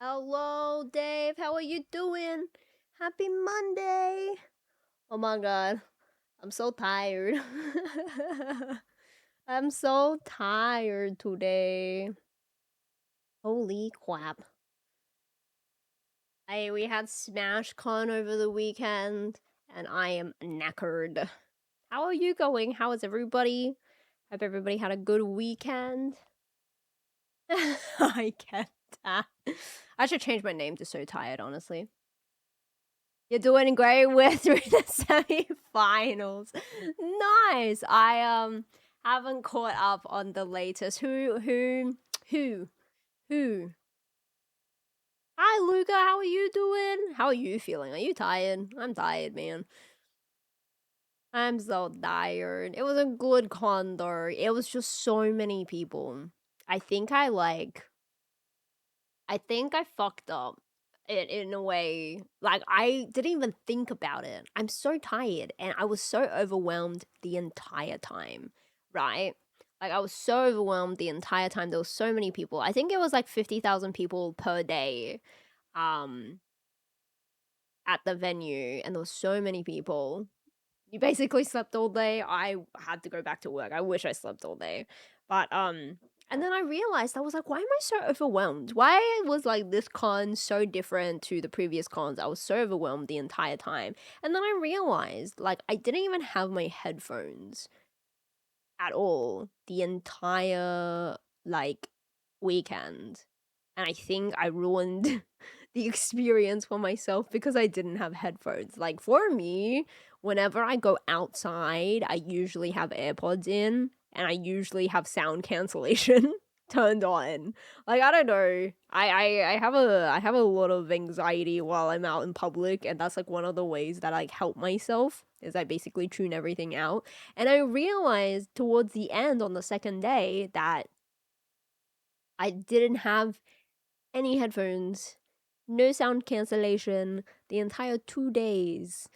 Hello, Dave. How are you doing? Happy Monday. Oh my god. I'm so tired. I'm so tired today. Holy crap. We had SmashCon over the weekend and I am knackered. How are you going? How is everybody? Hope everybody had a good weekend. I get that. I should change my name to So Tired, honestly. You're doing great. We're through the semi-finals. Nice. I haven't caught up on the latest. Who? Hi, Luca. How are you doing? How are you feeling? Are you tired? I'm tired, man. I'm so tired. It was a good con though. It was just so many people. I think I fucked up it in a way. Like, I didn't even think about it. I'm so tired and I was so overwhelmed the entire time, right? Like, I was so overwhelmed the entire time. There was so many people. I think it was like 50,000 people per day um at the venue, and there was so many people. You basically slept all day. I had to go back to work. I wish I slept all day. But and then I realized, I was like, why am I so overwhelmed? Why was like this con so different to the previous cons? I was so overwhelmed the entire time. And then I realized, like, I didn't even have my headphones at all the entire like weekend. And I think I ruined the experience for myself because I didn't have headphones. Like, for me, whenever I go outside, I usually have AirPods in and I usually have sound cancellation turned on. Like, I don't know. I have a lot of anxiety while I'm out in public, and that's like one of the ways that I help myself is I basically tune everything out. And I realized towards the end on the second day that I didn't have any headphones, no sound cancellation the entire 2 days.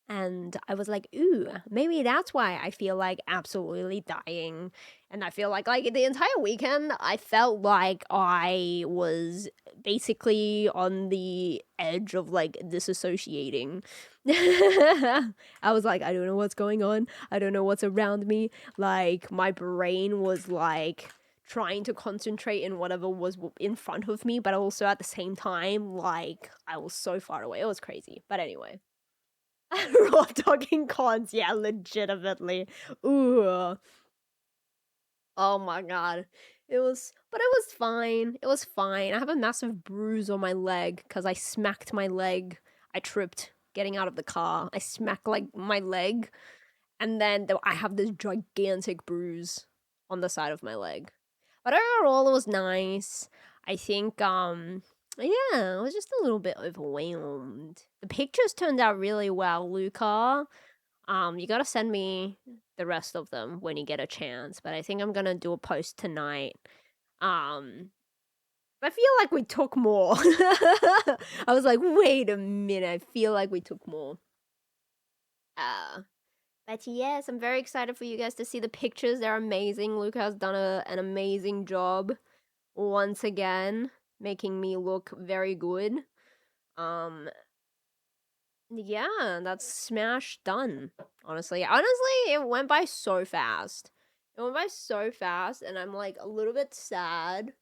And I was like, ooh, maybe that's why I feel like absolutely dying. And I feel like the entire weekend, I felt like I was basically on the edge of like disassociating. I was like, I don't know what's going on. I don't know what's around me. Like, my brain was like trying to concentrate in whatever was in front of me, but also at the same time, like, I was so far away. It was crazy. But anyway. Raw talking cons, yeah, legitimately. Ooh. Oh my god. But it was fine. It was fine. I have a massive bruise on my leg because I smacked my leg. I tripped getting out of the car. I smacked like my leg, and then I have this gigantic bruise on the side of my leg. But overall, it was nice. I think, yeah, I was just a little bit overwhelmed. The pictures turned out really well, Luca. You gotta send me the rest of them when you get a chance, but I think I'm gonna do a post tonight. Um, I feel like we took more. I was like, wait a minute, I feel like we took more. But yes, I'm very excited for you guys to see the pictures. They're amazing. Luca has done an amazing job once again, making me look very good. Um, yeah, that's Smash done. Honestly, it went by so fast. It went by so fast, and I'm like a little bit sad,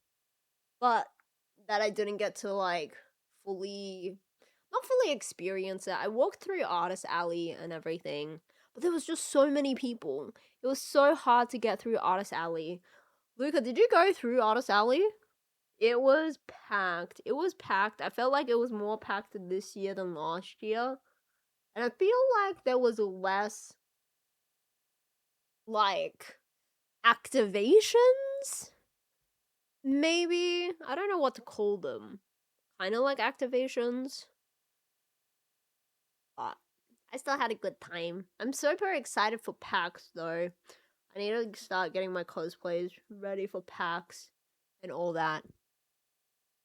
but that I didn't get to like fully, not fully experience it. I walked through Artist Alley and everything, but there was just so many people. It was so hard to get through Artist Alley. Luca, did you go through Artist Alley? It was packed. It was packed. I felt like it was more packed this year than last year. And I feel like there was less, like, activations? Maybe? I don't know what to call them. Kind of like activations. But I still had a good time. I'm super excited for PAX, though. I need to start getting my cosplays ready for PAX and all that.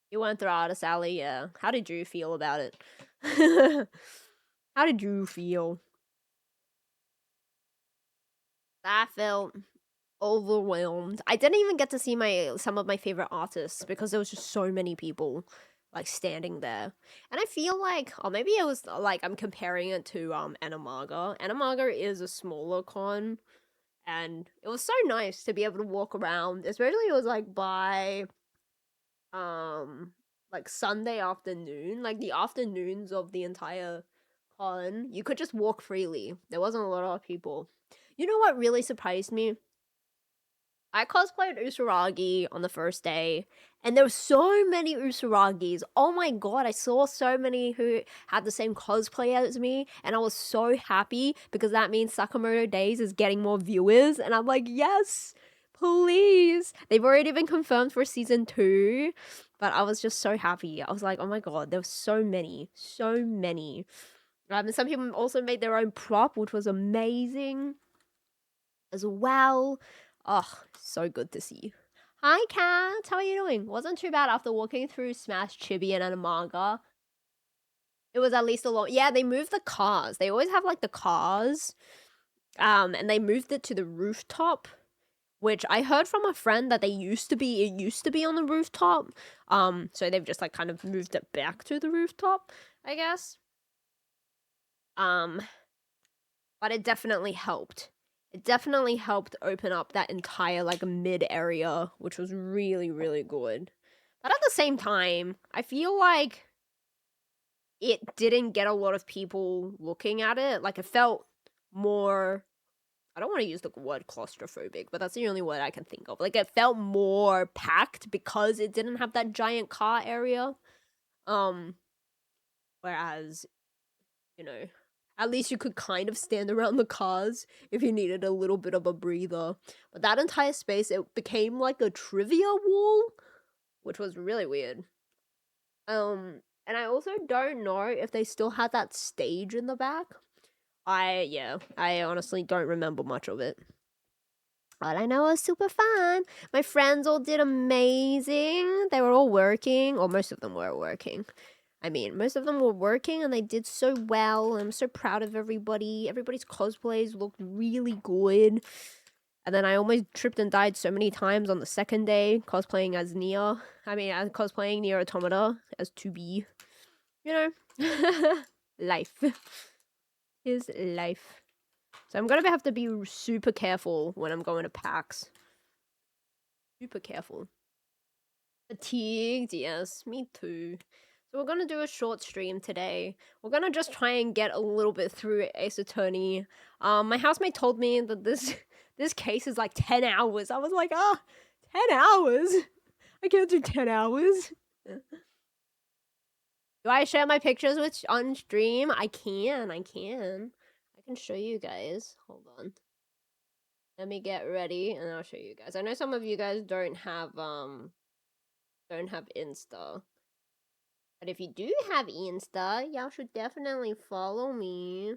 You went through Artist Alley, yeah. How did you feel about it? How did you feel? I felt overwhelmed. I didn't even get to see some of my favorite artists because there was just so many people. like standing there. And I feel like, or maybe it was like I'm comparing it to Anamaga. Anamaga is a smaller con, and it was so nice to be able to walk around, especially it was like by like Sunday afternoon, like the afternoons of the entire con, you could just walk freely. There wasn't a lot of people. You know what really surprised me? I cosplayed Usaragi on the first day, and there were so many Usaragis. Oh my god, I saw so many who had the same cosplay as me, and I was so happy because that means Sakamoto Days is getting more viewers, and I'm like, yes, please. They've already been confirmed for season 2, but I was just so happy. I was like, oh my god, there were so many, so many. And some people also made their own prop, which was amazing as well. Oh, so good to see you. Hi, Kat. How are you doing? Wasn't too bad after walking through Smash Chibi and Anamaga. It was at least a lot. Yeah, they moved the cars. They always have like the cars. And they moved it to the rooftop, which I heard from a friend that it used to be on the rooftop. So they've just like kind of moved it back to the rooftop, I guess. But it definitely helped. It definitely helped open up that entire like mid area, which was really, really good. But at the same time, I feel like it didn't get a lot of people looking at it. Like it felt more, I don't want to use the word claustrophobic, but that's the only word I can think of. Like it felt more packed because it didn't have that giant car area. Whereas, you know, at least you could kind of stand around the cars if you needed a little bit of a breather. But that entire space, it became like a trivia wall, which was really weird. And I also don't know if they still had that stage in the back. I honestly don't remember much of it. But I know it was super fun. My friends all did amazing. They were all working, or most of them were working. I mean, most of them were working and they did so well. I'm so proud of everybody. Everybody's cosplays looked really good. And then I almost tripped and died so many times on the second day cosplaying as Nia. As cosplaying Nier Automata as 2B. You know, life is life. So I'm gonna have to be super careful when I'm going to PAX. Super careful. Fatigued, yes, me too. So we're gonna do a short stream today. We're gonna just try and get a little bit through Ace Attorney. My housemate told me that this case is like 10 hours. I was like, 10 hours? I can't do 10 hours. Do I share my pictures with on stream? I can. I can show you guys. Hold on. Let me get ready and I'll show you guys. I know some of you guys don't have Insta. But if you do have Insta, y'all should definitely follow me.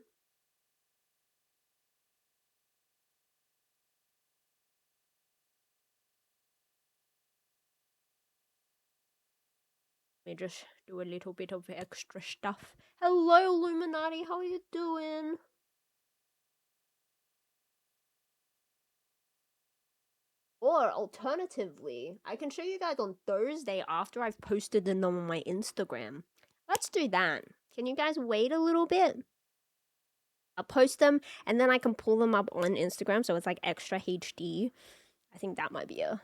Let me just do a little bit of extra stuff. Hello, Illuminati, how are you doing? Or alternatively, I can show you guys on Thursday after I've posted them on my Instagram. Let's do that. Can you guys wait a little bit? I'll post them and then I can pull them up on Instagram so it's like extra HD. I think that might be a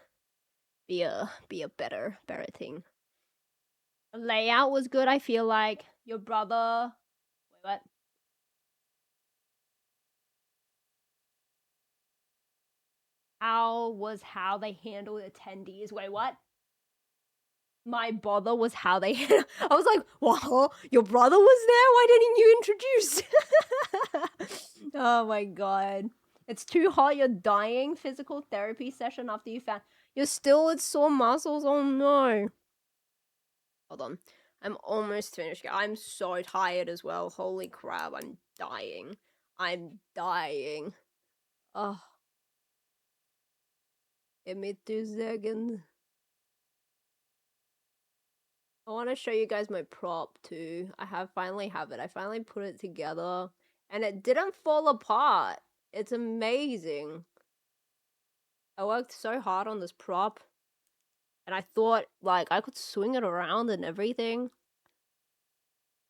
better thing. The layout was good, I feel like. Your brother... Wait, what? How they handled attendees. Wait, what? My brother was how they... I was like, what? Your brother was there? Why didn't you introduce? Oh my god. It's too hot, you're dying. Physical therapy session after you found... You're still with sore muscles? Oh no. Hold on. I'm almost finished. I'm so tired as well. Holy crap, I'm dying. I'm dying. Oh. Give me 2 seconds. I want to show you guys my prop too. Finally have it. I finally put it together and it didn't fall apart. It's amazing. I worked so hard on this prop. And I thought, like, I could swing it around and everything.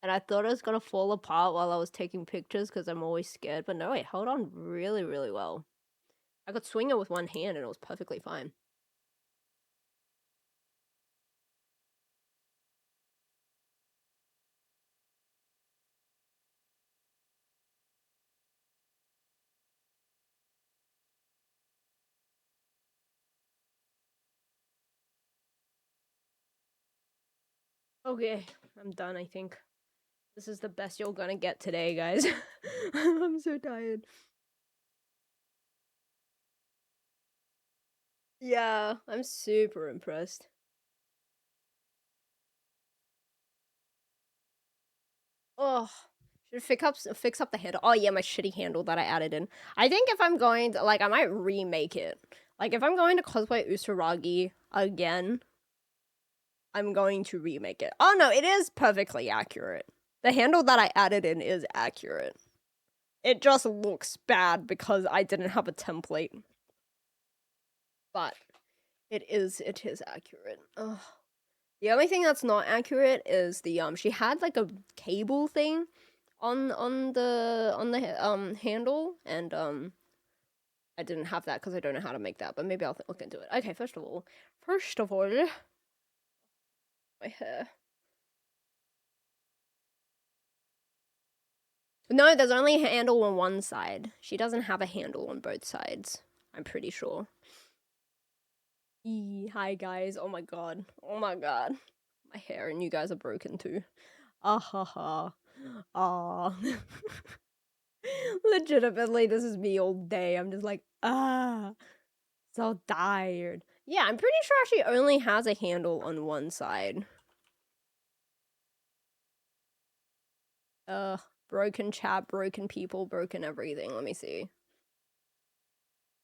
And I thought it was gonna fall apart while I was taking pictures because I'm always scared. But no, it held on really, really well. I could swing it with one hand and it was perfectly fine. Okay, I'm done, I think. This is the best you're gonna get today, guys. I'm so tired. Yeah, I'm super impressed. Oh, should fix up the handle. Oh yeah, my shitty handle that I added in. I think if I'm going to, like, I might remake it. Like, if I'm going to cosplay Usaragi again, I'm going to remake it. Oh no, it is perfectly accurate. The handle that I added in is accurate. It just looks bad because I didn't have a template. But it is accurate. Ugh. The only thing that's not accurate is the she had like a cable thing on the handle, and I didn't have that because I don't know how to make that, but maybe I'll look into it. Okay, first of all, my hair. No, there's only a handle on one side. She doesn't have a handle on both sides. I'm pretty sure. Hi guys. Oh my god. Oh my god. My hair and you guys are broken too. Ah ha ha. Ah. Legitimately, this is me all day. I'm just like, so tired. Yeah, I'm pretty sure she only has a handle on one side. Broken chat, broken people, broken everything. Let me see.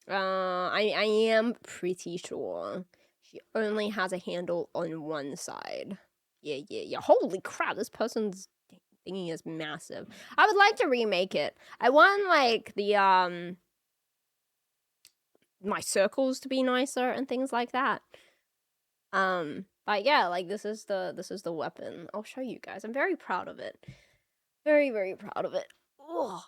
I am pretty sure she only has a handle on one side. Yeah. Holy crap, this person's thingy is massive. I would like to remake it. I want, like, the, my circles to be nicer and things like that. But yeah, like, this is the weapon. I'll show you guys. I'm very proud of it. Very, very proud of it. Ugh.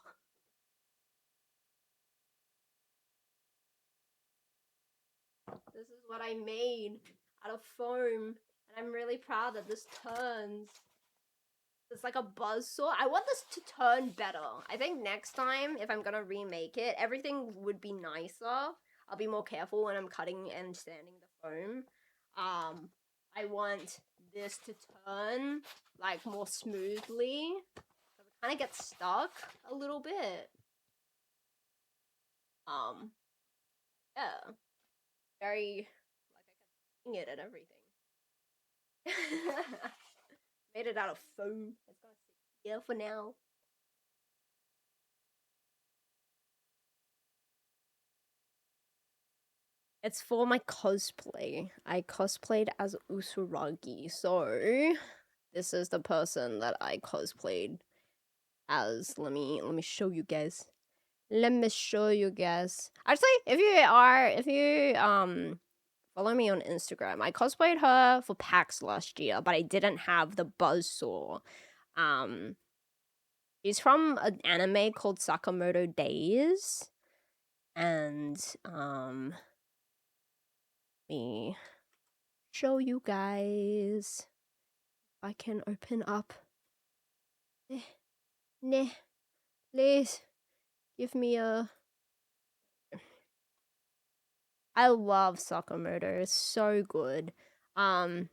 This is what I made out of foam, and I'm really proud that this turns. It's like a buzzsaw. I want this to turn better. I think next time, if I'm gonna remake it, everything would be nicer. I'll be more careful when I'm cutting and sanding the foam. I want this to turn, like, more smoothly. So it kind of gets stuck a little bit. Yeah. Very, like, I can swing it and everything. Made it out of foam. It's gonna sit here for now. It's for my cosplay. I cosplayed as Usuragi, so this is the person that I cosplayed as. Let me show you guys. Let me show you guys. Actually, if you follow me on Instagram, I cosplayed her for PAX last year, but I didn't have the buzzsaw. She's from an anime called Sakamoto Days, and let me show you guys. I can open up. Nah, please give me a. I love Sakamoto. It's so good. Oh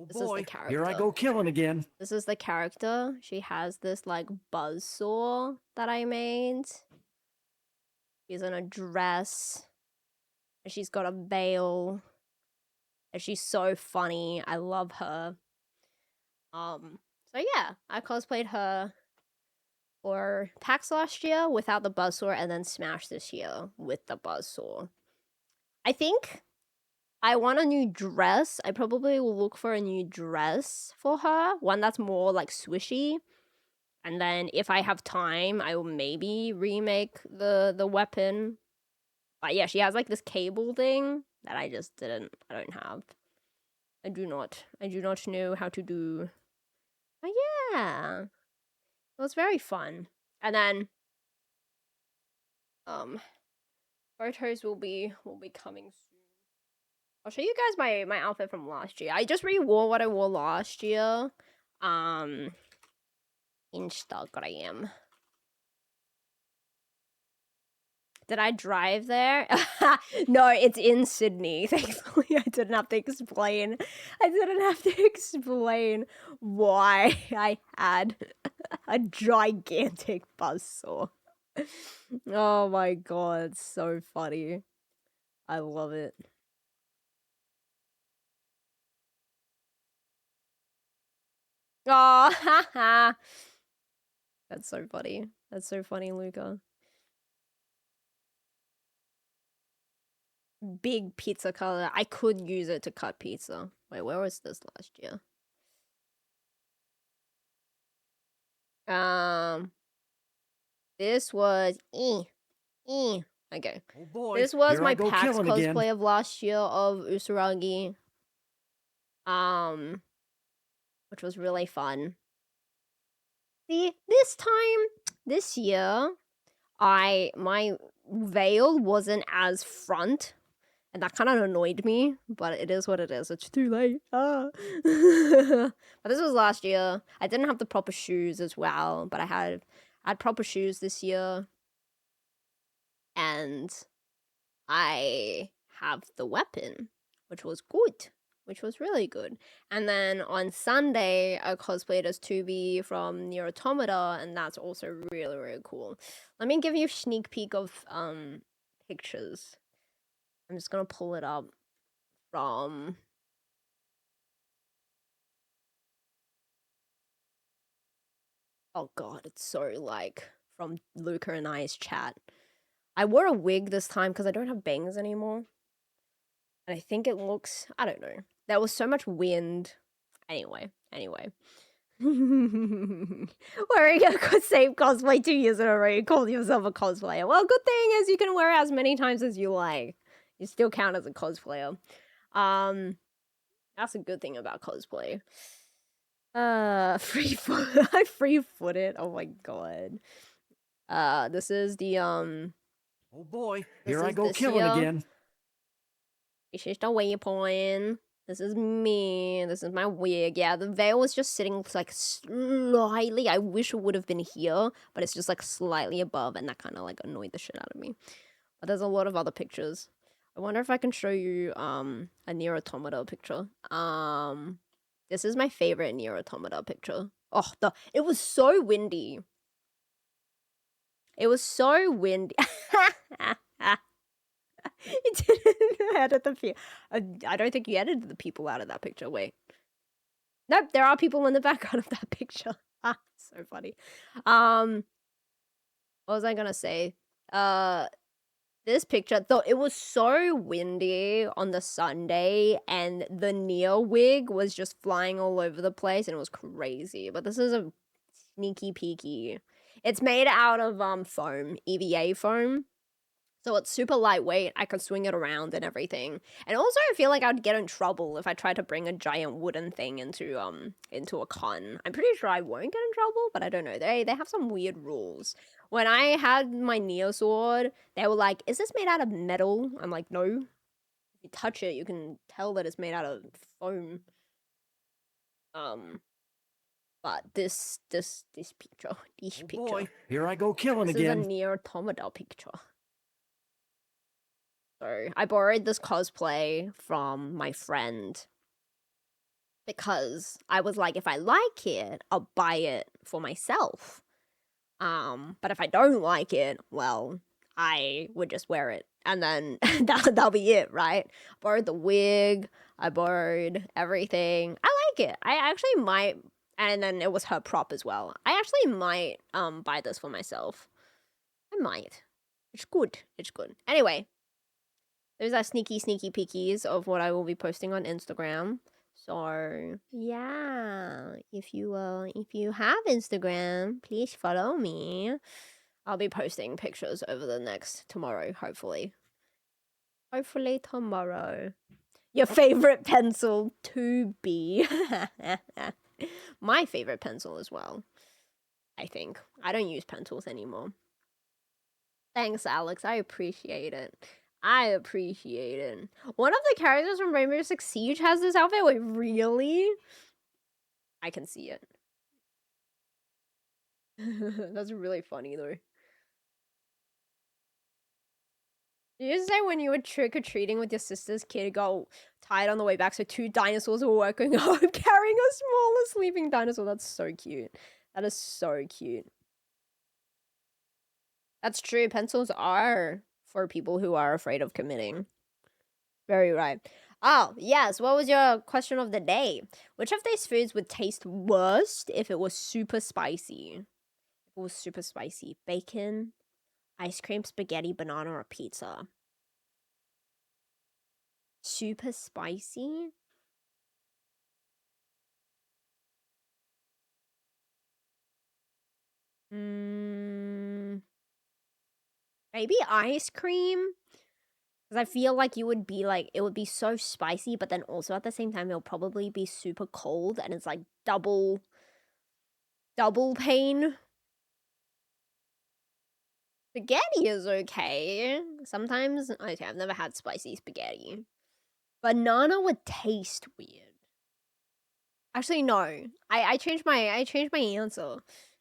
This is the boy, character. here I go killing again. This is the character. She has this, like, buzzsaw that I made. She's in a dress. And she's got a veil. And she's so funny. I love her. So yeah, I cosplayed her for PAX last year without the buzzsaw, and then Smash this year with the buzzsaw. I think I want a new dress. I probably will look for a new dress for her, one that's more, like, swishy. And then if I have time, I will maybe remake the weapon. But yeah, she has, like, this cable thing that I don't have. I do not know how to do. But yeah, it was very fun. And then photos will be coming soon. I'll show you guys my outfit from last year. I just re-wore what I wore last year. Instagram. Did I drive there? No, it's in Sydney. Thankfully, I didn't have to explain. Why I had a gigantic buzzsaw. Oh my god, it's so funny. I love it. Oh, haha. That's so funny. That's so funny, Luca. Big pizza cutter. I could use it to cut pizza. Wait, where was this last year? This was okay. Oh boy, This was here I my go PAX killing cosplay again. of last year of Usaragi. Which was really fun. See, this year, my veil wasn't as front, and that kind of annoyed me. But it is what it is. It's too late. But this was last year. I didn't have the proper shoes as well, but I had proper shoes this year, and I have the weapon, which was good. Which was really good. And then on Sunday, I cosplayed as 2B from Nier Automata, and that's also really, really cool. Let me give you a sneak peek of pictures. I'm just gonna pull it up from... Oh god, it's so like from Luca and I's chat. I wore a wig this time because I don't have bangs anymore. And I think it looks... I don't know. There was so much wind. Anyway. Wearing a same cosplay 2 years in a row, you call yourself a cosplayer. Well, good thing is you can wear it as many times as you like. You still count as a cosplayer. That's a good thing about cosplay. I free-footed. Oh my god. This is the Oh boy, here I go killing again. This is the waypoint. This is me. This is my wig. Yeah, the veil was just sitting like slightly. I wish it would have been here, but it's just like slightly above, and that kind of like annoyed the shit out of me. But there's a lot of other pictures. I wonder if I can show you a Nier Automata picture. This is my favorite Nier Automata picture. Oh, it was so windy. It was so windy. You didn't edit the people. I don't think you edited the people out of that picture. Wait. Nope, there are people in the background of that picture. Ah, so funny. What was I gonna say? This picture, though, it was so windy on the Sunday, and the Neo wig was just flying all over the place, and it was crazy. But this is a sneaky peeky. It's made out of foam, EVA foam. So it's super lightweight. I could swing it around and everything. And also I feel like I'd get in trouble if I tried to bring a giant wooden thing into a con. I'm pretty sure I won't get in trouble, but I don't know. They have some weird rules. When I had my Neo sword, they were like, "Is this made out of metal?" I'm like, "No." If you touch it, you can tell that it's made out of foam. But this picture, this picture. Boy, here I go killing again. This is a Nier Automata picture. So I borrowed this cosplay from my friend because I was like, if I like it, I'll buy it for myself. But if I don't like it, well, I would just wear it, and then that'll be it, right? Borrowed the wig, I borrowed everything. I like it. I actually might, and then it was her prop as well. I actually might buy this for myself. I might. It's good. It's good. Anyway. Those are sneaky peekies of what I will be posting on Instagram. So yeah, if you have Instagram, please follow me. I'll be posting pictures over the next tomorrow, hopefully. Hopefully tomorrow. Your favorite pencil to be. My favorite pencil as well, I think. I don't use pencils anymore. Thanks, Alex. I appreciate it. I appreciate it. One of the characters from Rainbow Six Siege has this outfit. Wait, really? I can see it. That's really funny, though. Did you say when you were trick-or-treating with your sister's kid got tired on the way back, so 2 dinosaurs were working home carrying a smaller sleeping dinosaur? That's so cute. That is so cute. That's true. Pencils are for people who are afraid of committing. Very right. Oh, yes. What was your question of the day? Which of these foods would taste worst if it was super spicy? If it was super spicy. Bacon, ice cream, spaghetti, banana, or pizza? Super spicy? Maybe ice cream? Because I feel like you would be like, it would be so spicy, but then also at the same time, it'll probably be super cold and it's like double pain. Spaghetti is okay. Sometimes, okay, I've never had spicy spaghetti. Banana would taste weird. Actually, no. I changed my answer.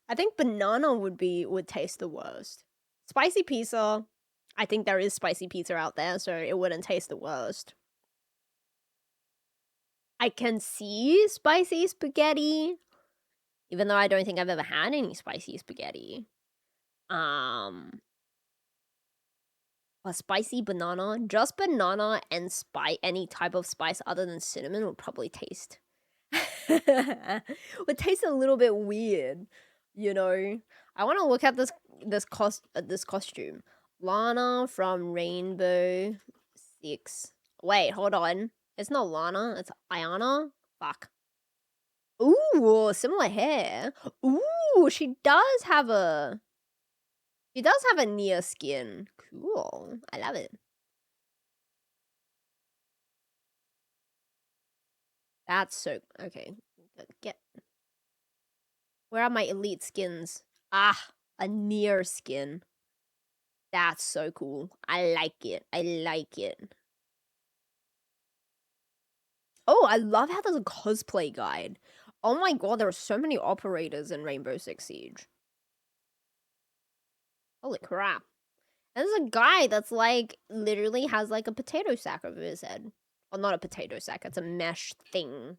I think banana would taste the worst. Spicy pizza, I think there is spicy pizza out there, so it wouldn't taste the worst. I can see spicy spaghetti, even though I don't think I've ever had any spicy spaghetti. A spicy banana, just banana and any type of spice other than cinnamon would probably taste would taste a little bit weird, you know. I want to look at this costume. Lana from Rainbow Six. Wait, hold on. It's not Lana, it's Ayana. Fuck. Ooh, similar hair. Ooh, she does have a near skin. Cool. I love it. That's so okay. Get where are my elite skins? Ah, a near skin. That's so cool. I like it. I like it. Oh, I love how there's a cosplay guide. Oh my god, there are so many operators in Rainbow Six Siege. Holy crap. And there's a guy that's like literally has like a potato sack over his head. Well, not a potato sack, it's a mesh thing.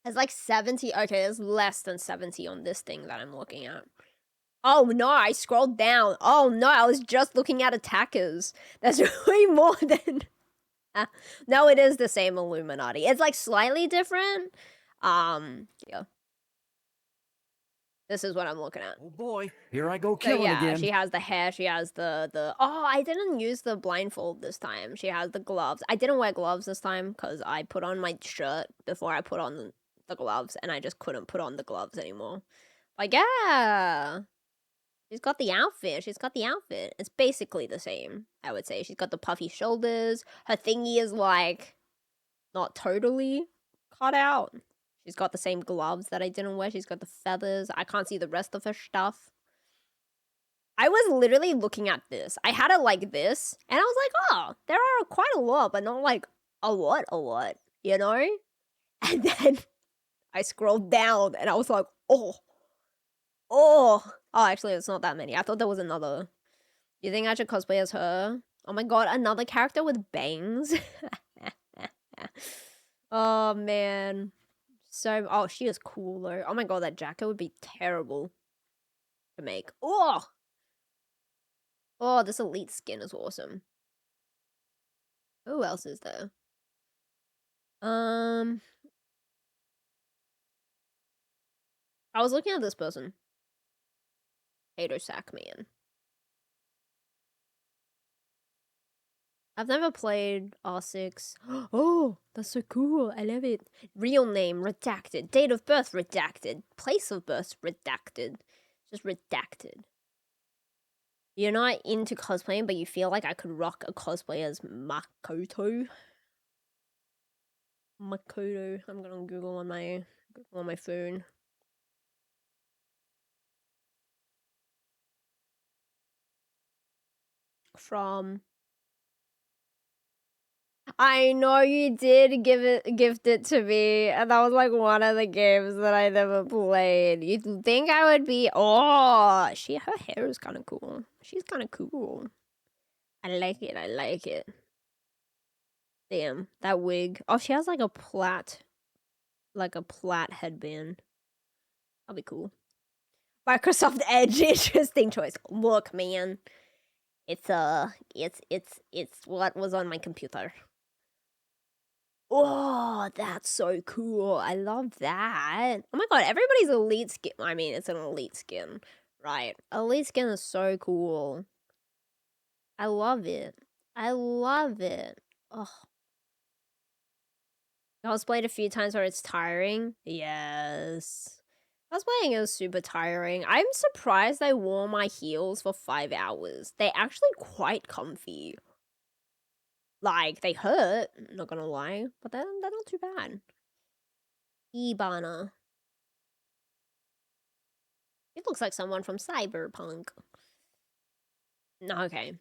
It's like 70. Okay, there's less than 70 on this thing that I'm looking at. Oh no, I scrolled down. Oh no, I was just looking at attackers. That's way more than... No, it is the same Illuminati. It's like slightly different. Yeah. This is what I'm looking at. Oh boy, here I go killing again. She has the hair, she has the... Oh, I didn't use the blindfold this time. She has the gloves. I didn't wear gloves this time because I put on my shirt before I put on the gloves, and I just couldn't put on the gloves anymore. Like, yeah. She's got the outfit. It's basically the same, I would say. She's got the puffy shoulders. Her thingy is, like, not totally cut out. She's got the same gloves that I didn't wear. She's got the feathers. I can't see the rest of her stuff. I was literally looking at this. I had it like this, and I was like, oh, there are quite a lot, but not, like, a lot, you know? And then I scrolled down, and I was like, oh, actually, it's not that many. I thought there was another. You think I should cosplay as her? Oh my god, another character with bangs? Oh, man. So, oh, she is cool, though. Oh my god, that jacket would be terrible to make. Oh! Oh, this elite skin is awesome. Who else is there? I was looking at this person. Hater Sack Man. I've never played R6. Oh, that's so cool. I love it. Real name, redacted. Date of birth, redacted. Place of birth, redacted. Just redacted. You're not into cosplaying, but you feel like I could rock a cosplay as Makoto? Makoto. I'm gonna Google on my phone. From. I know you did gift it to me, and that was like one of the games that I never played. You'd think I would be. Oh, her hair is kind of cool. She's kind of cool. I like it. I like it. Damn, that wig. Oh, she has like a plait headband. That'll be cool. Microsoft Edge, interesting choice. Look, man, it's what was on my computer. Oh, that's so cool. I love that. Oh my god, everybody's elite skin. I mean, it's an elite skin, right? Elite skin is so cool. I love it. I love it. Oh, cosplayed a few times where it's tiring. Yes. Cosplaying is super tiring. I'm surprised I wore my heels for 5 hours. They're actually quite comfy. Like, they hurt, not gonna lie, but they're not too bad. Ibana. It looks like someone from Cyberpunk. No, okay.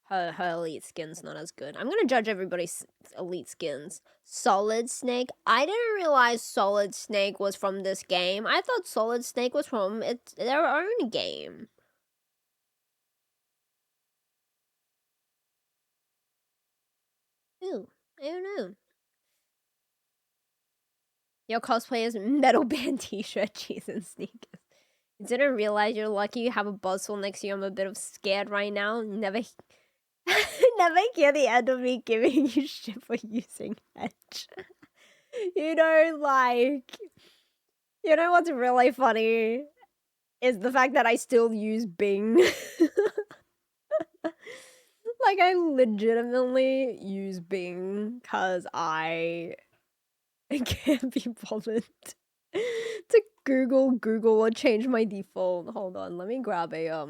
Her elite skin's not as good. I'm gonna judge everybody's elite skins. Solid Snake. I didn't realize Solid Snake was from this game. I thought Solid Snake was from their own game. Ooh, I don't know. Your cosplay is metal band t-shirt, cheese, and sneakers. You didn't realize you're lucky you have a buzzsaw next to you. I'm a bit of scared right now. Never never hear the end of me giving you shit for using Edge. You know, like, you know what's really funny is the fact that I still use Bing. Like, I legitimately use Bing because I can't be bothered to Google or change my default. Hold on, let me grab a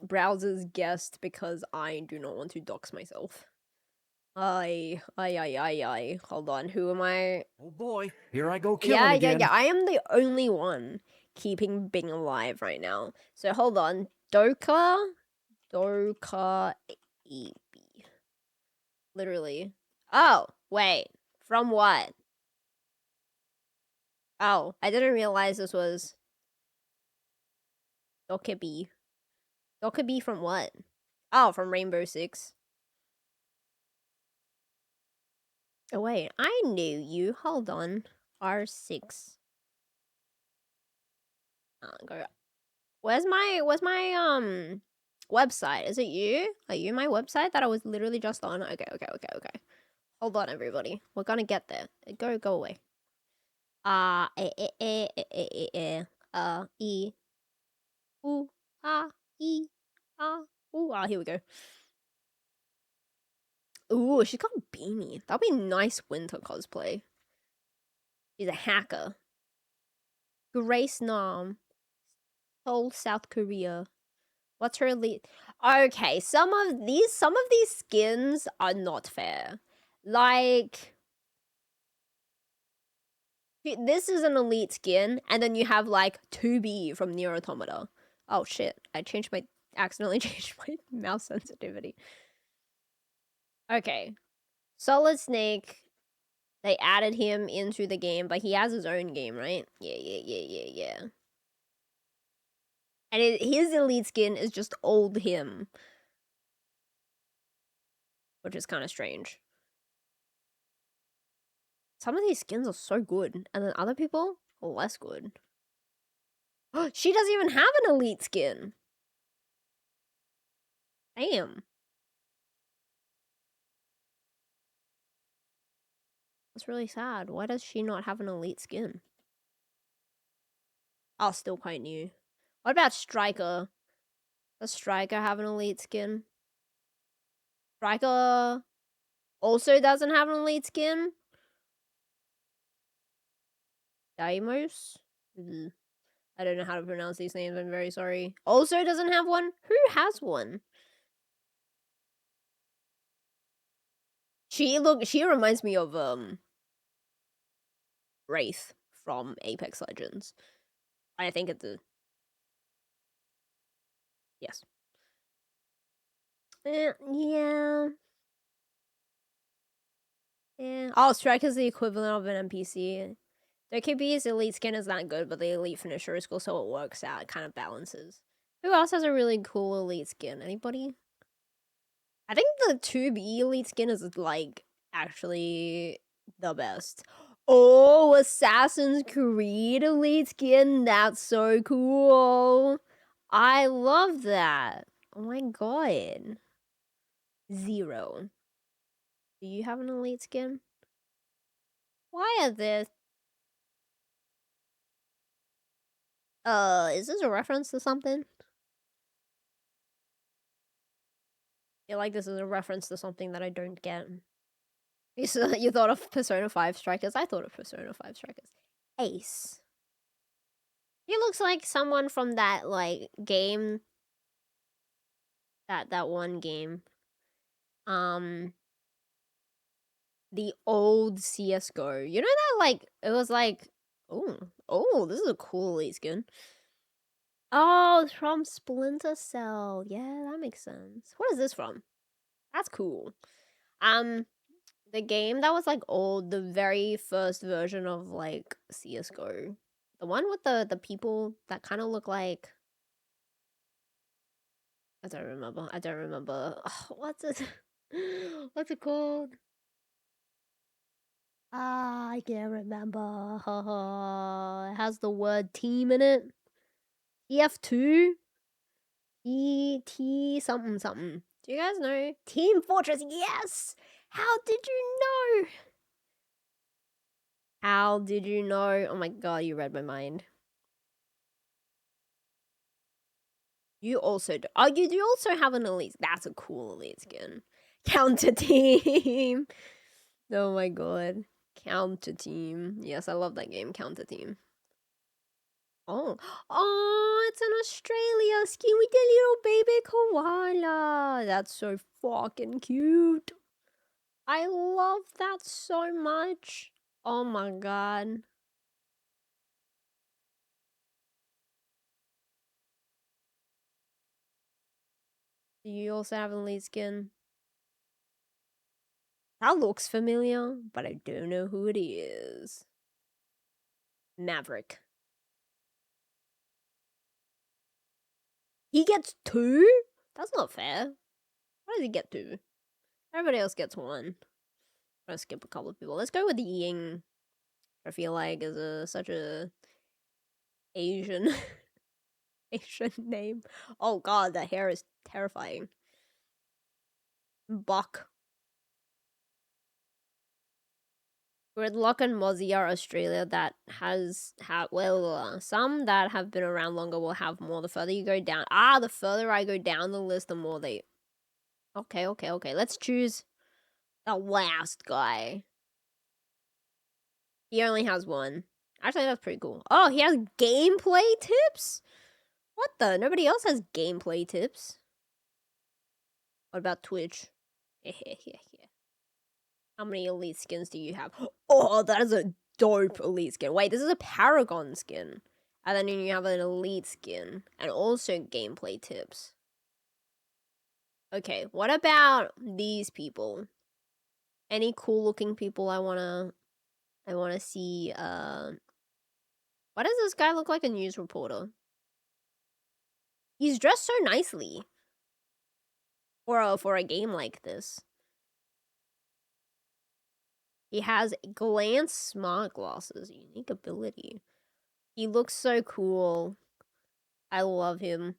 browser's guest because I do not want to dox myself. I. Hold on, who am I? Oh boy, here I go killing again. Yeah. I am the only one keeping Bing alive right now. So hold on, Doka EB. Literally. Oh, wait. From what? Oh, I didn't realize this was Dokebi. Dokebi from what? Oh, from Rainbow Six. Oh wait, I knew you. Hold on. R6. Go. Where's my website? Is it you? Are you my website that I was literally just on? Okay. Hold on, everybody. We're gonna get there. Go away. E. Ooh, E, ooh, here we go. Ooh, she's got a beanie. That'd be nice winter cosplay. She's a hacker. Grace Nam, Seoul, South Korea. What's her elite? Okay, some of these skins are not fair. Like, this is an elite skin, and then you have like 2B from Nier Automata. Oh shit! Accidentally changed my mouse sensitivity. Okay, Solid Snake. They added him into the game, but he has his own game, right? Yeah. And his elite skin is just old him, which is kind of strange. Some of these skins are so good, and then other people are less good. She doesn't even have an elite skin. Damn. That's really sad. Why does she not have an elite skin? Oh, still quite new. What about Striker? Does Striker have an elite skin? Striker also doesn't have an elite skin? Daimos? I don't know how to pronounce these names, I'm very sorry. Also doesn't have one? Who has one? She reminds me of Wraith from Apex Legends. I think it's a yes. Yeah. Yeah. Oh, Strike is the equivalent of an NPC. The KB's elite skin is not good, but the elite finisher is cool, so it works out. It kind of balances. Who else has a really cool elite skin? Anybody? I think the 2B elite skin is like actually the best. Oh, Assassin's Creed elite skin. That's so cool. I love that. Oh my god. Zero. Do you have an elite skin? Why are this? Is this a reference to something? I feel like this is a reference to something that I don't get. You thought of Persona 5 Strikers? I thought of Persona 5 Strikers. Ace. He looks like someone from that, like, game. That one game. The old CSGO. You know that, like, it was like, oh, this is a cool elite skin. Oh, it's from Splinter Cell. Yeah, that makes sense. What is this from? That's cool. The game that was like old, the very first version of like CS:GO, the one with the people that kind of look like I don't remember. I don't remember. What's it? What's it called? Ah, I can't remember. It has the word team in it. EF2? T something something. Do you guys know? Team Fortress, yes! How did you know? How did you know? Oh my god, you read my mind. You also do. Oh, you do also have an elite. That's a cool elite skin. Counter team. Oh my god. Counter team. Yes, I love that game, Counter team. Oh. Oh, it's an Australia skin with the little baby koala. That's so fucking cute. I love that so much. Oh my god. Do you also have an elite skin? That looks familiar, but I don't know who it is. Maverick. He gets 2? That's not fair. Why does he get 2? Everybody else gets 1. I'm gonna skip a couple of people. Let's go with Ying. I feel like is such a Asian Asian name. Oh god, that hair is terrifying. Buck. Gridlock and Mozzie are Australia that has some that have been around longer will have more. The further you go down, the further I go down the list, the more they. Okay. Let's choose the last guy. He only has 1. Actually, that's pretty cool. Oh, he has gameplay tips? What the? Nobody else has gameplay tips. What about Twitch? How many elite skins do you have? Oh, that is a dope elite skin. Wait, this is a Paragon skin. And then you have an elite skin. And also gameplay tips. Okay, what about these people? Any cool looking people I wanna see, why does this guy look like a news reporter? He's dressed so nicely for a game like this. He has glance smart glasses, unique ability. He looks so cool. I love him.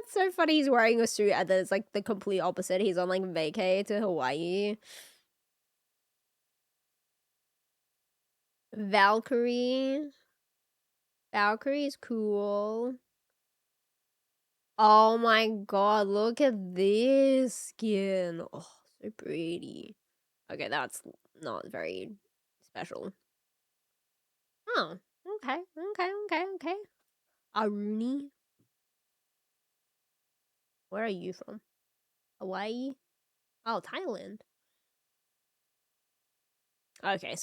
It's so funny. He's wearing a suit, and then it's like the complete opposite. He's on like vacay to Hawaii. Valkyrie. Valkyrie's cool. Oh my god, look at this skin. Oh, so pretty. Okay, that's not very special. Oh, okay. Aruni. Where are you from? Hawaii? Oh, Thailand. Okay,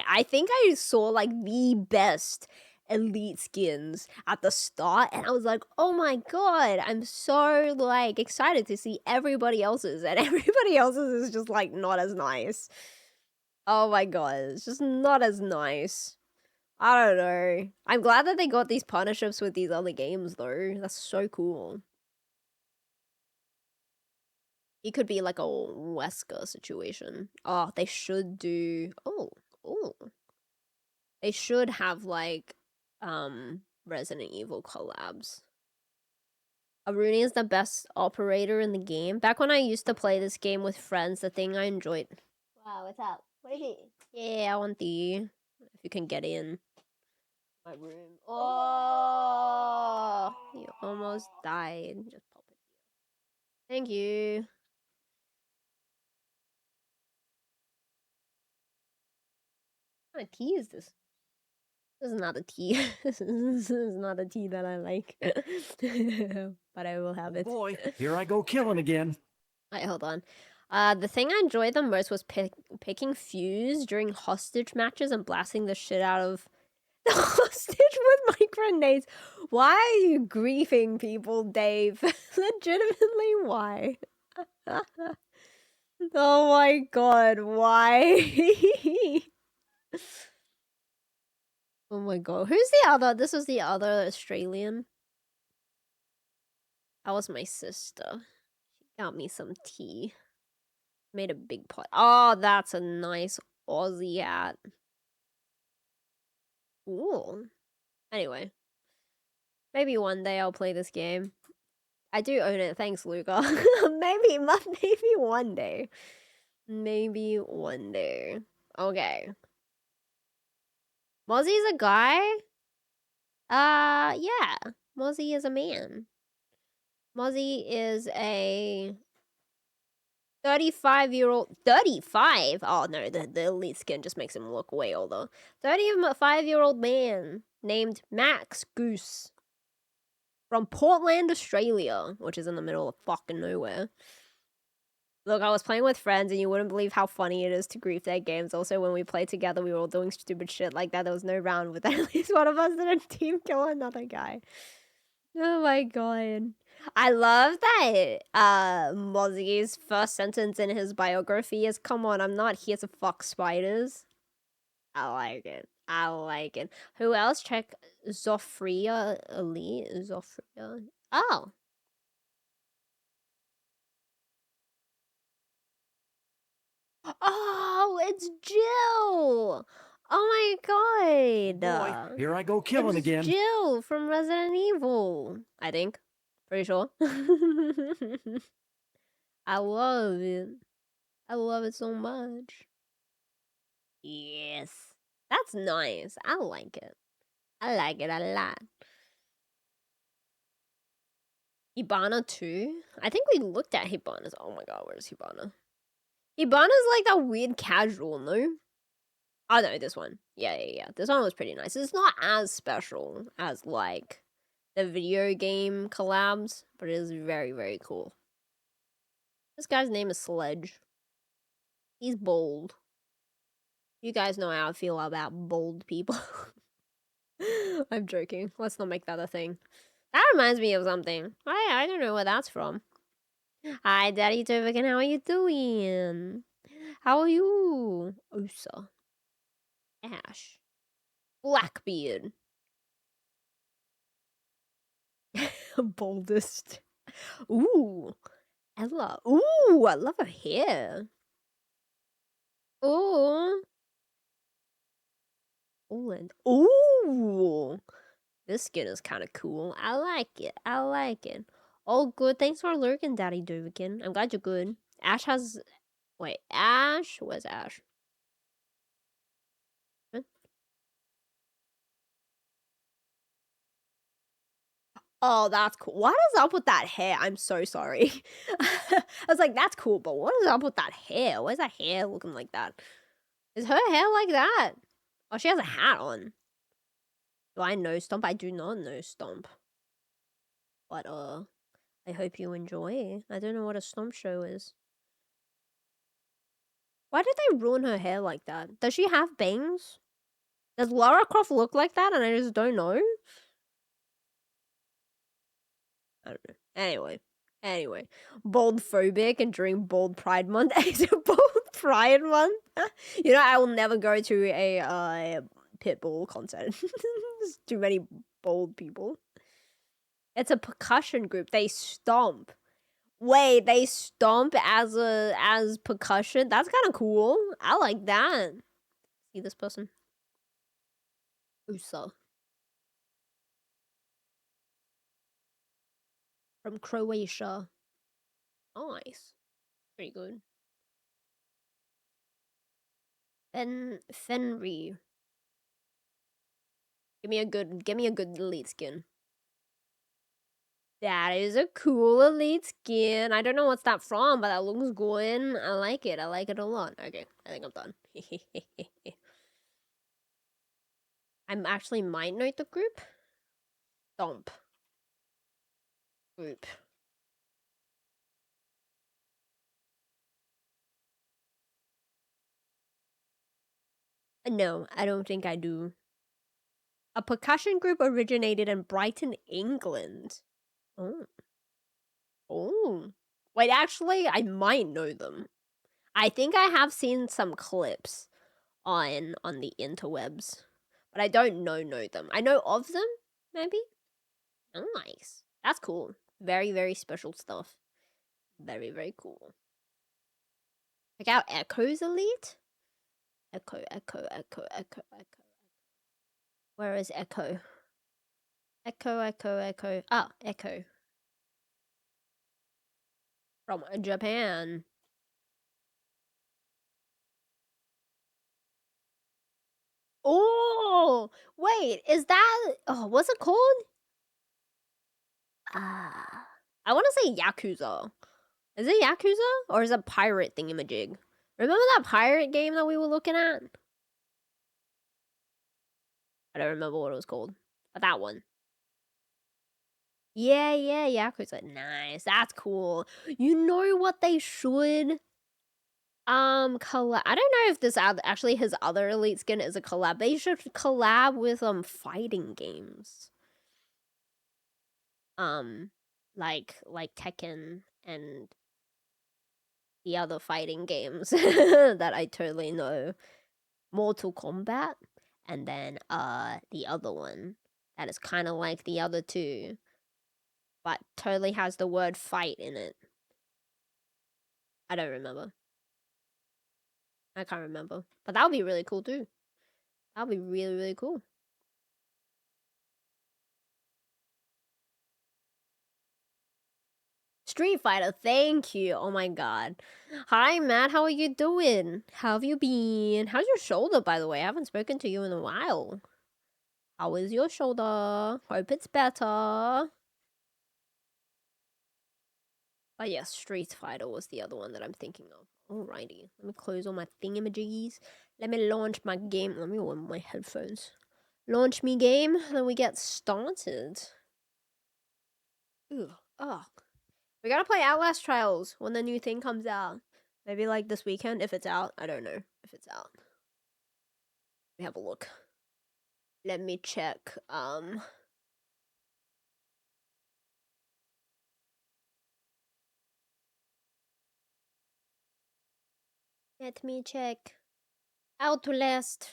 I think I saw like the best elite skins at the start, and I was like, oh my god, I'm so like excited to see everybody else's, and everybody else's is just like not as nice. Oh my god, it's just not as nice. I don't know. I'm glad that they got these partnerships with these other games though. That's so cool. It could be like a Wesker situation. Oh, they should do. Oh, they should have like Resident Evil collabs. Aruni is the best operator in the game. Back when I used to play this game with friends, the thing I enjoyed. Wow, what's up? What is it? Yeah, I want the. If you can get in my room. Oh, you almost died. Just pop it here. Thank you. What kind of tea is this? This is not a tea. This is not a tea that I like. But I will have it. Boy, here I go killing again. Alright, hold on. The thing I enjoyed the most was picking Fuse during hostage matches and blasting the shit out of the hostage with my grenades. Why are you griefing people, Dave? Legitimately, why? Oh my god, why? Oh my god. Who's the other? This was the other Australian. That was my sister. She got me some tea. Made a big pot. Oh, that's a nice Aussie hat. Ooh. Anyway. Maybe one day I'll play this game. I do own it. Thanks, Luca. maybe one day. Maybe one day. Okay. Mozzie's a guy? Yeah. Mozzie is a man. Mozzie is a 35-year-old. 35? Oh no, the elite skin just makes him look way older. 35-year-old man named Max Goose from Portland, Australia, which is in the middle of fucking nowhere. Look, I was playing with friends and you wouldn't believe how funny it is to grief their games. Also, when we played together, we were all doing stupid shit like that. There was no round with at least one of us didn't team kill another guy. Oh my god. I love that Mozzie's first sentence in his biography is, come on, I'm not here to fuck spiders. I like it. I like it. Who else? Check Zofria Elite. Zofria. Oh. Oh, it's Jill. Oh my god. Boy, here I go killing It's again. Jill from Resident Evil. I think. Pretty sure. I love it. I love it so much. Yes. That's nice. I like it. I like it a lot. Hibana too? I think we looked at Hibana's. Oh my god, where's Hibana? Hibana's like that weird casual, no? Oh no, this one. Yeah. This one was pretty nice. It's not as special as like the video game collabs, but it is very, very cool. This guy's name is Sledge. He's bold. You guys know how I feel about bold people. I'm joking. Let's not make that a thing. That reminds me of something. I don't know where that's from. Hi, Daddy Turbican. How are you doing? How are you? Osa. Ash. Blackbeard. Boldest. Ooh. Ella. Ooh, I love her hair. Ooh. Ooh. This skin is kind of cool. I like it. Oh, good. Thanks for lurking, Daddy Durkin. I'm glad you're good. Ash has... Wait, Ash? Where's Ash? Huh? Oh, that's cool. What is up with that hair? I'm so sorry. I was like, that's cool, but what is up with that hair? Why is that hair looking like that? Is her hair like that? Oh, she has a hat on. Do I know Stomp? I do not know Stomp. But, I hope you enjoy. I don't know what a Stomp show is. Why did they ruin her hair like that? Does she have bangs? Does Lara Croft look like that and I just don't know? I don't know. Anyway. Bold phobic and during Bold Pride Month. Is it Bold Pride Month? You know, I will never go to a Pitbull concert. There's too many bold people. It's a percussion group. They stomp. Wait, they stomp as percussion? That's kind of cool. I like that. See this person? Usa. From Croatia. Nice. Pretty good. Fenrir. Give me a good elite skin. That is a cool elite skin. I don't know what's that from, but that looks good. I like it. I like it a lot. Okay, I think I'm done. I actually might note the group. Stomp. Group. No, I don't think I do. A percussion group originated in Brighton, England. Oh. Oh. Wait, actually, I might know them. I think I have seen some clips on the interwebs, but I don't know them. I know of them, maybe. Nice. That's cool. Very, very special stuff. Very, very cool. Check out Echo's elite. Echo. Where is Echo? Echo. Ah, Echo. From Japan. Oh, wait, is that... Oh, what's it called? I want to say Yakuza. Is it Yakuza? Or is it pirate thingamajig? Remember that pirate game that we were looking at? I don't remember what it was called. But that one. Yeah, Yakuza. Nice. That's cool. You know what they should... collab... I don't know if this actually his other elite skin is a collab. They should collab with, fighting games. Like Tekken and the other fighting games that I totally know. Mortal Kombat, and then the other one that is kind of like the other two, but totally has the word fight in it. I don't remember. I can't remember. But that would be really cool too. That would be really, really cool. Street Fighter, thank you. Oh my god. Hi, Matt. How are you doing? How have you been? How's your shoulder, by the way? I haven't spoken to you in a while. How is your shoulder? Hope it's better. But yes, Street Fighter was the other one that I'm thinking of. Alrighty. Let me close all my thingamajiggies. Let me launch my game. Let me warm my headphones. Launch me game. Then we get started. Ugh. Oh. We gotta play Outlast Trials when the new thing comes out. Maybe like this weekend if it's out. I don't know if it's out. Let me have a look. Let me check. Let me check. Outlast.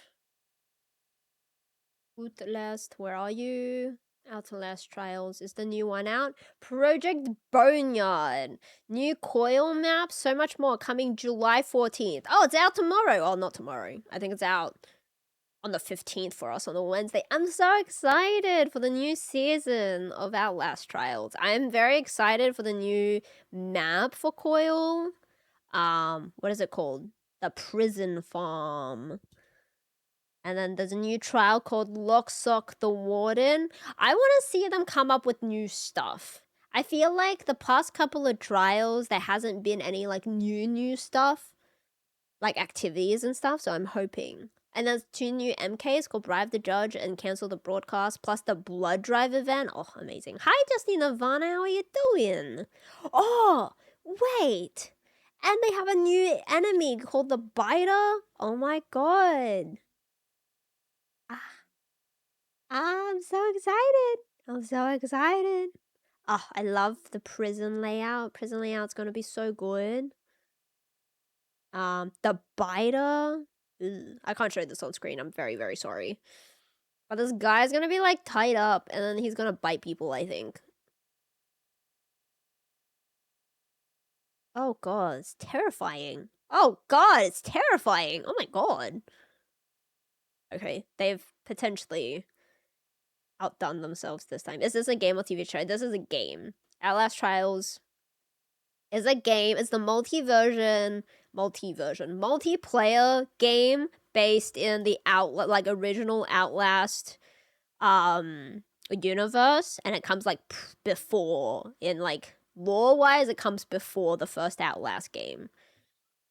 Where are you? Outlast Trials is the new one out. Project Boneyard. New coil map. So much more coming July 14th. Oh, it's out tomorrow. Oh, not tomorrow. I think it's out on the 15th for us on the Wednesday. I'm so excited for the new season of Outlast Trials. I am very excited for the new map for coil. What is it called? The Prison Farm. And then there's a new trial called Locksock the Warden. I want to see them come up with new stuff. I feel like the past couple of trials, there hasn't been any like new stuff. Like activities and stuff, so I'm hoping. And there's 2 new MKs called Bribe the Judge and Cancel the Broadcast, plus the Blood Drive event. Oh, amazing. Hi, Justina Vanna, how are you doing? Oh, wait. And they have a new enemy called the Biter. Oh my god. I'm so excited. I'm so excited. Oh, I love the prison layout. Prison layout's gonna be so good. The Biter. Ugh, I can't show this on screen. I'm very, very sorry. But this guy's gonna be like tied up and then he's gonna bite people, I think. Oh god, it's terrifying. Oh god, it's terrifying. Oh my god. Okay, they've potentially outdone themselves this time. Is this a game or TV show? This is a game. Outlast Trials is a game. It's the multiplayer game based in the original Outlast universe, and it comes like before in like lore wise, it comes before the first Outlast game.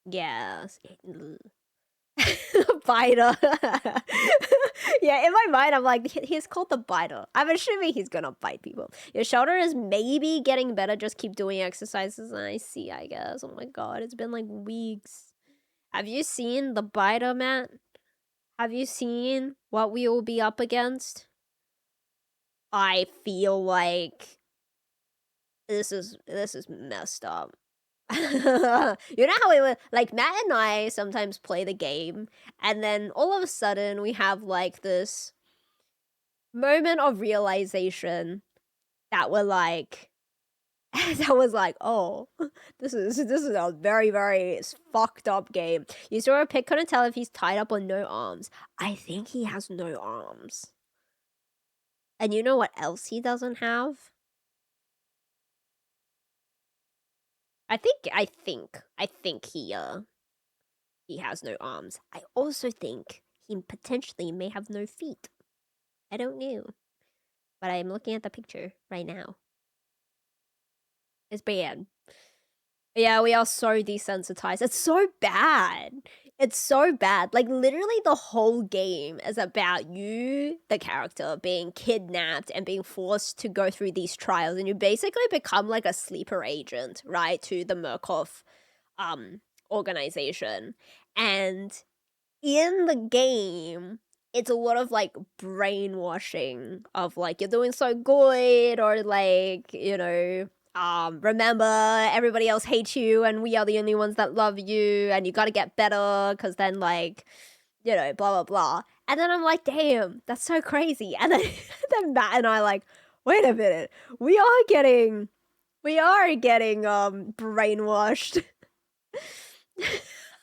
Yes. Biter. Yeah, in my mind, I'm like, he's called the Biter. I'm assuming he's gonna bite people. Your shoulder is maybe getting better. Just keep doing exercises, and I see, I guess. Oh my god, it's been like weeks. Have you seen the Biter, Matt? Have you seen what we will be up against? I feel like this is messed up. You know how we were like Matt and I sometimes play the game, and then all of a sudden we have like this moment of realization that we're like that was like, oh, this is a very, very fucked up game. You saw a pic, couldn't tell if he's tied up or no arms. I think he has no arms. And you know what else he doesn't have? I think he has no arms. I also think he potentially may have no feet. I don't know. But I'm looking at the picture right now. It's bad. Yeah, we are so desensitized. It's so bad. It's so bad. Like, literally, the whole game is about you, the character, being kidnapped and being forced to go through these trials. And you basically become like a sleeper agent, right, to the Murkoff organization. And in the game, it's a lot of like brainwashing of like, you're doing so good, or like, you know, remember everybody else hates you and we are the only ones that love you, and you gotta get better because then, like, you know, blah blah blah. And then I'm like, damn, that's so crazy. And then then Matt and I like, wait a minute, we are getting brainwashed.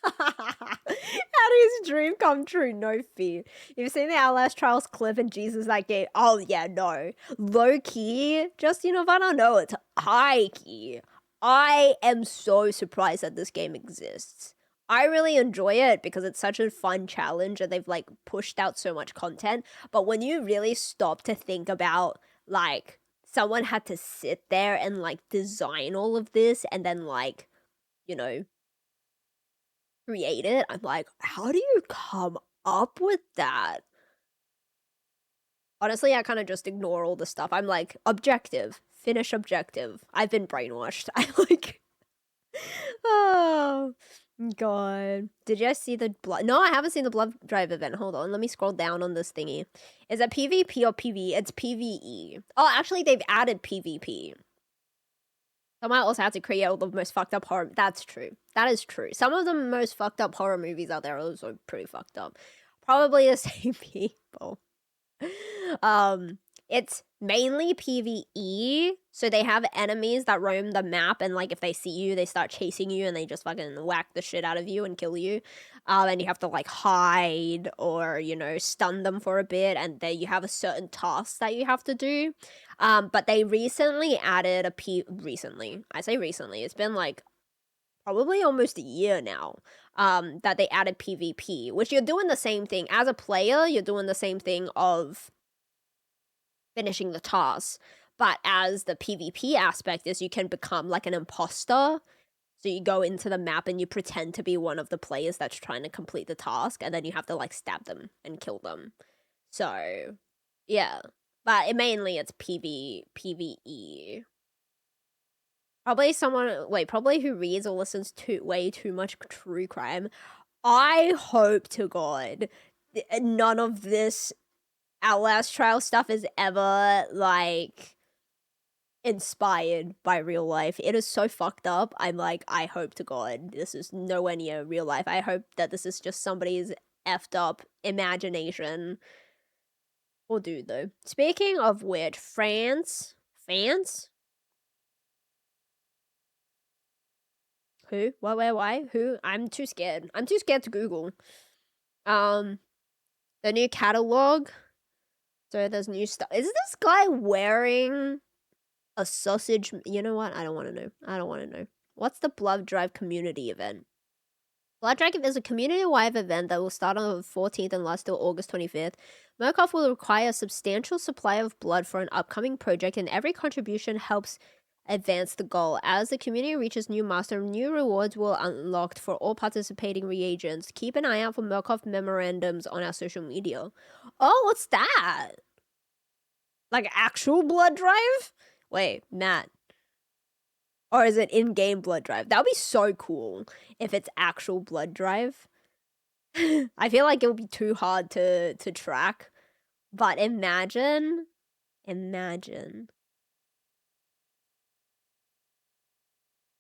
How does dream come true? No fear. You've seen the Outlast Trials clip and Jesus that game. Oh yeah, no. Low key, just Nirvana, no, it's high key. I am so surprised that this game exists. I really enjoy it because it's such a fun challenge and they've like pushed out so much content. But when you really stop to think about like someone had to sit there and like design all of this and then like, you know, create it, I'm like, how do you come up with that? Honestly, I kind of just ignore all the stuff. I'm like, objective, finish objective. I've been brainwashed. I like, oh god. Did you guys see the blood? No, I haven't seen the blood drive event. Hold on, let me scroll down on this thingy. Is it PvP or PvE? It's PvE. Oh, actually, they've added PvP. Someone else had to create all the most fucked up horror. That's true. That is true. Some of the most fucked up horror movies out there are also pretty fucked up. Probably the same people. It's mainly PvE, so they have enemies that roam the map, and like if they see you, they start chasing you, and they just fucking whack the shit out of you and kill you. And you have to like hide or, you know, stun them for a bit, and then you have a certain task that you have to do. But they recently added recently. I say recently. It's been like probably almost a year now. That they added PvP, which you're doing the same thing as a player. You're doing the same thing of finishing the task, but as the PvP aspect is, you can become like an imposter. So you go into the map and you pretend to be one of the players that's trying to complete the task, and then you have to like stab them and kill them. So yeah, but mainly it's PvE. Probably someone, wait, probably who reads or listens to way too much true crime. I hope to God none of this Outlast trial stuff is ever, like, inspired by real life. It is so fucked up. I'm like, I hope to God this is nowhere near real life. I hope that this is just somebody's effed up imagination. We'll do, though. Speaking of which, fans? Who? What, where, why? Who? I'm too scared. I'm too scared to Google. The new catalog. So there's new stuff. Is this guy wearing a sausage? You know what? I don't want to know. I don't want to know. What's the Blood Drive community event? Blood Drive is a community-wide event that will start on the 14th and last till August 25th. Murkoff will require a substantial supply of blood for an upcoming project, and every contribution helps advance the goal. As the community reaches new milestone, new rewards will unlocked for all participating reagents. Keep an eye out for Murkoff memorandums on our social media. Oh, what's that? Like actual blood drive? Wait, Matt. Or is it in-game blood drive? That would be so cool if it's actual blood drive. I feel like it would be too hard to track. But imagine.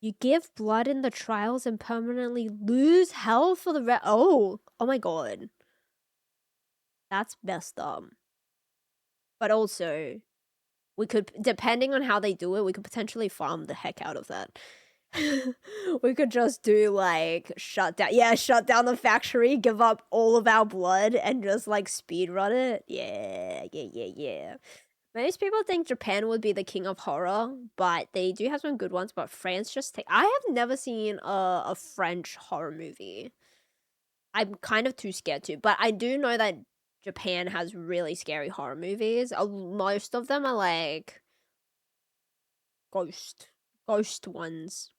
You give blood in the trials and permanently lose health for the oh my god. That's messed up. But also, we could, depending on how they do it, we could potentially farm the heck out of that. We could just do like shut down the factory, give up all of our blood, and just like speed run it. Yeah. Most people think Japan would be the king of horror, but they do have some good ones. But France just I have never seen a French horror movie. I'm kind of too scared to, but I do know that Japan has really scary horror movies. Most of them are like ghost ones.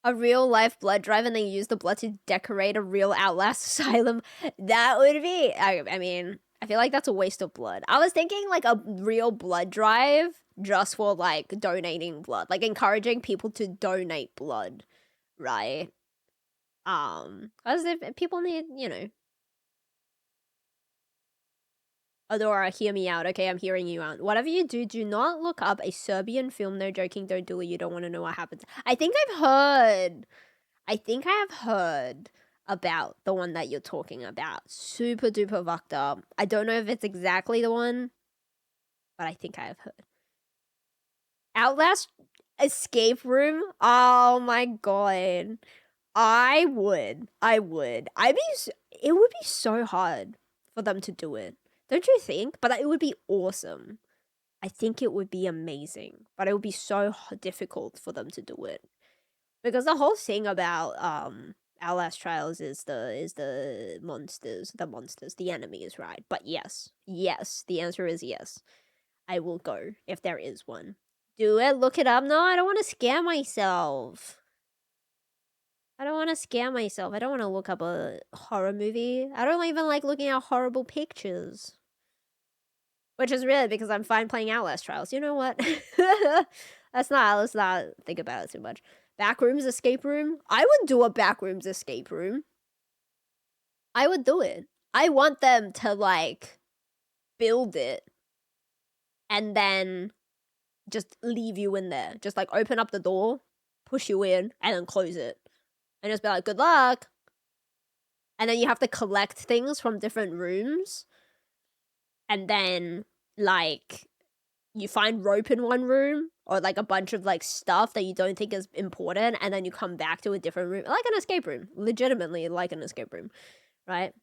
A real life blood drive, and they use the blood to decorate a real Outlast asylum. That would be, I mean, I feel like that's a waste of blood. I was thinking like a real blood drive just for like donating blood, like encouraging people to donate blood, right? As if people need, you know. Adora, hear me out. Okay, I'm hearing you out. Whatever you do, do not look up a Serbian film. No joking, don't do it. You don't want to know what happens. I think I have heard about the one that you're talking about. Super duper fucked up. I don't know if it's exactly the one, but I think I have heard. Outlast escape room? Oh my god. I would. It would be so hard for them to do it. Don't you think? But it would be awesome. I think it would be amazing, but it would be so difficult for them to do it. Because the whole thing about Outlast Trials is the monsters, the enemies, right? But yes, the answer is yes. I will go if there is one. Do it, look it up. No, I don't want to scare myself. I don't want to look up a horror movie. I don't even like looking at horrible pictures. Which is really because I'm fine playing Outlast Trials. You know what? let's not think about it too much. Backrooms escape room? I would do a backrooms escape room. I would do it. I want them to like build it and then just leave you in there. Just like open up the door, push you in, and then close it. And just be like, good luck. And then you have to collect things from different rooms. And then like you find rope in one room or like a bunch of like stuff that you don't think is important, and then you come back to a different room, like an escape room, legitimately like an escape room, right?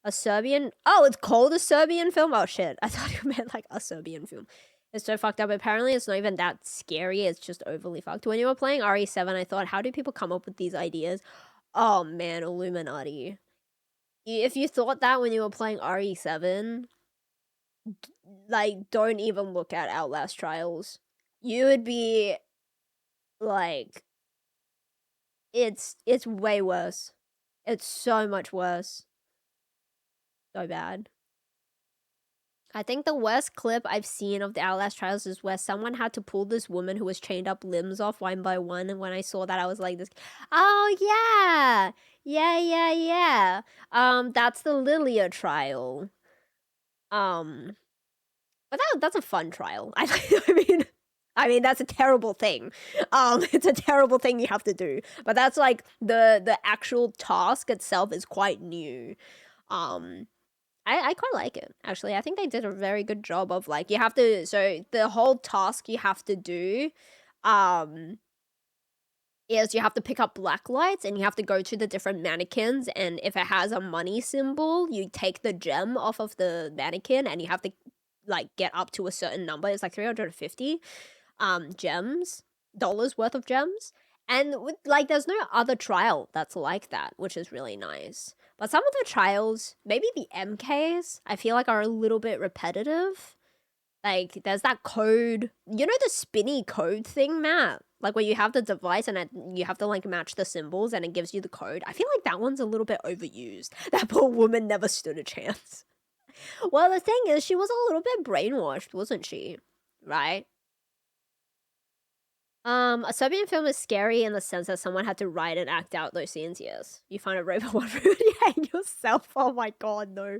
A Serbian, oh, it's called a Serbian film? Oh shit, I thought you meant like a Serbian film. It's so fucked up. Apparently it's not even that scary, it's just overly fucked. When you were playing RE7, I thought, how do people come up with these ideas? Oh man, Illuminati. If you thought that when you were playing RE7, like, don't even look at Outlast Trials. You would be like, it's way worse. It's so much worse. So bad. I think the worst clip I've seen of the Outlast trials is where someone had to pull this woman who was chained up limbs off one by one, and when I saw that, I was like, oh yeah, yeah. That's the Lilia trial. But that's a fun trial. I mean that's a terrible thing. It's a terrible thing you have to do. But that's like the actual task itself is quite new. I quite like it, actually. I think they did a very good job of like you have to, so the whole task you have to do is you have to pick up black lights and you have to go to the different mannequins, and if it has a money symbol, you take the gem off of the mannequin and you have to like get up to a certain number. It's like 350 gems, dollars worth of gems. And with, like there's no other trial that's like that, which is really nice. But some of the trials, maybe the MKs, I feel like are a little bit repetitive. Like there's that code, you know, the spinny code thing, Matt? Like where you have the device and you have to like match the symbols and it gives you the code. I feel like that one's a little bit overused. That poor woman never stood a chance. Well, the thing is, she was a little bit brainwashed, wasn't she? Right? A Serbian film is scary in the sense that someone had to write and act out those scenes, yes. You find a robot one hang yourself. Oh my god, no.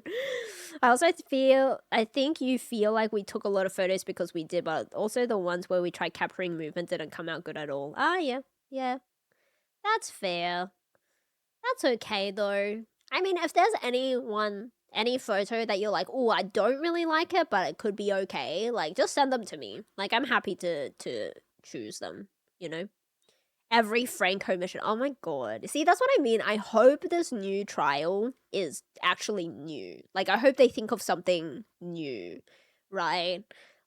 I think you feel like we took a lot of photos because we did, but also the ones where we tried capturing movement didn't come out good at all. Ah, yeah. That's fair. That's okay though. I mean, if there's any photo that you're like, oh, I don't really like it, but it could be okay, like just send them to me. Like I'm happy to choose them, you know? Every Franco mission. Oh my god. See, that's what I mean. I hope this new trial is actually new. Like, I hope they think of something new, right?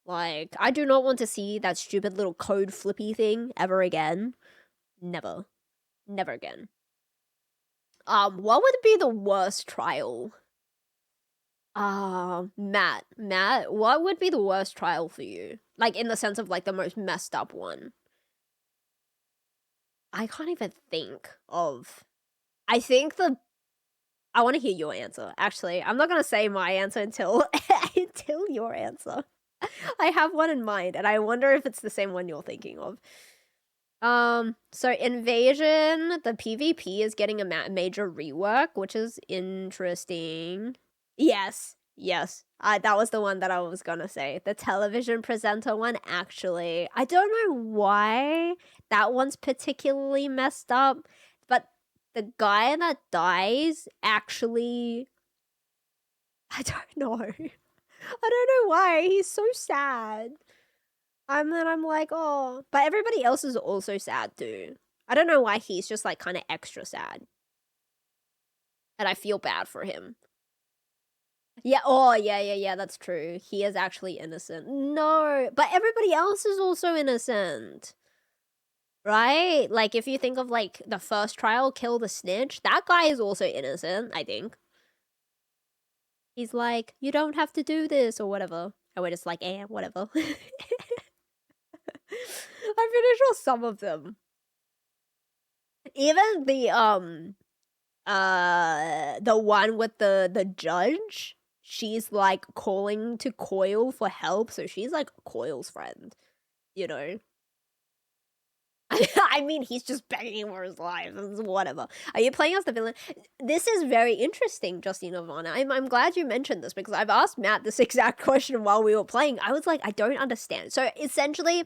Like, I do not want to see that stupid little code flippy thing ever again. Never. Never again. What would be the worst trial? Matt, what would be the worst trial for you? Like, in the sense of, like, the most messed up one. I can't even think of. I think I want to hear your answer. Actually, I'm not gonna say my answer until until your answer. I have one in mind, and I wonder if it's the same one you're thinking of. So Invasion, the PvP is getting a major rework, which is interesting. Yes. That was the one that I was gonna say. The television presenter one, actually. I don't know why that one's particularly messed up, but the guy that dies actually... I don't know. I don't know why. He's so sad. And then I'm like, oh. But everybody else is also sad too. I don't know why he's just like kind of extra sad. And I feel bad for him. Yeah, oh, yeah, that's true. He is actually innocent. No, but everybody else is also innocent. Right? Like, if you think of, like, the first trial, Kill the Snitch, that guy is also innocent, I think. He's like, you don't have to do this, or whatever. And we're just like, whatever. I'm pretty sure some of them. Even the one with the judge, she's like calling to Coil for help, so she's like Coil's friend, you know? I mean, he's just begging for his life. Whatever. Are you playing as the villain? This is very interesting, Justina Ivana. I'm glad you mentioned this because I've asked Matt this exact question while we were playing. I was like, I don't understand. So essentially,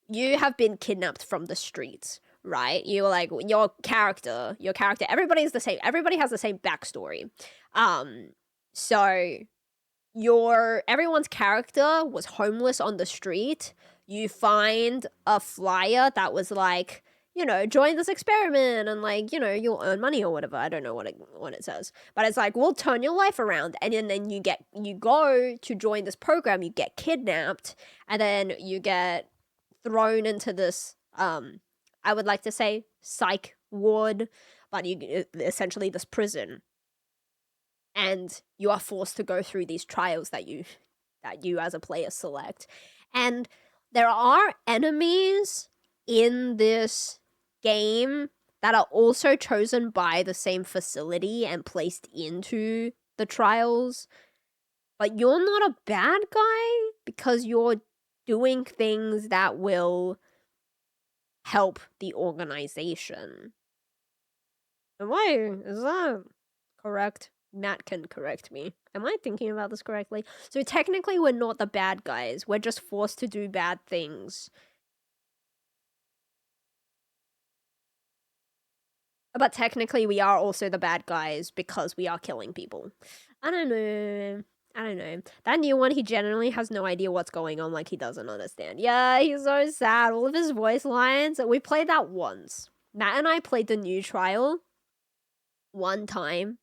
you have been kidnapped from the streets, right? You were like, your character, everybody's the same. Everybody has the same backstory. So everyone's character was homeless on the street. You find a flyer that was like, you know, join this experiment and like, you know, you'll earn money or whatever. I don't know what it says, but it's like, we'll turn your life around. And then you go to join this program, you get kidnapped, and then you get thrown into this, I would like to say psych ward, but essentially this prison. And you are forced to go through these trials that you as a player select. And there are enemies in this game that are also chosen by the same facility and placed into the trials. But you're not a bad guy because you're doing things that will help the organization. Is that correct? Matt can correct me. Am I thinking about this correctly? So technically we're not the bad guys. We're just forced to do bad things. But technically we are also the bad guys because we are killing people. I don't know. That new one, he generally has no idea what's going on, like he doesn't understand. Yeah, he's so sad. All of his voice lines. We played that once. Matt and I played the new trial one time,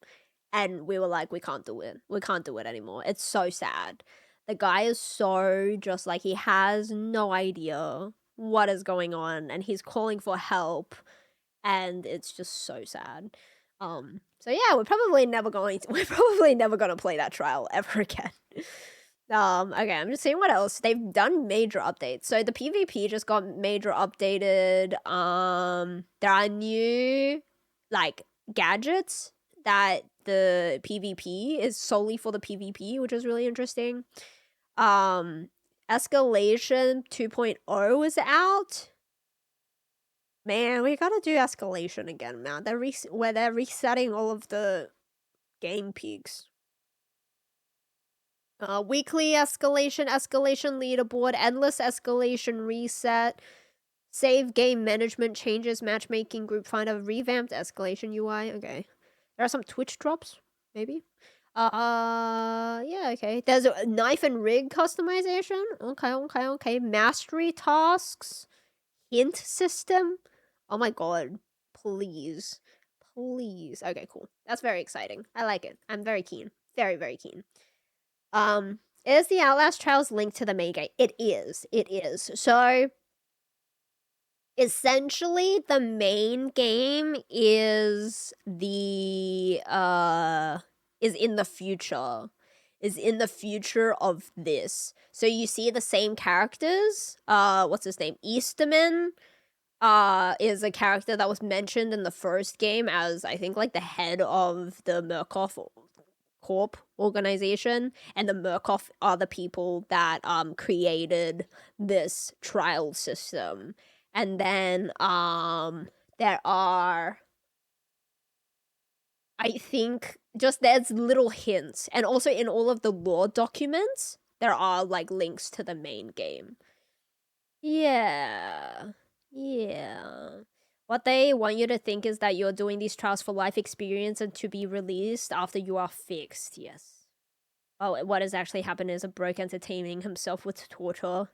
and we were like, we can't do it. We can't do it anymore. It's so sad. The guy is so just like, he has no idea what is going on, and he's calling for help, and it's just so sad. So yeah, we're probably never gonna play that trial ever again. Okay, I'm just seeing what else. They've done major updates. So the PvP just got major updated. There are new, like, gadgets that the PvP is solely for the PvP, which is really interesting. Escalation 2.0 is out. Man, we gotta do escalation again, man. Where they're resetting all of the game peaks. Weekly escalation leaderboard, endless escalation reset, save game management changes, matchmaking, group finder, revamped escalation UI. Okay. There are some Twitch drops, maybe. Yeah, okay. There's a knife and rig customization. Okay. Mastery tasks, hint system. Oh my god. Please. Okay, cool. That's very exciting. I like it. I'm very keen. Very, very keen. Is the Outlast Trials linked to the main game? It is. So, essentially, the main game is in the future. Is in the future of this. So you see the same characters. What's his name? Easterman is a character that was mentioned in the first game as, I think, like, the head of the Murkoff Corp organization, and the Murkoff are the people that created this trial system. And then there are, I think, just there's little hints, and also in all of the lore documents there are, like, links to the main game. Yeah. What they want you to think is that you're doing these trials for life experience and to be released after you are fixed. Yes. Oh, what has actually happened is a Broke entertaining himself with torture.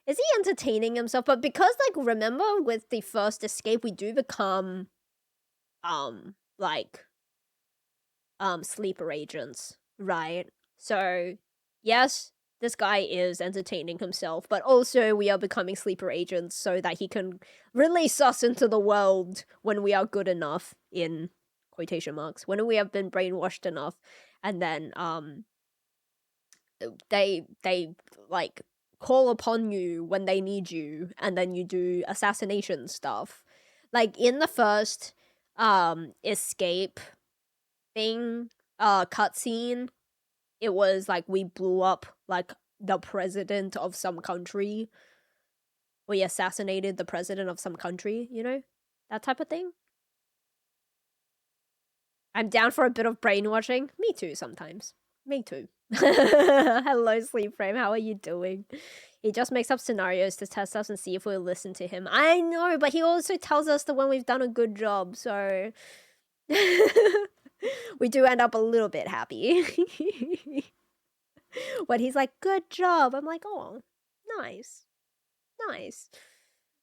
Is he entertaining himself? But because, like, remember with the first escape, we do become, like, sleeper agents, right? So, yes, this guy is entertaining himself, but also we are becoming sleeper agents so that he can release us into the world when we are good enough, in quotation marks, when we have been brainwashed enough, and then, they like call upon you when they need you, and then you do assassination stuff. Like in the first escape thing cutscene, it was like we blew up like the president of some country. We assassinated the president of some country, you know? That type of thing. I'm down for a bit of brainwashing. Me too, sometimes. Me too. Hello, Sleep Frame. How are you doing? He just makes up scenarios to test us and see if we'll listen to him. I know, but he also tells us that when we've done a good job, so we do end up a little bit happy. When he's like, good job, I'm like, oh, nice.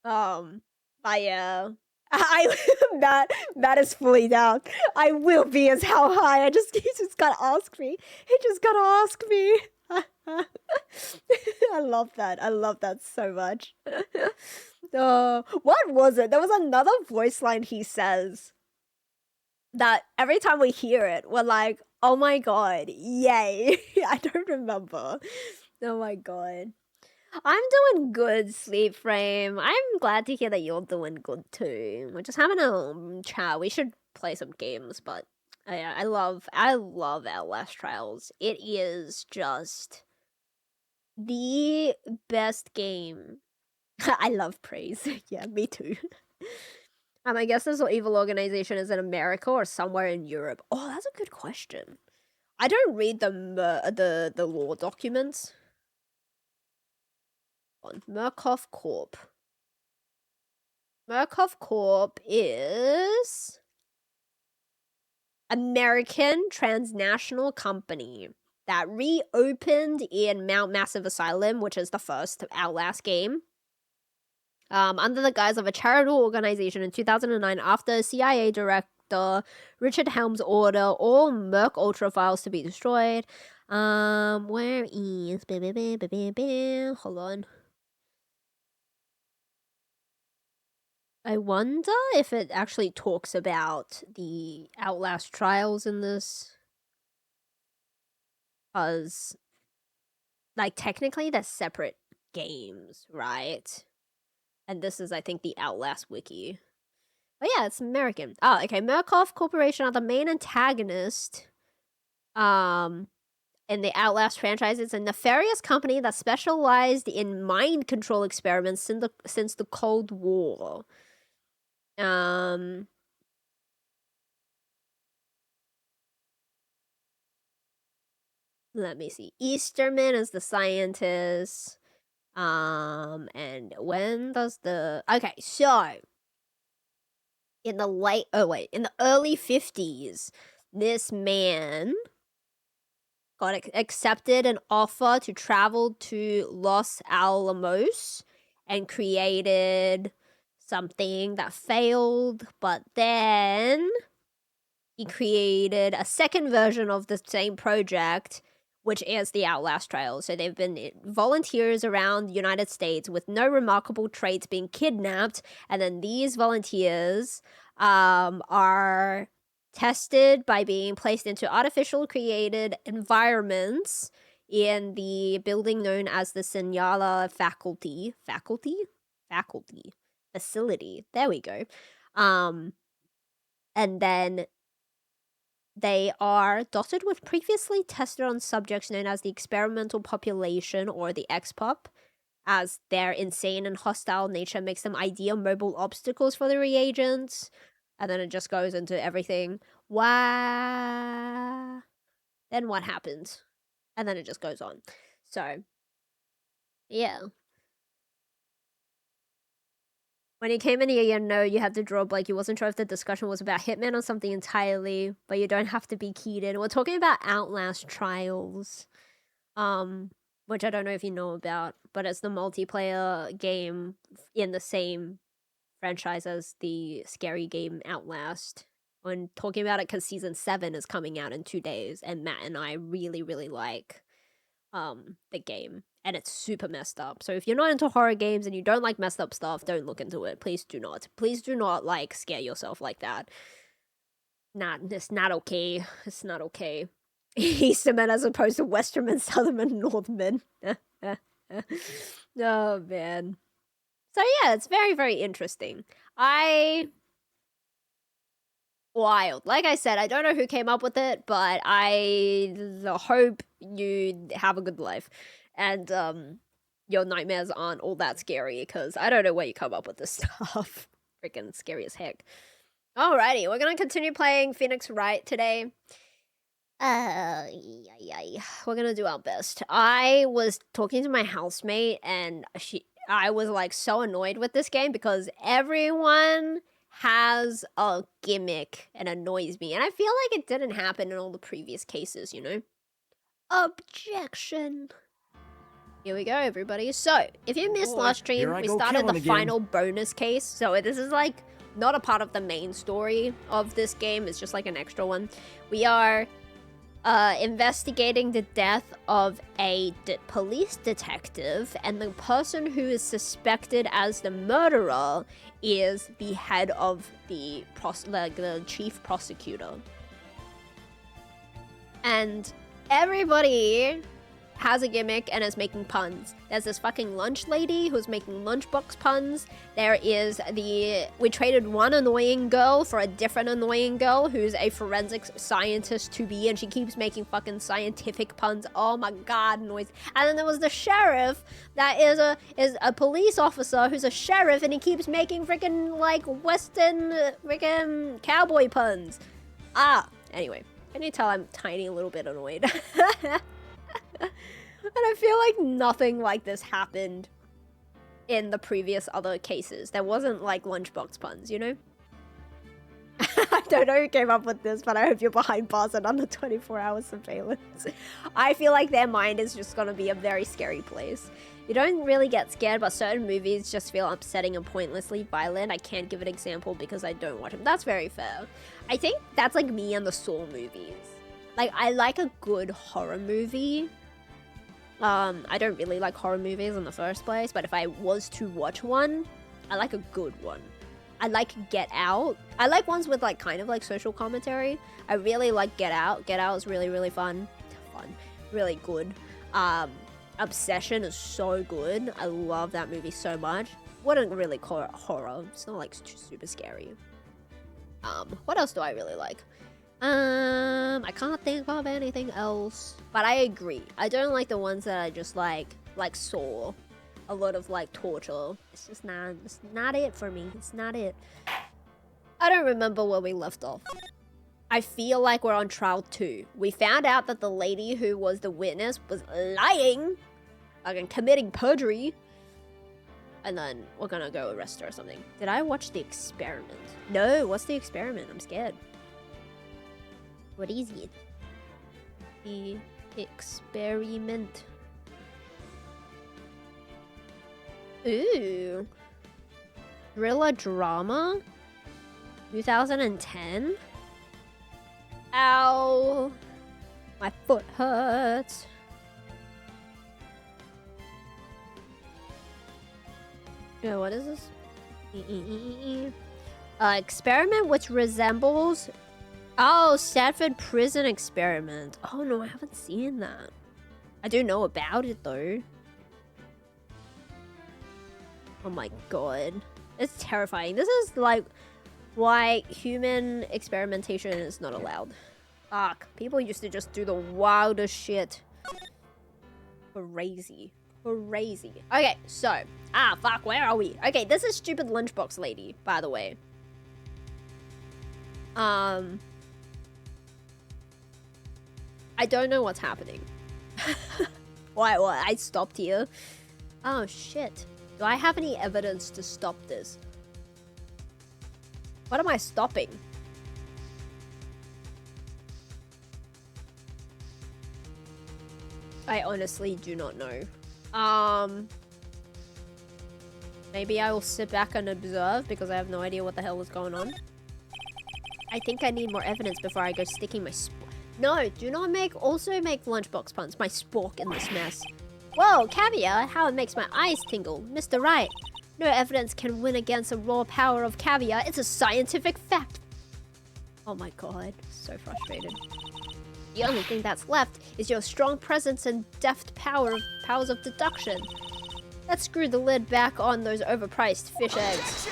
But yeah. That is fully down. I will be as how high. He just gotta ask me. I love that so much. What was it? There was another voice line he says that every time we hear it, we're like, oh my god, yay. I don't remember. Oh my god. I'm doing good, Sleep Frame. I'm glad to hear that you're doing good too. We're just having a chat. We should play some games, but Yeah, I love Outlast Trials. It is just the best game. I love praise. Yeah, me too. I guess this evil organization is in America or somewhere in Europe. Oh, that's a good question. I don't read the law documents. On Murkoff Corp. Murkoff Corp is American transnational company that reopened in Mount Massive Asylum, which is the first Outlast game, under the guise of a charitable organization in 2009 after CIA director Richard Helms' order all Merc Ultra files to be destroyed. Where is... Hold on. I wonder if it actually talks about the Outlast trials in this. Because, like, technically they're separate games, right? And this is, I think, the Outlast wiki. But yeah, it's American. Oh, okay. Murkoff Corporation are the main antagonist in the Outlast franchise. It's a nefarious company that specialized in mind control experiments since the Cold War. Let me see. Easterman is the scientist. And when does the... Okay, so... In the early 50s, this man got accepted an offer to travel to Los Alamos and created something that failed, but then he created a second version of the same project, which is the Outlast Trials. So they've been volunteers around the United States with no remarkable traits being kidnapped, and then these volunteers are tested by being placed into artificial created environments in the building known as the Senyala facility. There we go. And then they are dotted with previously tested on subjects known as the experimental population, or the XPOP, as their insane and hostile nature makes them ideal mobile obstacles for the reagents. And then it just goes into everything. Wow. Then what happened? And then it just goes on. So, yeah. When you came in here, you had to draw blank. You wasn't sure if the discussion was about Hitman or something entirely, but you don't have to be keyed in. We're talking about Outlast Trials, which I don't know if you know about, but it's the multiplayer game in the same franchise as the scary game Outlast. When talking about it because Season 7 is coming out in 2 days, and Matt and I really, really like the game, and it's super messed up. So if you're not into horror games and you don't like messed up stuff, don't look into it. Please do not like scare yourself like that. It's not okay. It's not okay. Eastermen as opposed to Westermen, Southermen, Northmen. Oh man. So yeah, it's very, very interesting. Wild. Like I said, I don't know who came up with it, but I hope you have a good life. And your nightmares aren't all that scary, because I don't know where you come up with this stuff. Freaking scary as heck. Alrighty, we're gonna continue playing Phoenix Wright today. We're gonna do our best. I was talking to my housemate, and I was like so annoyed with this game because everyone has a gimmick and annoys me, and I feel like it didn't happen in all the previous cases, you know? Objection. Here we go, everybody. So, if you missed last stream, we started the final bonus case. So this is like not a part of the main story of this game. It's just like an extra one. We are investigating the death of a police detective, and the person who is suspected as the murderer is the head of the chief prosecutor. And everybody has a gimmick and is making puns. There's this fucking lunch lady who's making lunchbox puns. There is we traded one annoying girl for a different annoying girl who's a forensic scientist to be, and she keeps making fucking scientific puns. Oh my god, noise. And then there was the sheriff that is a police officer who's a sheriff, and he keeps making freaking like western freaking cowboy puns. Anyway, can you tell I'm tiny a little bit annoyed? And I feel like nothing like this happened in the previous other cases. There wasn't like lunchbox puns, you know? I don't know who came up with this, but I hope you're behind bars and under 24-hour surveillance. I feel like their mind is just gonna be a very scary place. You don't really get scared, but certain movies just feel upsetting and pointlessly violent. I can't give an example because I don't watch them. That's very fair. I think that's like me and the Saw movies. Like, I like a good horror movie. I don't really like horror movies in the first place, but if I was to watch one, I like a good one. I like Get Out. I like ones with like kind of like social commentary. I really like Get Out. Get Out is really, really fun. Really good. Obsession is so good. I love that movie so much. Wouldn't really call it horror. It's not like super scary. What else do I really like? I can't think of anything else. But I agree. I don't like the ones that I just like Saw. A lot of like torture. It's just not it for me. It's not it. I don't remember where we left off. I feel like we're on trial 2. We found out that the lady who was the witness was lying. Like committing perjury. And then we're gonna go arrest her or something. Did I watch The Experiment? No, what's The Experiment? I'm scared. What is it? The Experiment. Ooh. Thriller drama? 2010? Ow. My foot hurts. Yeah, what is this? Experiment which resembles... Oh, Stanford Prison Experiment. Oh no, I haven't seen that. I do know about it though. Oh my god. It's terrifying. This is like why human experimentation is not allowed. Fuck. People used to just do the wildest shit. Crazy. Crazy. Okay, so. Fuck, where are we? Okay, this is stupid lunchbox lady, by the way. I don't know what's happening. What? I stopped here? Oh, shit. Do I have any evidence to stop this? What am I stopping? I honestly do not know. Maybe I will sit back and observe because I have no idea what the hell is going on. I think I need more evidence before I go sticking my No, do not also make lunchbox puns. My spork in this mess. Whoa, caviar, how it makes my eyes tingle. Mr. Wright, no evidence can win against the raw power of caviar. It's a scientific fact. Oh my god, so frustrated. The only thing that's left is your strong presence and deft powers of deduction. Let's screw the lid back on those overpriced fish eggs.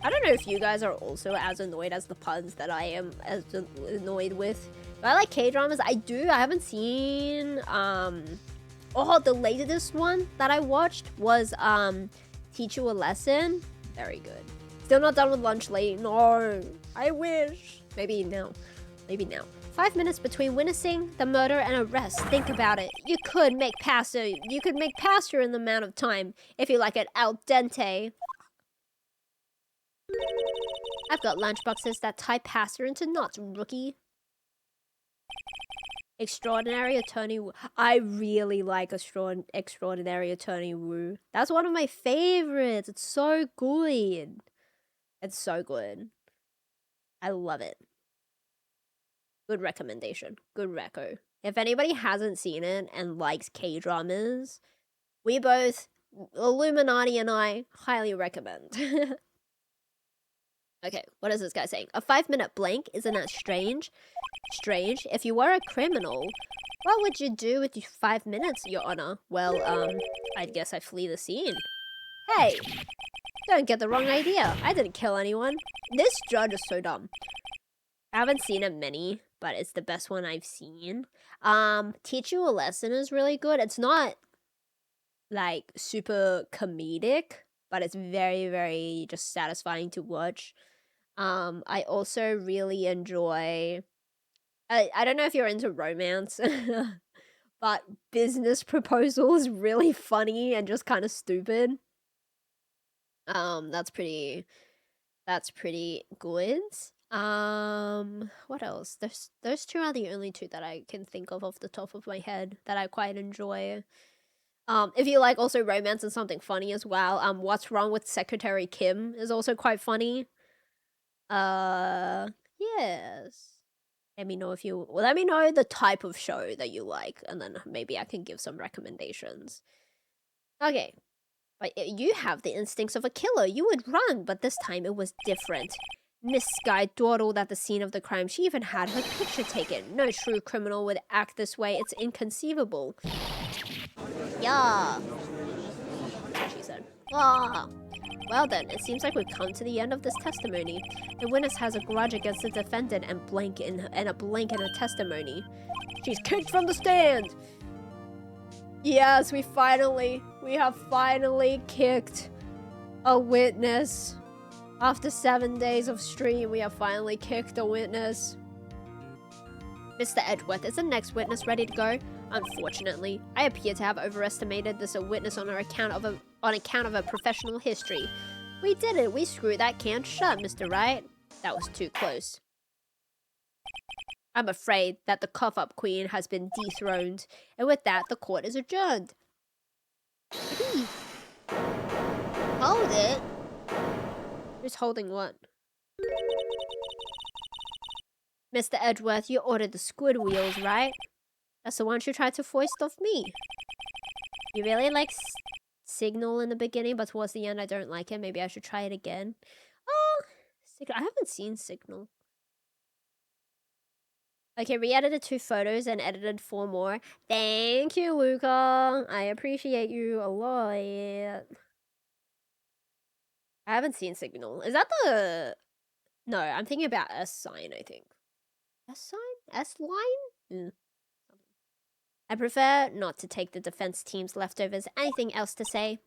I don't know if you guys are also as annoyed as the puns that I am as annoyed with. But I like K-dramas. I do. I haven't seen... Oh, the latest one that I watched was Teach You a Lesson. Very good. Still not done with Lunch Late. No. I wish. Maybe now. Maybe now. 5 minutes between witnessing the murder and arrest. Think about it. You could make pasta. You could make pasta in the amount of time if you like it al dente. I've got lunchboxes that tie pasta into knots, rookie. Extraordinary Attorney Woo. I really like Extraordinary Attorney Woo. That's one of my favorites. It's so good. It's so good. I love it. Good recommendation. Good reco. If anybody hasn't seen it and likes K-dramas, we both, Illuminati and I, highly recommend. Okay, what is this guy saying? A 5-minute blank? Isn't that strange? Strange. If you were a criminal, what would you do with your 5 minutes, Your Honor? Well, I guess I flee the scene. Hey! Don't get the wrong idea. I didn't kill anyone. This judge is so dumb. I haven't seen it many, but it's the best one I've seen. Teach You a Lesson is really good. It's not, like, super comedic, but it's very, very just satisfying to watch. I also really enjoy... I don't know if you're into romance, but Business Proposal is really funny and just kind of stupid. That's pretty good. What else? Those two are the only two that I can think of off the top of my head that I quite enjoy. If you like also romance and something funny as well, What's Wrong with Secretary Kim is also quite funny. Yes. Let me know the type of show that you like, and then maybe I can give some recommendations. Okay. But you have the instincts of a killer. You would run, but this time it was different. Miss Sky dawdled at the scene of the crime. She even had her picture taken. No true criminal would act this way. It's inconceivable. Yeah. That's what she said. Ah. Well then, it seems like we've come to the end of this testimony. The witness has a grudge against the defendant and a blank in her testimony. She's kicked from the stand! Yes, we have finally kicked a witness. After 7 days of stream, we have finally kicked a witness. Mr. Edgeworth, is the next witness ready to go? Unfortunately, I appear to have overestimated this witness on account of her professional history. We did it. We screwed that can shut, Mr. Wright. That was too close. I'm afraid that the cough-up queen has been dethroned, and with that, the court is adjourned. Hold it. Who's holding what? Mr. Edgeworth, you ordered the squid wheels, right? That's the ones you tried to foist off me. You really like Signal in the beginning, but towards the end I don't like it. Maybe I should try it again. Oh, I haven't seen Signal. Okay, re-edited 2 photos and edited 4 more. Thank you, Luca. I appreciate you a lot. I haven't seen Signal. Is that the... No, I'm thinking about S-Sign, I think. S-Sign? S-Line? I prefer not to take the defense team's leftovers. Anything else to say?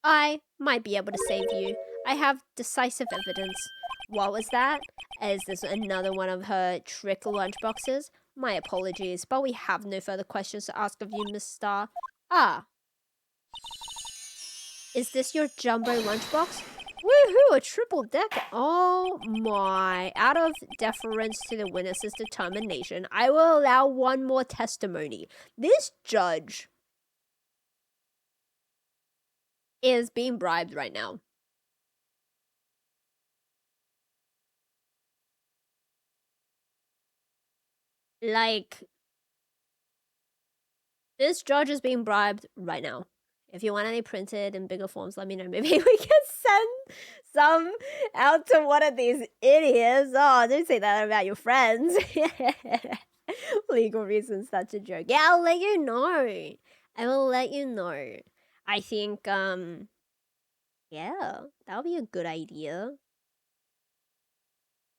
I might be able to save you. I have decisive evidence. What was that? Is this another one of her trick lunchboxes? My apologies, but we have no further questions to ask of you, Miss Star. Ah. Is this your jumbo lunchbox? Woohoo, a triple decker. Oh my. Out of deference to the witness's determination, I will allow one more testimony. This judge is being bribed right now. Like, this judge is being bribed right now. If you want any printed in bigger forms, let me know. Maybe we can send some out to one of these idiots. Oh, don't say that about your friends. Legal reasons, that's a joke. Yeah, I'll let you know. I will let you know. I think, yeah, that'll be a good idea.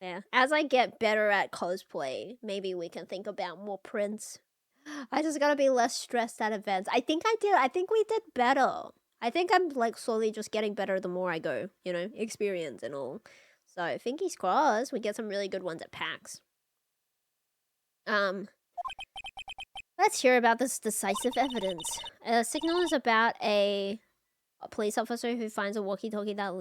Yeah, as I get better at cosplay, maybe we can think about more prints. I just gotta be less stressed at events. I think we did better. I think I'm like slowly just getting better the more I go, you know, experience and all. So fingers crossed we get some really good ones at PAX. Let's hear about this decisive evidence. Signal is about a police officer who finds a walkie-talkie that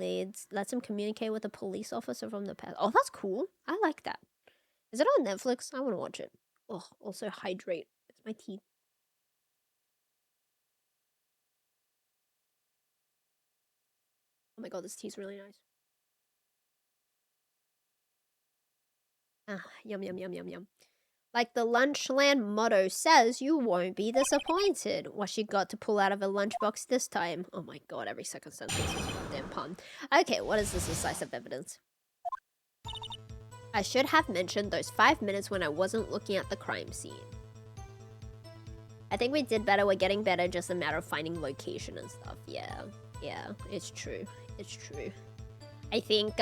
lets him communicate with a police officer from the past. Oh, that's cool. I like that. Is it on Netflix? I want to watch it. Oh, also hydrate. It's my teeth. Oh my god, this tea's really nice. Ah, yum, yum, yum, yum, yum. Like the Lunchland motto says, you won't be disappointed. What she got to pull out of a lunchbox this time? Oh my god, every second sentence is a goddamn pun. Okay, what is this decisive evidence? I should have mentioned those 5 minutes when I wasn't looking at the crime scene. I think we did better. We're getting better. Just a matter of finding location and stuff. Yeah, it's true. It's true. I think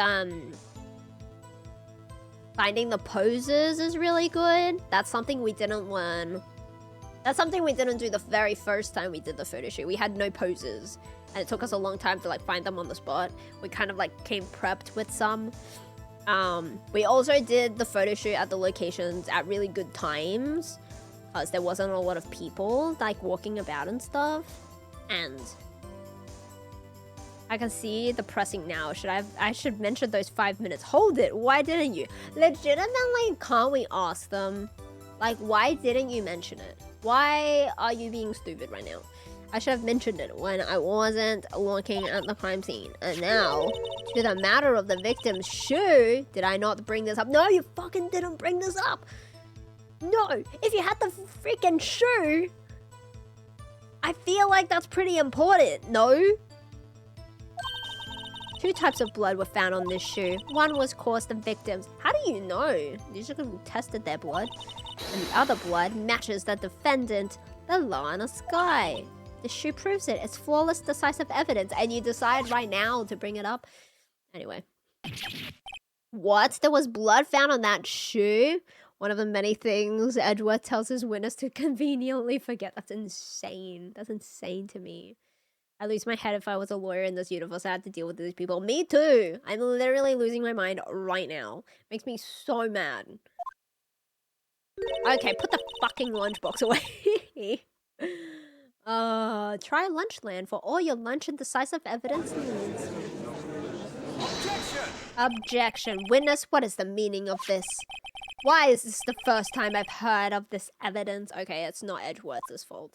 finding the poses is really good. That's something we didn't learn. That's something we didn't do the very first time we did the photo shoot. We had no poses, and it took us a long time to like find them on the spot. We kind of like came prepped with some. We also did the photo shoot at the locations at really good times, because there wasn't a lot of people like walking about and stuff. And I can see the pressing now. I should mention those 5 minutes. Hold it, why didn't you? Legitimately, can't we ask them? Like, why didn't you mention it? Why are you being stupid right now? I should have mentioned it when I wasn't looking at the crime scene. And now, to the matter of the victim's shoe, did I not bring this up? No, you fucking didn't bring this up. No, if you had the freaking shoe, I feel like that's pretty important, no? 2 types of blood were found on this shoe. One was caused the victims. How do you know? You should have tested their blood. And the other blood matches the defendant, the Lana Sky. The shoe proves it. It's flawless, decisive evidence. And you decide right now to bring it up. Anyway. What? There was blood found on that shoe? One of the many things Edgeworth tells his witness to conveniently forget. That's insane. That's insane to me. I lose my head if I was a lawyer in this universe. I had to deal with these people. Me too. I'm literally losing my mind right now. Makes me so mad. Okay, put the fucking lunchbox away. Try Lunchland for all your lunch and decisive evidence needs. Objection! Objection. Witness, what is the meaning of this? Why is this the first time I've heard of this evidence? Okay, it's not Edgeworth's fault.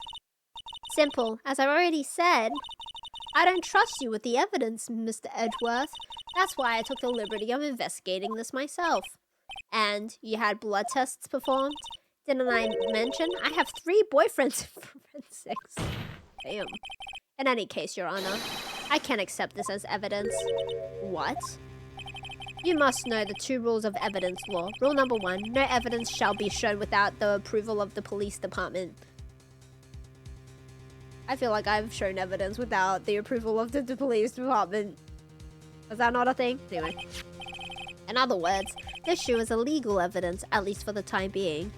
Simple. As I already said, I don't trust you with the evidence, Mr. Edgeworth. That's why I took the liberty of investigating this myself. And you had blood tests performed? Didn't I mention? I have 3 boyfriends in forensics. Damn. In any case, Your Honor, I can't accept this as evidence. What? You must know the 2 rules of evidence law. Rule number 1, no evidence shall be shown without the approval of the police department. I feel like I've shown evidence without the approval of the police department. Is that not a thing? Anyway. In other words, this shoe is illegal evidence, at least for the time being.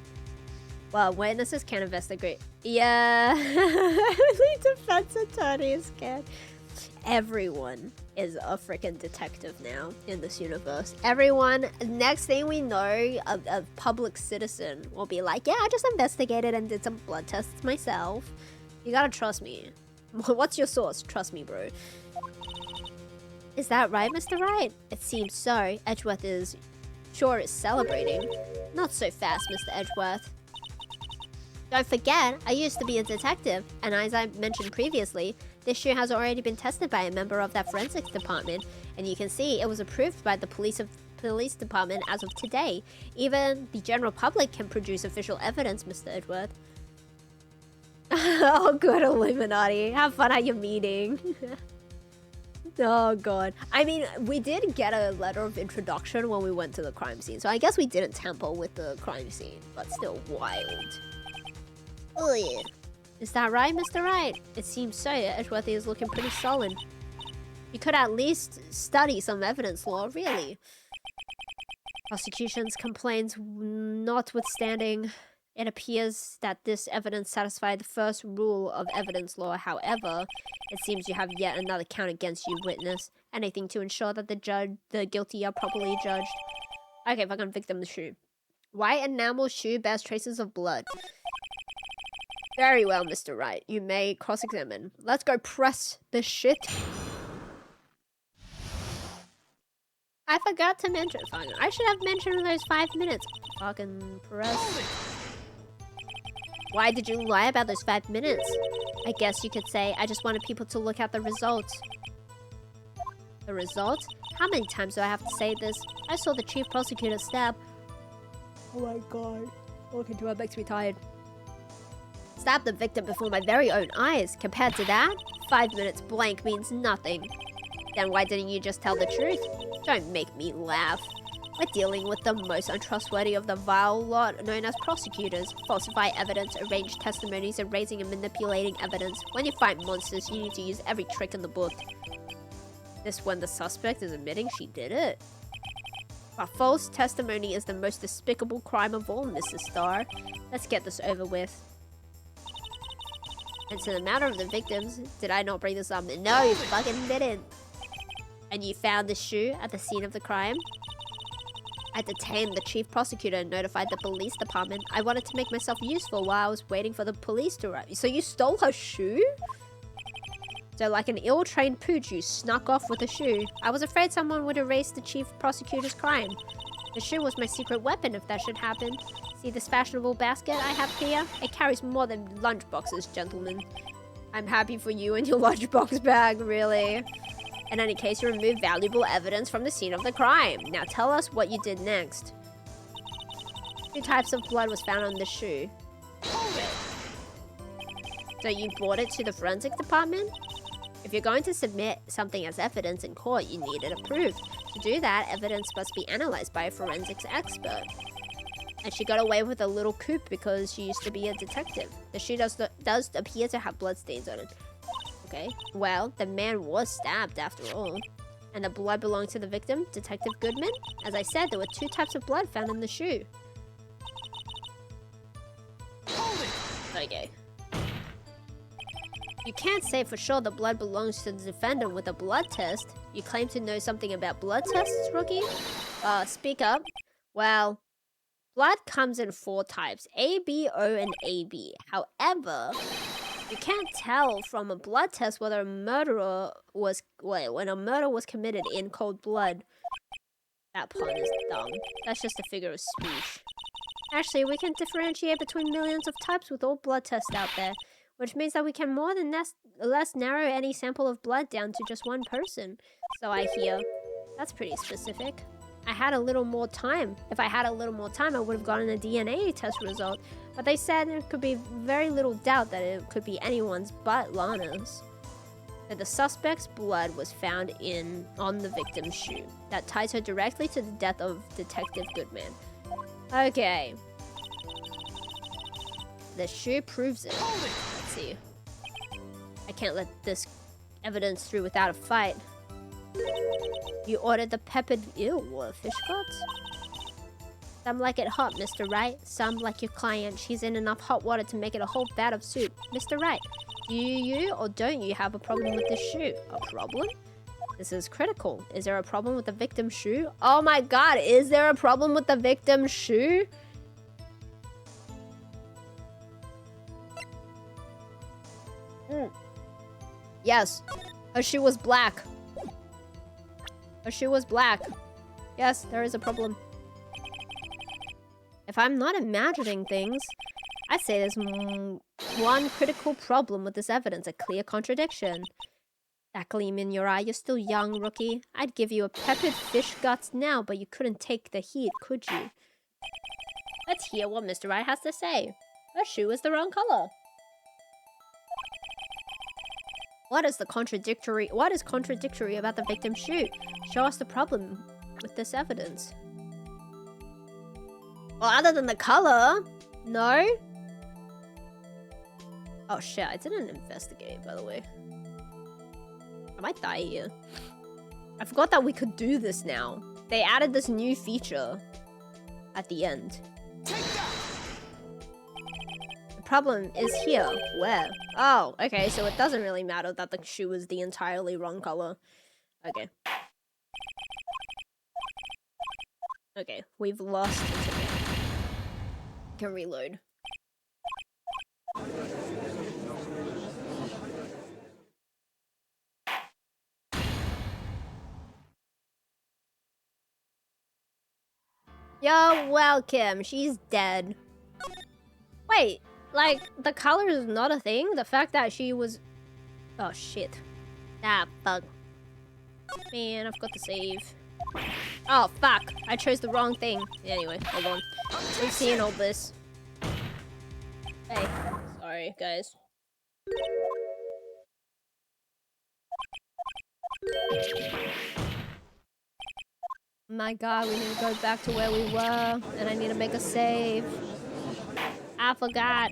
Well, witnesses can investigate. Yeah. The defense attorney is scared. Everyone is a freaking detective now in this universe. Everyone, next thing we know, a public citizen will be like, yeah, I just investigated and did some blood tests myself. You gotta trust me. What's your source? Trust me, bro. Is that right, Mr. Wright? It seems so. Edgeworth is celebrating. Not so fast, Mr. Edgeworth. Don't forget, I used to be a detective, and as I mentioned previously, this shoe has already been tested by a member of that forensics department, and you can see it was approved by the police department as of today. Even the general public can produce official evidence, Mr. Edgeworth. Oh, good Illuminati. Have fun at your meeting. Oh, God. I mean, we did get a letter of introduction when we went to the crime scene, so I guess we didn't tamper with the crime scene, but still wild. Oh, yeah. Is that right, Mr. Wright? It seems so. Edgeworth is looking pretty solid. You could at least study some evidence law, really. Prosecution's complaints notwithstanding, it appears that this evidence satisfied the first rule of evidence law. However, it seems you have yet another count against you, witness. Anything to ensure that the guilty are properly judged. Okay, fucking victim the shoe. White enamel shoe bears traces of blood. Very well, Mr. Wright. You may cross-examine. Let's go press this shit. I forgot to mention. Fine. I should have mentioned those 5 minutes. Fucking press. Why did you lie about those 5 minutes? I guess you could say I just wanted people to look at the results. The results? How many times do I have to say this? I saw the chief prosecutor stab. Oh my god. Looking to it makes me tired. Stab the victim before my very own eyes. Compared to that, 5 minutes blank means nothing. Then why didn't you just tell the truth? Don't make me laugh. We're dealing with the most untrustworthy of the vile lot known as prosecutors. Falsify evidence, arrange testimonies, erasing and manipulating evidence. When you fight monsters, you need to use every trick in the book. This when the suspect is admitting she did it. But false testimony is the most despicable crime of all, Mrs. Starr. Let's get this over with. And to the matter of the victims, did I not bring this up? No, you fucking didn't. And you found the shoe at the scene of the crime? I detained the chief prosecutor and notified the police department. I wanted to make myself useful while I was waiting for the police to arrive. So you stole her shoe? So like an ill-trained pooch, you snuck off with the shoe. I was afraid someone would erase the chief prosecutor's crime. The shoe was my secret weapon if that should happen. See this fashionable basket I have here? It carries more than lunchboxes, gentlemen. I'm happy for you and your lunchbox bag, really. In any case, you removed valuable evidence from the scene of the crime. Now tell us what you did next. 2 types of blood was found on the shoe. Okay. So you brought it to the forensic department? If you're going to submit something as evidence in court, you need it approved. To do that, evidence must be analyzed by a forensics expert. And she got away with a little coup because she used to be a detective. The shoe does appear to have bloodstains on it. Okay, well, the man was stabbed after all. And the blood belonged to the victim, Detective Goodman? As I said, there were 2 types of blood found in the shoe. Okay. You can't say for sure the blood belongs to the defendant with a blood test. You claim to know something about blood tests, rookie? Speak up. Well, blood comes in 4 types, A, B, O, and AB. However, you can't tell from a blood test whether when a murder was committed in cold blood. That part is dumb. That's just a figure of speech. Actually, we can differentiate between millions of types with all blood tests out there, which means that we can more than less narrow any sample of blood down to just one person. So I hear. That's pretty specific. I had a little more time. If I had a little more time, I would have gotten a DNA test result. But they said there could be very little doubt that it could be anyone's but Lana's. That the suspect's blood was found on the victim's shoe. That ties her directly to the death of Detective Goodman. Okay. The shoe proves it. Let's see. I can't let this evidence through without a fight. You ordered the peppered... Ew, what, fish guts? Some like it hot, Mr. Wright. Some like your client. She's in enough hot water to make it a whole vat of soup. Mr. Wright, do you or don't you have a problem with this shoe? A problem? This is critical. Is there a problem with the victim's shoe? Oh my god, is there a problem with the victim's shoe? Yes. Her shoe was black. Her shoe was black. Yes, there is a problem. If I'm not imagining things, I say there's one critical problem with this evidence, a clear contradiction. That gleam in your eye, you're still young, rookie. I'd give you a peppered fish guts now, but you couldn't take the heat, could you? Let's hear what Mr. Wright has to say. Her shoe is the wrong color. What is contradictory about the victim's shoe? Show us the problem with this evidence. Well, other than the color, no? Oh shit, I didn't investigate, by the way. I might die here. I forgot that we could do this now. They added this new feature at the end. The problem is here. Where? Oh, okay, so it doesn't really matter that the shoe is the entirely wrong color. Okay. Okay, we've lost it again. Can reload. You're welcome. She's dead. Wait, like, the color is not a thing? The fact that she was... Oh, shit. Ah, fuck. Man, I forgot to save. Oh, fuck. I chose the wrong thing. Anyway, hold on. We've seen all this. Hey. Sorry, guys. My god, we need to go back to where we were, and I need to make a save. I forgot.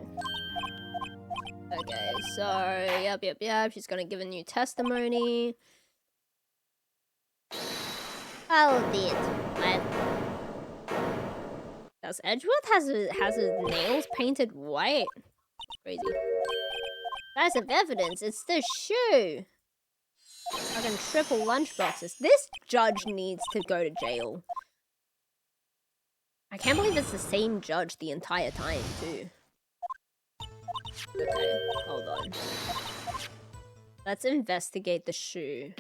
Okay, so, yep, she's gonna give a new testimony. Hold it. What? Does Edgeworth has his nails painted white? Crazy. That's of evidence, it's the shoe! Fucking triple lunchboxes. This judge needs to go to jail. I can't believe it's the same judge the entire time, too. Okay, hold on. Let's investigate the shoe.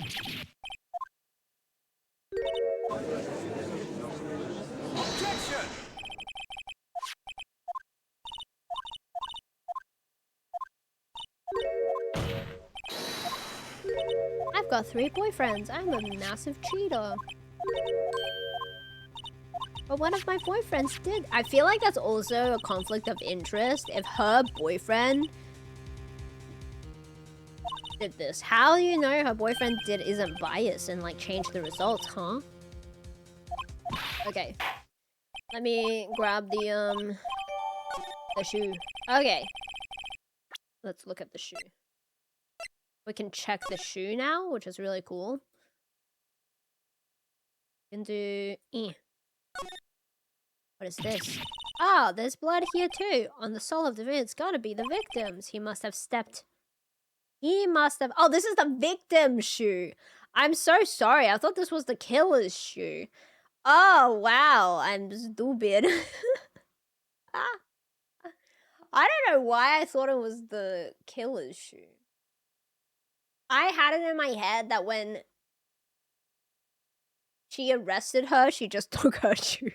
Objection! I've got 3 boyfriends. I'm a massive cheater. But one of my boyfriends did. I feel like that's also a conflict of interest. If her boyfriend did this, how do you know her boyfriend isn't biased and like change the results, huh? Okay. Let me grab the shoe. Okay. Let's look at the shoe. We can check the shoe now, which is really cool. We can do... What is this? Ah, there's blood here too. On the sole of the boot, it's gotta be the victim's. He must have... Oh, this is the victim's shoe. I'm so sorry. I thought this was the killer's shoe. Oh, wow. I'm stupid. I don't know why I thought it was the killer's shoe. I had it in my head that when she arrested her, she just took her shoe.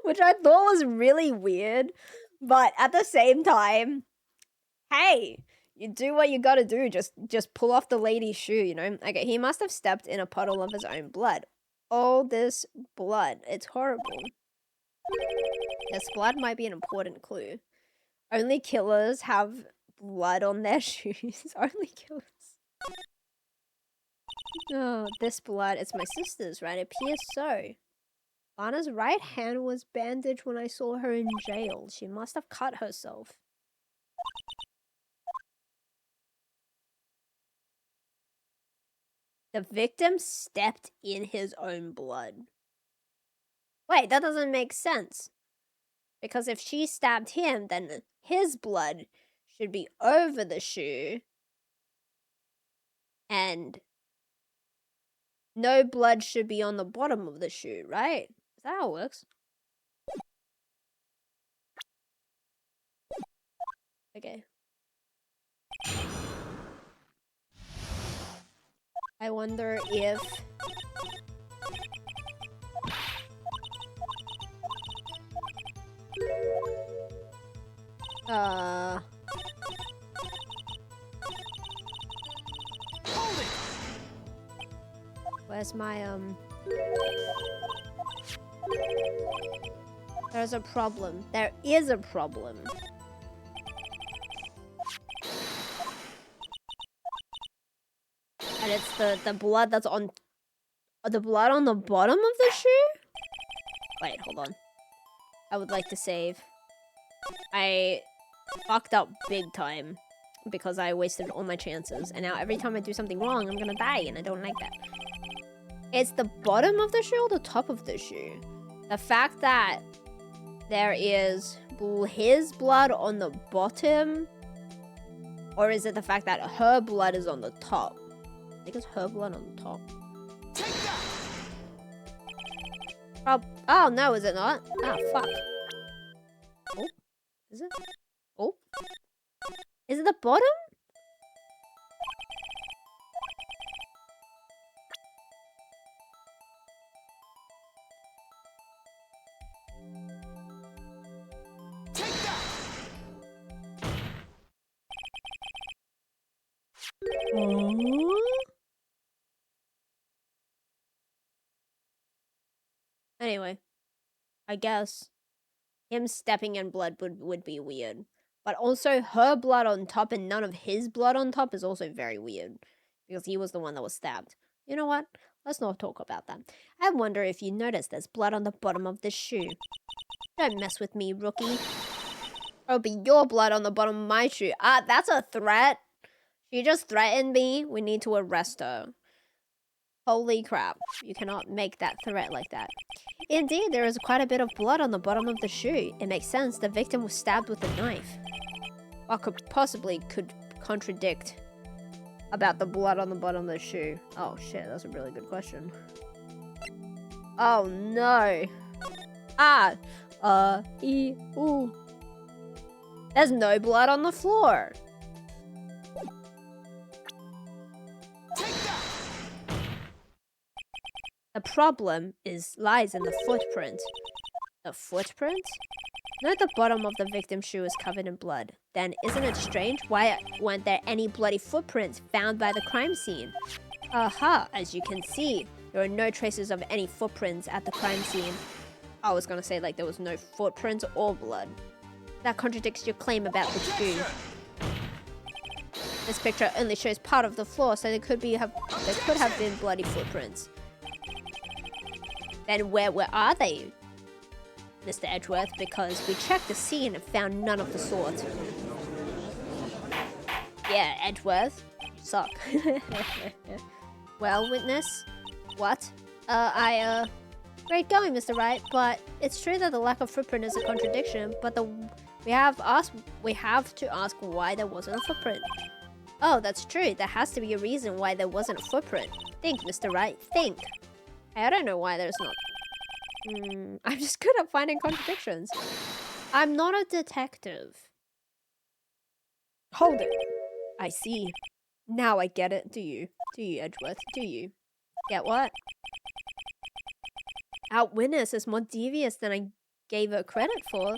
Which I thought was really weird. But at the same time, hey, you do what you gotta do. Just pull off the lady's shoe, you know? Okay, he must have stepped in a puddle of his own blood. All this blood. It's horrible. This blood might be an important clue. Only killers have blood on their shoes. Only killers. Oh, this blood. It's my sister's, right? It appears so. Lana's right hand was bandaged when I saw her in jail. She must have cut herself. The victim stepped in his own blood. Wait, that doesn't make sense. Because if she stabbed him, then his blood should be over the shoe. And no blood should be on the bottom of the shoe, right? Is that how it works? Okay. I wonder if... Where's my, There's a problem. There is a problem. And it's the blood that's on... The blood on the bottom of the shoe? Wait, hold on. I would like to save. I fucked up big time because I wasted all my chances. And now every time I do something wrong, I'm gonna die, and I don't like that. It's the bottom of the shoe or the top of the shoe? The fact that there is his blood on the bottom, or is it the fact that her blood is on the top? I think it's her blood on the top. Oh no, is it not? Ah, fuck. Oh, is it? Oh, is it the bottom? Anyway, I guess him stepping in blood would be weird. But also her blood on top and none of his blood on top is also very weird. Because he was the one that was stabbed. You know what? Let's not talk about that. I wonder if you noticed there's blood on the bottom of this shoe. Don't mess with me, rookie. It'll be your blood on the bottom of my shoe. Ah, that's a threat. She just threatened me. We need to arrest her. Holy crap. You cannot make that threat like that. Indeed, there is quite a bit of blood on the bottom of the shoe. It makes sense. The victim was stabbed with a knife. What could contradict about the blood on the bottom of the shoe? Oh shit, that's a really good question. Oh no. Ah. Ooh. There's no blood on the floor. The problem lies in the footprint. The footprint? No, the bottom of the victim's shoe is covered in blood. Then, isn't it strange? Why weren't there any bloody footprints found by the crime scene? Aha, as you can see, there are no traces of any footprints at the crime scene. I was gonna say like there was no footprints or blood. That contradicts your claim about the shoe. This picture only shows part of the floor, so there could have been bloody footprints. Then where are they, Mr. Edgeworth? Because we checked the scene and found none of the sort. Yeah, Edgeworth, you suck. Well, witness, what? Great going, Mr. Wright, but it's true that the lack of footprint is a contradiction, but we have to ask why there wasn't a footprint. Oh, that's true. There has to be a reason why there wasn't a footprint. Think, Mr. Wright, think. I don't know why there's not. I'm just good at finding contradictions. I'm not a detective. Hold it. I see. Now I get it. Do you? Do you, Edgeworth? Do you? Get what? Our witness is more devious than I gave her credit for.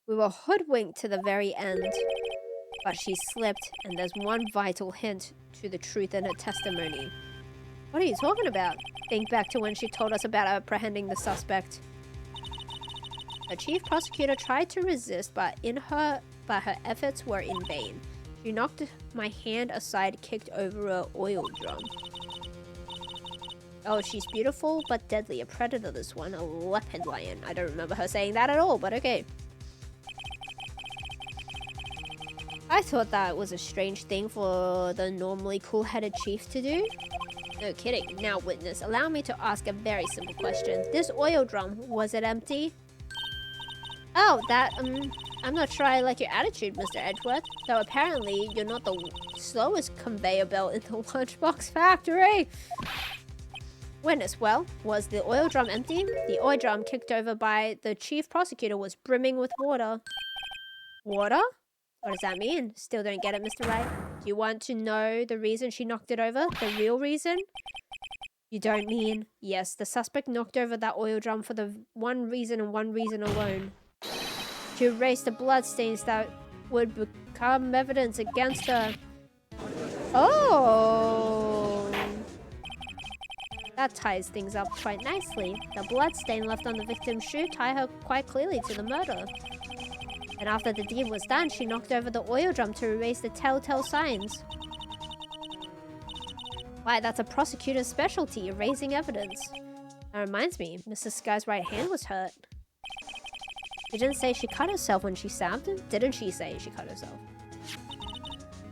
We were hoodwinked to the very end. But she slipped, and there's one vital hint to the truth in her testimony. What are you talking about? Think back to when she told us about apprehending the suspect. The chief prosecutor tried to resist, but her efforts were in vain. She knocked my hand aside, kicked over an oil drum. Oh, she's beautiful but deadly. A predator, this one. A leopard lion. I don't remember her saying that at all, but okay. I thought that was a strange thing for the normally cool-headed chief to do. No kidding. Now, witness, allow me to ask a very simple question. This oil drum, was it empty? Oh, I'm not sure I like your attitude, Mr. Edgeworth. Though apparently, you're not the slowest conveyor belt in the lunchbox factory. Witness, well, was the oil drum empty? The oil drum kicked over by the chief prosecutor was brimming with water. Water? What does that mean? Still don't get it, Mr. Wright. Do you want to know the reason she knocked it over? The real reason? You don't mean? Yes, the suspect knocked over that oil drum for the one reason and one reason alone. To erase the bloodstains that would become evidence against her. Oh! That ties things up quite nicely. The bloodstain left on the victim's shoe tie her quite clearly to the murder. And after the deed was done, she knocked over the oil drum to erase the telltale signs. Why, that's a prosecutor's specialty, erasing evidence. That reminds me, Mrs. Sky's right hand was hurt. She didn't say she cut herself when she stabbed him? Didn't she say she cut herself?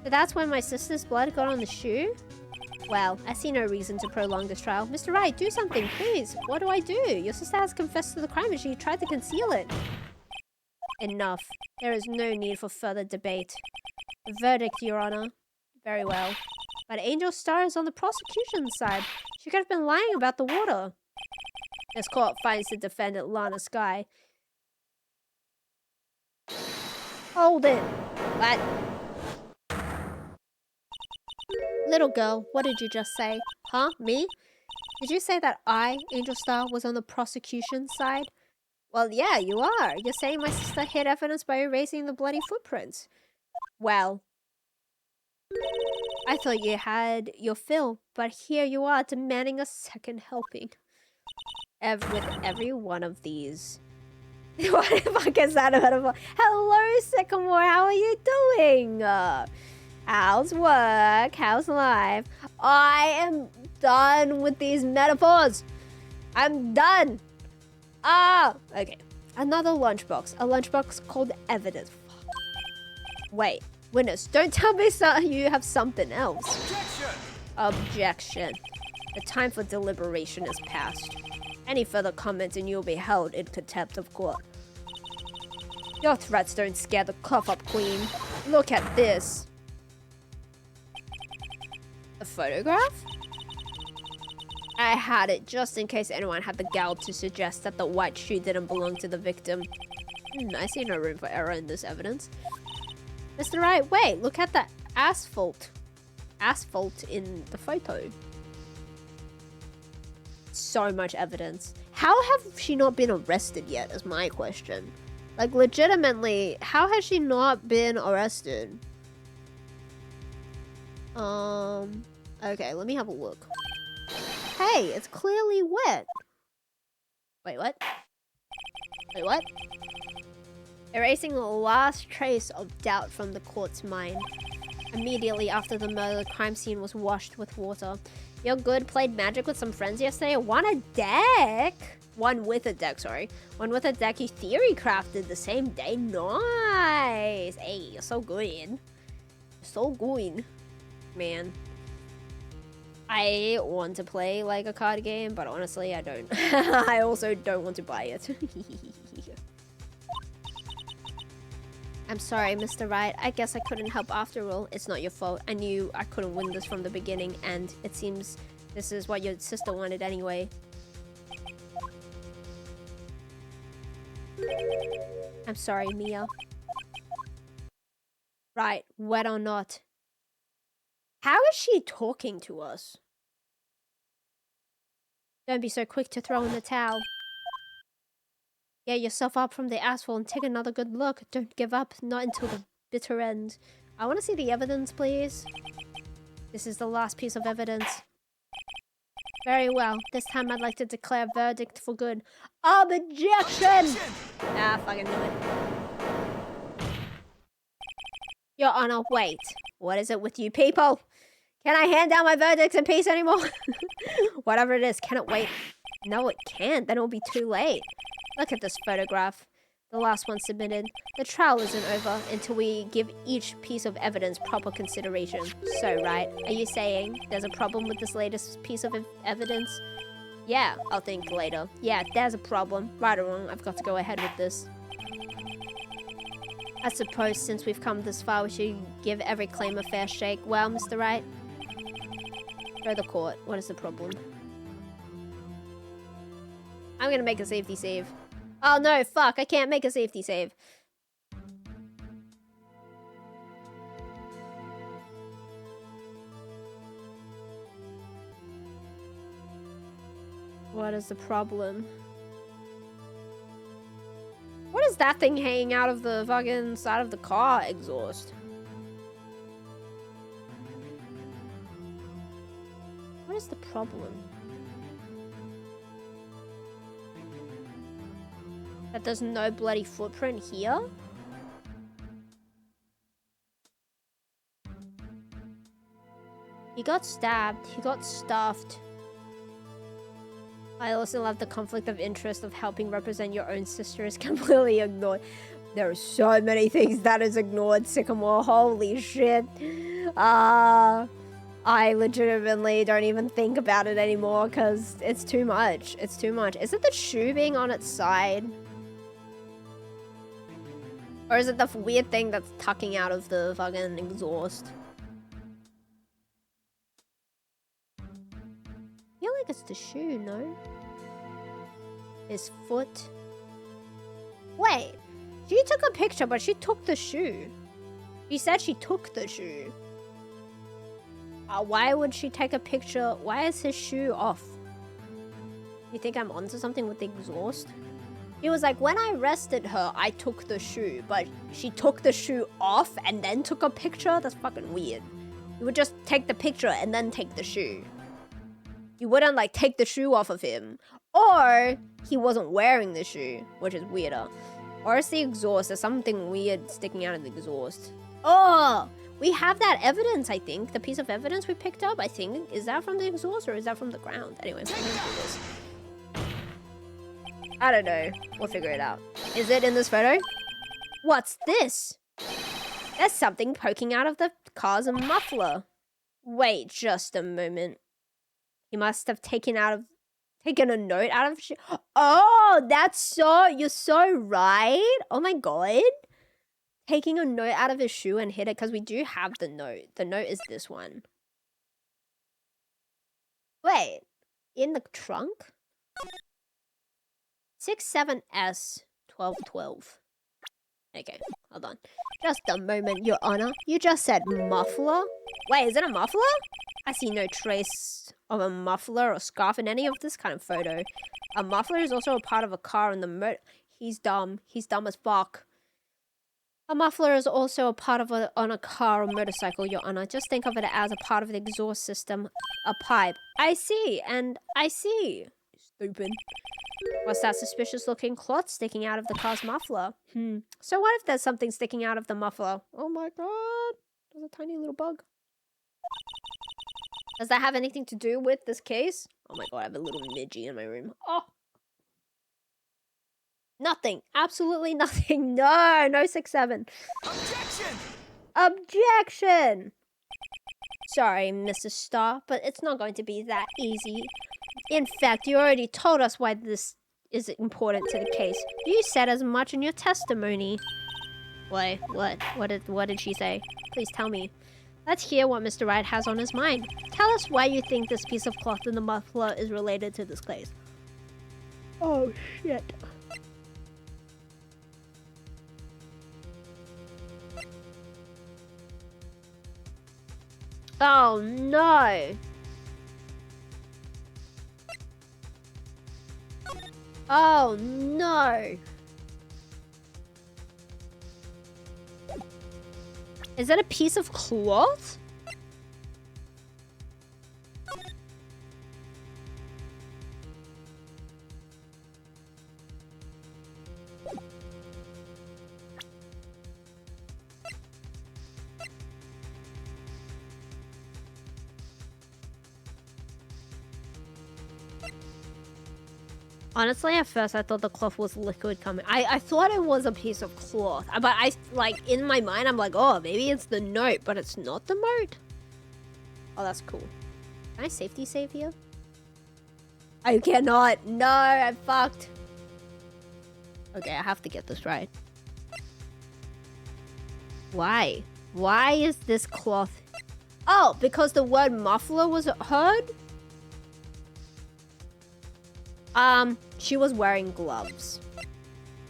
So that's when my sister's blood got on the shoe? Well, I see no reason to prolong this trial. Mr. Wright, do something, please. What do I do? Your sister has confessed to the crime and she tried to conceal it. Enough. There is no need for further debate. The verdict, Your Honor. Very well. But Angel Star is on the prosecution's side. She could have been lying about the water. This court finds the defendant, Lana Sky. Hold it. What? Little girl, what did you just say? Huh? Me? Did you say that I, Angel Star, was on the prosecution's side? Well, yeah, you are. You're saying my sister hid evidence by erasing the bloody footprints. Well, I thought you had your fill, but here you are demanding a second helping. With every one of these. What the fuck is that about? Hello, Sycamore, how are you doing? How's work? How's life? I am done with these metaphors. I'm done. Okay. Another lunchbox. A lunchbox called evidence. Wait. Witness, don't tell me you have something else. Objection. The time for deliberation is past. Any further comments and you'll be held in contempt of court. Your threats don't scare the cough up, queen. Look at this. A photograph? I had it just in case anyone had the gall to suggest that the white shoe didn't belong to the victim. I see no room for error in this evidence. Mr. Wright, wait, look at the asphalt. Asphalt in the photo. So much evidence. How have she not been arrested yet is my question. Like, legitimately, how has she not been arrested? Okay, let me have a look. Hey, it's clearly wet. Wait, what? Wait, what? Erasing the last trace of doubt from the court's mind. Immediately after the murder, the crime scene was washed with water. You're good, played Magic with some friends yesterday? Won a deck? One with a deck, sorry. One with a deck you theory crafted the same day. Nice! Hey, you're so good. So good. Man. I want to play like a card game, but honestly, I don't. I also don't want to buy it. I'm sorry, Mr. Wright. I guess I couldn't help after all. It's not your fault. I knew I couldn't win this from the beginning, and it seems this is what your sister wanted anyway. I'm sorry, Mia. Right, wet or not. How is she talking to us? Don't be so quick to throw in the towel. Get yourself up from the asphalt and take another good look. Don't give up, not until the bitter end. I want to see the evidence, please. This is the last piece of evidence. Very well. This time I'd like to declare a verdict for good. Objection! Ah, fucking do it. Your Honor, wait. What is it with you people? Can I hand down my verdicts in peace anymore? Whatever it is, can it wait? No, it can't. Then it'll be too late. Look at this photograph. The last one submitted. The trial isn't over until we give each piece of evidence proper consideration. So, right, are you saying there's a problem with this latest piece of evidence? Yeah, I'll think later. Yeah, there's a problem. Right or wrong, I've got to go ahead with this. I suppose since we've come this far, we should give every claim a fair shake. Well, Mr. Wright? Go to the court. What is the problem? I'm gonna make a safety save. Oh no, fuck, I can't make a safety save. What is the problem? What is that thing hanging out of the fucking side of the car exhaust? What is the problem? That there's no bloody footprint here? He got stabbed. He got stuffed. I also love the conflict of interest of helping represent your own sister is completely ignored. There are so many things that is ignored, Sycamore. Holy shit. I legitimately don't even think about it anymore because it's too much. It's too much. Is it the shoe being on its side? Or is it the weird thing that's tucking out of the fucking exhaust? I feel like it's the shoe, no? His foot. Wait, she took a picture, but she took the shoe. She said she took the shoe. Why would she take a picture? Why is his shoe off? You think I'm onto something with the exhaust? He was like, when I arrested her, I took the shoe, but she took the shoe off and then took a picture? That's fucking weird. You would just take the picture and then take the shoe. You wouldn't like take the shoe off of him. Or he wasn't wearing the shoe, which is weirder. Or it's the exhaust. There's something weird sticking out of the exhaust. Oh! We have that evidence, I think. The piece of evidence we picked up, I think. Is that from the exhaust or is that from the ground? Anyway, I'm gonna do this. I don't know. We'll figure it out. Is it in this photo? What's this? There's something poking out of the car's muffler. Wait just a moment. He must have taken a note out of shit. Oh, you're so right. Oh my god. Taking a note out of his shoe and hit it, because we do have the note. The note is this one. Wait, in the trunk? 67S 1212. Okay, hold on. Just a moment, Your Honor. You just said muffler? Wait, is it a muffler? I see no trace of a muffler or scarf in any of this kind of photo. A muffler is also a part of a car and the He's dumb. He's dumb as fuck. A muffler is also a part of on a car or motorcycle, Your Honor. Just think of it as a part of the exhaust system. A pipe. I see, and I see. Stupid. What's that suspicious looking cloth sticking out of the car's muffler? So what if there's something sticking out of the muffler? Oh my god. There's a tiny little bug. Does that have anything to do with this case? Oh my god, I have a little midgie in my room. Oh. Nothing. Absolutely nothing. No, no 6-7. Objection! Objection! Sorry, Mrs. Starr, but it's not going to be that easy. In fact, you already told us why this is important to the case. You said as much in your testimony. Wait, what did she say? Please tell me. Let's hear what Mr. Wright has on his mind. Tell us why you think this piece of cloth in the muffler is related to this case. Oh, shit. Oh, no. Oh, no. Is that a piece of cloth? Honestly, at first I thought the cloth was liquid coming. I thought it was a piece of cloth. But in my mind, I'm like, oh, maybe it's the note, but it's not the note. Oh, that's cool. Can I safety save here? I cannot. No, I'm fucked. Okay, I have to get this right. Why? Why is this cloth? Oh, because the word muffler was heard? She was wearing gloves.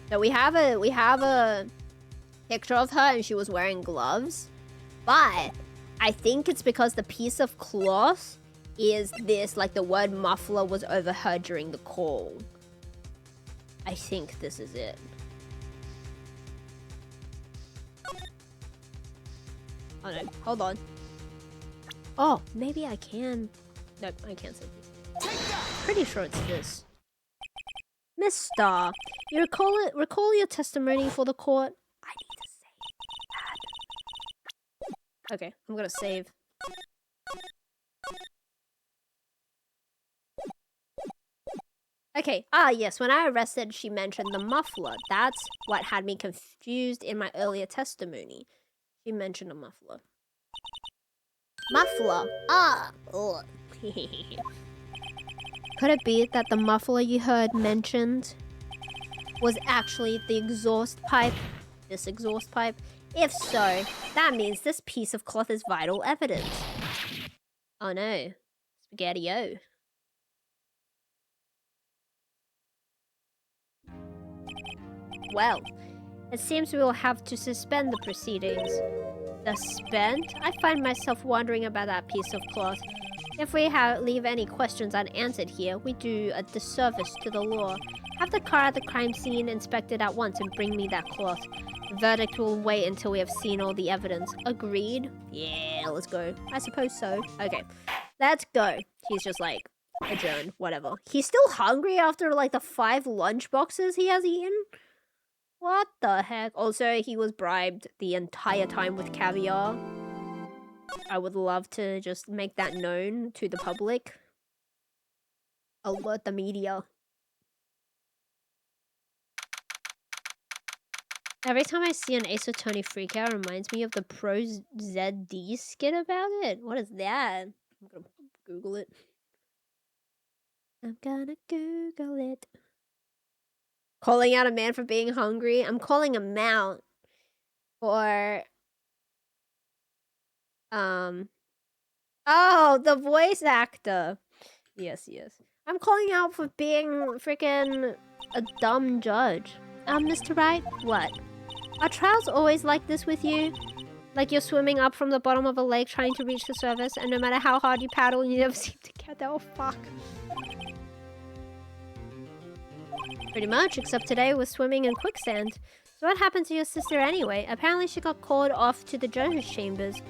So we have a picture of her and she was wearing gloves. But I think it's because the piece of cloth is this, like the word muffler was overheard during the call. I think this is it. Oh no, hold on. Oh, maybe I can. No, I can't say this. Pretty sure it's this. Miss Starr, you recall your testimony for the court? I need to save that. Okay, I'm gonna save. Okay, yes, when I arrested, she mentioned the muffler. That's what had me confused in my earlier testimony. She mentioned a muffler. Muffler. Ugh. Could it be that the muffler you heard mentioned was actually the exhaust pipe? This exhaust pipe? If so, that means this piece of cloth is vital evidence. Oh no. Spaghetti-o. Well, it seems we will have to suspend the proceedings. Suspend? I find myself wondering about that piece of cloth. If we leave any questions unanswered here, we do a disservice to the law. Have the car at the crime scene inspected at once and bring me that cloth. The verdict will wait until we have seen all the evidence. Agreed? Yeah, let's go. I suppose so. Okay, let's go. He's just like, adjourned, whatever. He's still hungry after like the 5 lunch boxes he has eaten? What the heck? Also, he was bribed the entire time with caviar. I would love to just make that known to the public. Alert the media. Every time I see an Ace Attorney freakout, it reminds me of the Pro ZD skit about it. What is that? I'm gonna Google it. I'm gonna Google it. Calling out a man for being hungry. I'm calling him out for... Oh, the voice actor. Yes. I'm calling out for being freaking a dumb judge. Mr. Wright, what? Are trials always like this with you? Like you're swimming up from the bottom of a lake trying to reach the surface, and no matter how hard you paddle, you never seem to get there. Oh, fuck. Pretty much, except today we're swimming in quicksand. So what happened to your sister anyway? Apparently she got called off to the judge's chambers.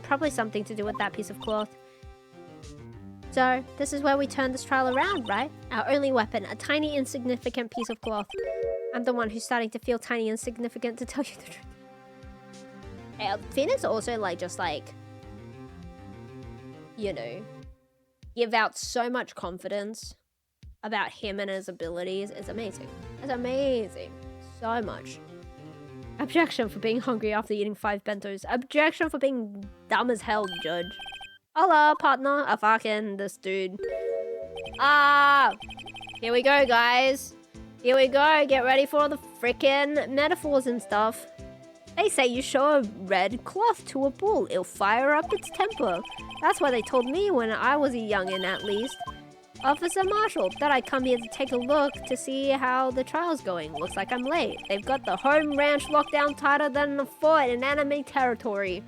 Probably something to do with that piece of cloth. So, this is where we turn this trial around, right? Our only weapon, a tiny insignificant piece of cloth. I'm the one who's starting to feel tiny and insignificant, to tell you the truth. Hey, Phoenix also, you know, give out so much confidence about him and his abilities. It's amazing. It's amazing. So much. Objection for being hungry after eating 5 bentos. Objection for being dumb as hell, judge. Hola, partner. Fucking this dude. Here we go, guys. Here we go. Get ready for the freaking metaphors and stuff. They say you show a red cloth to a bull, it'll fire up its temper. That's what they told me when I was a youngin', at least. Officer Marshall, thought I'd come here to take a look to see how the trial's going. Looks like I'm late. They've got the home ranch locked down tighter than a fort in enemy territory.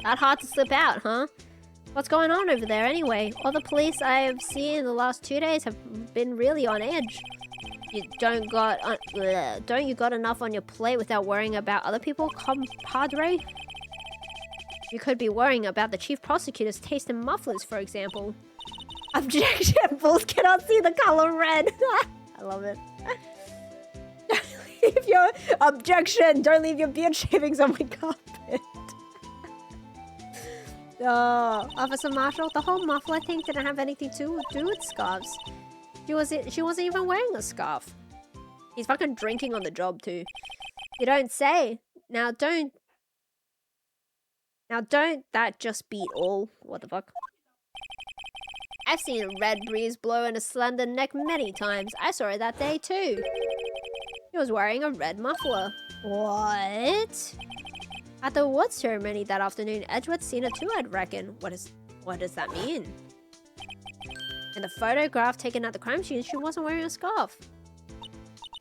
That hard to slip out, huh? What's going on over there anyway? All the police I've seen in the last 2 days have been really on edge. Don't you got enough on your plate without worrying about other people, compadre? You could be worrying about the chief prosecutor's taste in mufflers, for example. Objection! Bulls cannot see the color red. I love it. Don't leave your objection! Don't leave your beard shavings on my carpet. Oh, Officer Marshall, the whole muffler thing didn't have anything to do with scarves. She wasn't even wearing a scarf. He's fucking drinking on the job too. You don't say. Now don't that just beat all? What the fuck? I've seen a red breeze blow in a slender neck many times. I saw it that day too. He was wearing a red muffler. What? At the awards ceremony that afternoon, Edgewood's seen it too, I'd reckon. What does that mean? In the photograph taken at the crime scene, she wasn't wearing a scarf.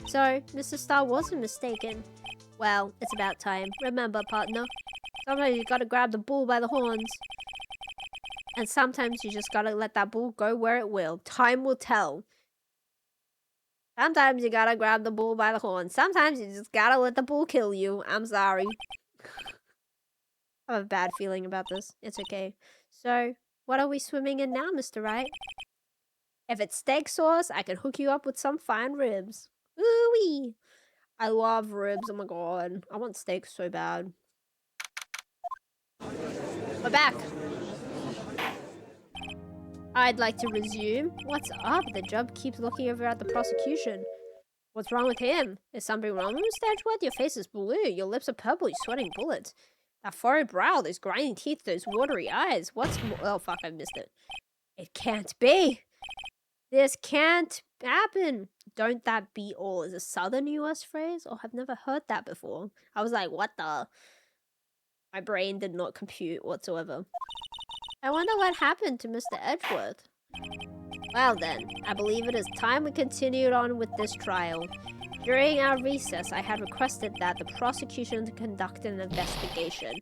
So, Mr. Starr wasn't mistaken. Well, it's about time. Remember, partner, sometimes you gotta grab the bull by the horns. And sometimes you just gotta let that bull go where it will. Time will tell. Sometimes you gotta grab the bull by the horns. Sometimes you just gotta let the bull kill you. I'm sorry. I have a bad feeling about this. It's okay. So, what are we swimming in now, Mr. Wright? If it's steak sauce, I can hook you up with some fine ribs. Ooh-wee! I love ribs, oh my god. I want steak so bad. We're back. I'd like to resume. What's up? The judge keeps looking over at the prosecution. What's wrong with him? Is something wrong with Mr. Edgeworth? Your face is blue. Your lips are purple. You're sweating bullets. That furrowed brow, those grinding teeth, those watery eyes. Oh, fuck, I missed it. It can't be. This can't happen. Don't that be all is a southern US phrase? Oh, I've never heard that before. I was like, what the? My brain did not compute whatsoever. I wonder what happened to Mr. Edgeworth. Well then, I believe it is time we continued on with this trial. During our recess, I had requested that the prosecution conduct an investigation.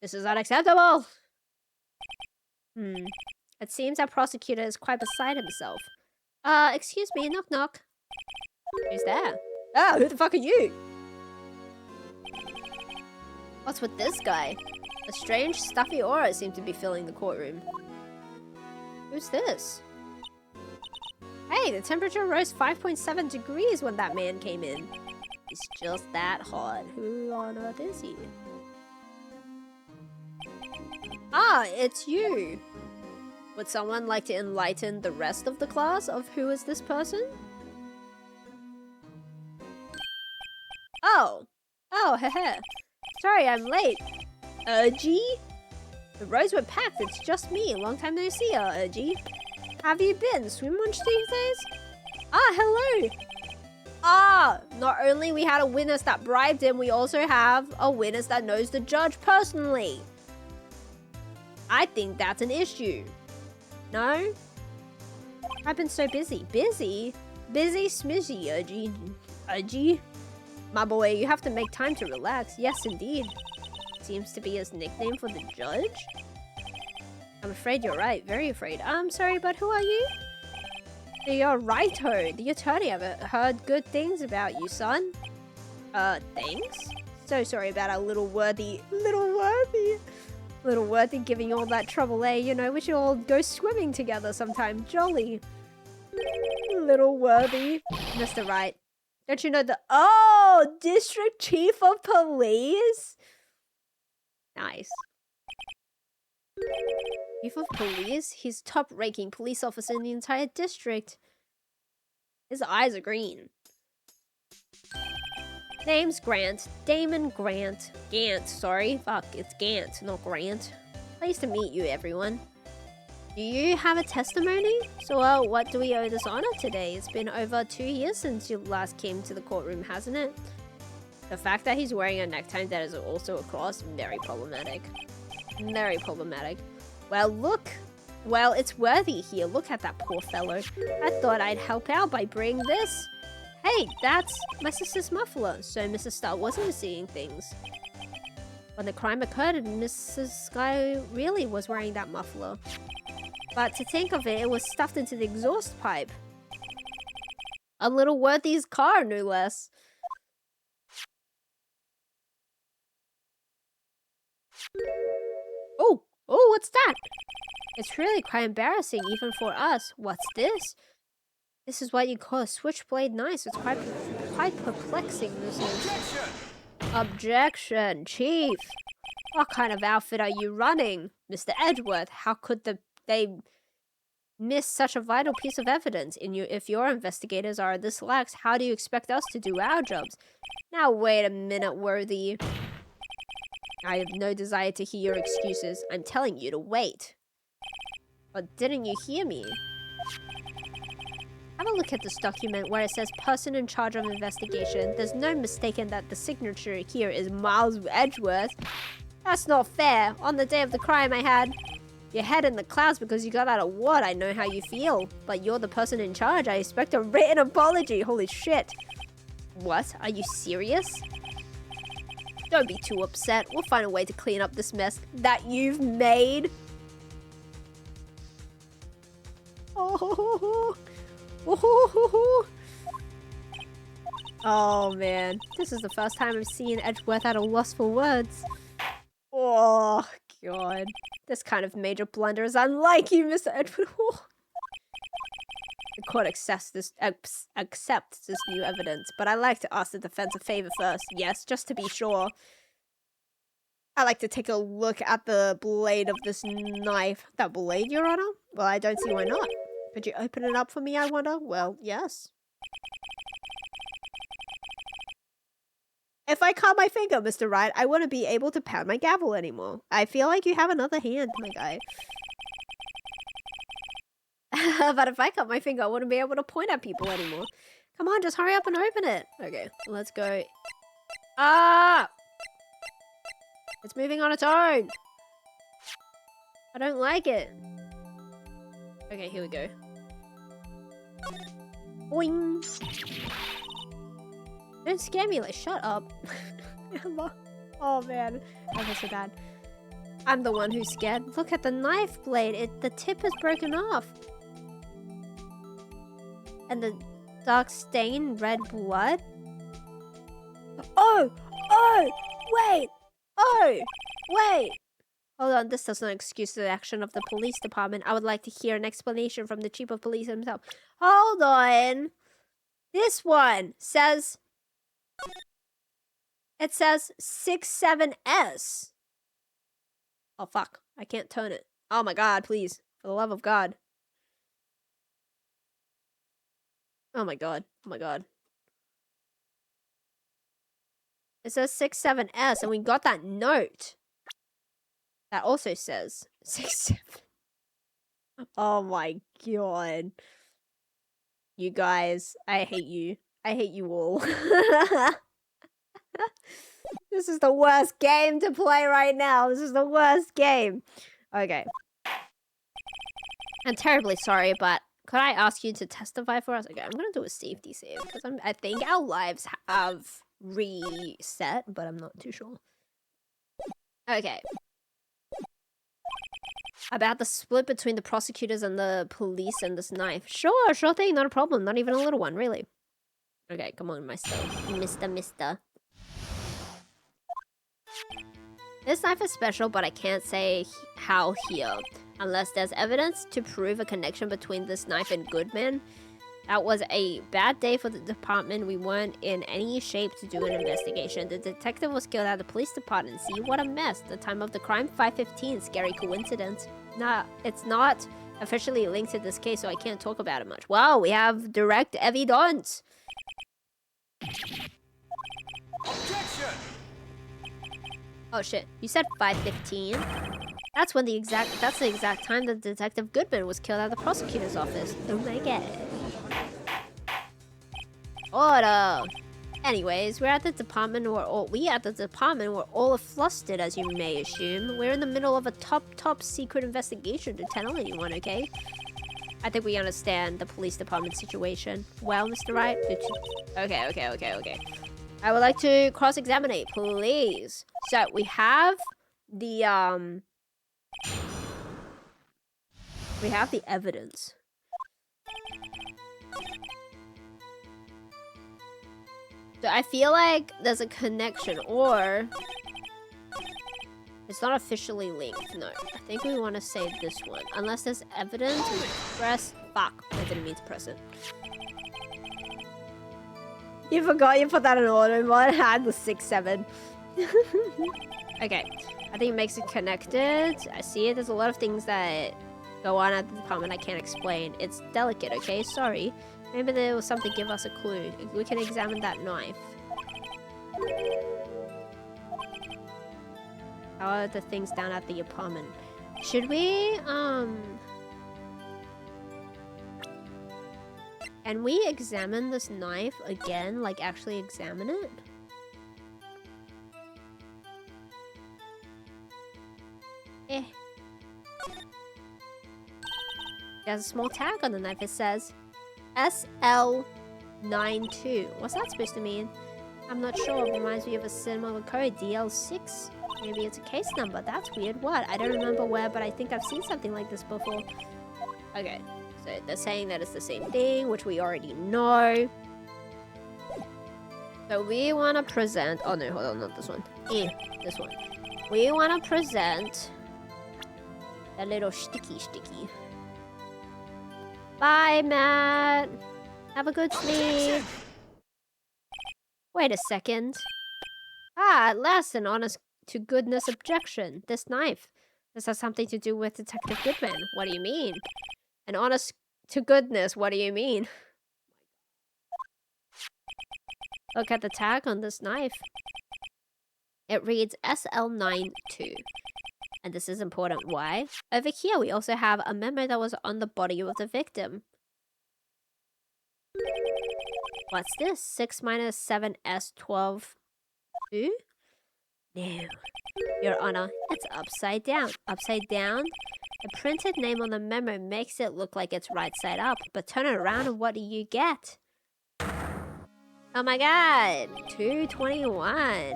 This is unacceptable! It seems our prosecutor is quite beside himself. Excuse me, knock knock. Who's there? Oh, who the fuck are you? What's with this guy? A strange, stuffy aura seemed to be filling the courtroom. Who's this? Hey, Hey, the temperature rose 5.7 degrees when that man came in. He's just that hot. Who on earth is he? Ah, it's you. Would someone like to enlighten the rest of the class of who is this person? Oh, heh. Sorry, I'm late. Urgy? The roads were packed, it's just me. Long time no see, Urgy. Have you been? Swim much these days? Ah, hello. Ah, not only we had a witness that bribed him, we also have a witness that knows the judge personally. I think that's an issue. No? I've been so busy. Busy? Busy smizzy, Urgy. Urgy? My boy, you have to make time to relax. Yes, indeed. Seems to be his nickname for the judge? I'm afraid you're right. Very afraid. I'm sorry, but who are you? You're Wright-ho, the attorney. I've heard good things about you, son. Thanks? So sorry about our little worthy giving you all that trouble, eh? You know, we should all go swimming together sometime. Jolly. Little worthy. Mr. Wright. Don't you know the— Oh! District Chief of Police? Nice. Chief of Police? He's top-ranking police officer in the entire district. His eyes are green. Name's Grant. Damon Grant. Gant, sorry. Fuck, it's Gant, not Grant. Pleased to meet you, everyone. Do you have a testimony? So, what do we owe this honor today? It's been over 2 years since you last came to the courtroom, hasn't it? The fact that he's wearing a necktie that is also a cross, very problematic. Very problematic. Well, look. Well, it's worthy here. Look at that poor fellow. I thought I'd help out by bringing this. Hey, that's my sister's muffler. So Mrs. Starr wasn't seeing things. When the crime occurred, Mrs. Sky really was wearing that muffler. But to think of it, it was stuffed into the exhaust pipe. A little worthy's car, no less. Oh, what's that? It's really quite embarrassing, even for us. What's this? This is what you call a switchblade knife. It's quite perplexing, this is. Objection, Chief. What kind of outfit are you running? Mr. Edgeworth, how could they miss such a vital piece of evidence? If your investigators are this lax, how do you expect us to do our jobs? Now wait a minute, Worthy. I have no desire to hear your excuses. I'm telling you to wait. But didn't you hear me? Have a look at this document where it says person in charge of investigation. There's no mistaking that the signature here is Miles Edgeworth. That's not fair. On the day of the crime, I had your head in the clouds because you got that award. I know how you feel. But you're the person in charge. I expect a written apology. Holy shit. What? Are you serious? Don't be too upset. We'll find a way to clean up this mess that you've made. Oh man, this is the first time I've seen Edgeworth at a loss for words. Oh god, this kind of major blunder is unlike you, Mr. Edgeworth. The court accepts this new evidence, but I'd like to ask the defense a favor first. Yes, just to be sure. I'd like to take a look at the blade of this knife. That blade, Your Honor? Well, I don't see why not. Could you open it up for me, I wonder? Well, yes. If I cut my finger, Mr. Wright, I wouldn't be able to pound my gavel anymore. I feel like you have another hand, my guy. But if I cut my finger, I wouldn't be able to point at people anymore. Come on, just hurry up and open it. Okay, let's go. Ah! It's moving on its own. I don't like it. Okay, here we go. Boing! Don't scare me, like, shut up. Oh man, I feel so bad. I'm the one who's scared. Look at the knife blade. The tip is broken off. And the dark stain, red blood. Oh! Oh! Wait! Oh! Wait! Hold on, this does not excuse the action of the police department. I would like to hear an explanation from the chief of police himself. Hold on. This one says... It says 67S. Oh, fuck. I can't turn it. Oh my god, please. For the love of God. Oh my god. Oh my god. It says 67S, and we got that note. That also says 67. Oh my god. You guys, I hate you. I hate you all. This is the worst game to play right now. This is the worst game. Okay. I'm terribly sorry, but could I ask you to testify for us? Okay, I'm gonna do a safety save because I think our lives have reset, but I'm not too sure. Okay. About the split between the prosecutors and the police and this knife. Sure thing, not a problem. Not even a little one, really. Okay, come on, mister. This knife is special, but I can't say how here. Unless there's evidence to prove a connection between this knife and Goodman. That was a bad day for the department. We weren't in any shape to do an investigation. The detective was killed at the police department. See, what a mess. The time of the crime, 5:15. Scary coincidence. Nah, it's not officially linked to this case, so I can't talk about it much. Wow, we have direct evidence. Objection! Oh shit, you said 5:15? That's the exact time that Detective Goodman was killed at the prosecutor's office. Oh my god. Order! Anyways, we at the department were all flustered, as you may assume. We're in the middle of a top secret investigation. Don't tell anyone, okay? I think we understand the police department situation. Well, Mr. Wright? Okay. I would like to cross-examine, please. So, we have the, we have the evidence. So I feel like there's a connection, or it's not officially linked. No, I think we want to save this one. Unless there's evidence, we press... Fuck, I didn't mean to press it. You forgot you put that in order mode. I had the 6-7. Okay, I think it makes it connected. I see it. There's a lot of things that go on at the department I can't explain. It's delicate, okay? Sorry. Maybe there was something to give us a clue. We can examine that knife. How are the things down at the apartment? Should we, Can we examine this knife again? Like, actually examine it? There's a small tag on the knife. It says SL92. What's that supposed to mean? I'm not sure. It reminds me of a similar code, DL6. Maybe it's a case number. That's weird. What? I don't remember where, but I think I've seen something like this before. Okay, so they're saying that it's the same thing, which we already know. So we want to present... Oh no, hold on, not this one. This one. We want to present a little sticky. Bye, Matt. Have a good sleep. Wait a second. Ah, at last, an honest-to-goodness objection. This knife. This has something to do with Detective Goodman. What do you mean? An honest-to-goodness, what do you mean? Look at the tag on this knife. It reads SL92. And this is important. Why? Over here, we also have a memo that was on the body of the victim. What's this? 6 minus 7S 12. No. Your Honor, it's upside down. Upside down? The printed name on the memo makes it look like it's right side up, but turn it around and what do you get? Oh my god! 221.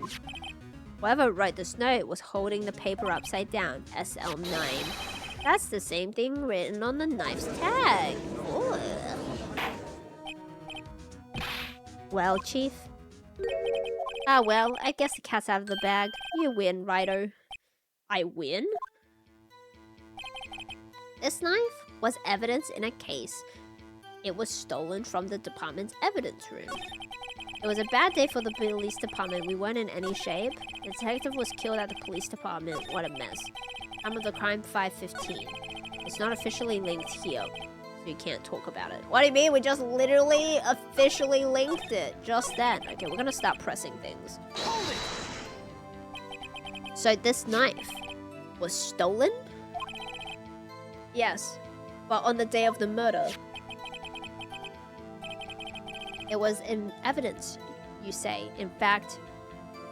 Whoever wrote this note was holding the paper upside down. SL9. That's the same thing written on the knife's tag. Ugh. Well, Chief? Ah well, I guess the cat's out of the bag. You win, Righto. I win? This knife was evidence in a case. It was stolen from the department's evidence room. It was a bad day for the police department. We weren't in any shape. The detective was killed at the police department. What a mess. Time of the crime, 5:15. It's not officially linked here, so you can't talk about it. What do you mean? We just literally officially linked it just then. Okay, we're gonna start pressing things. So this knife was stolen? Yes, but on the day of the murder. It was in evidence, you say. In fact,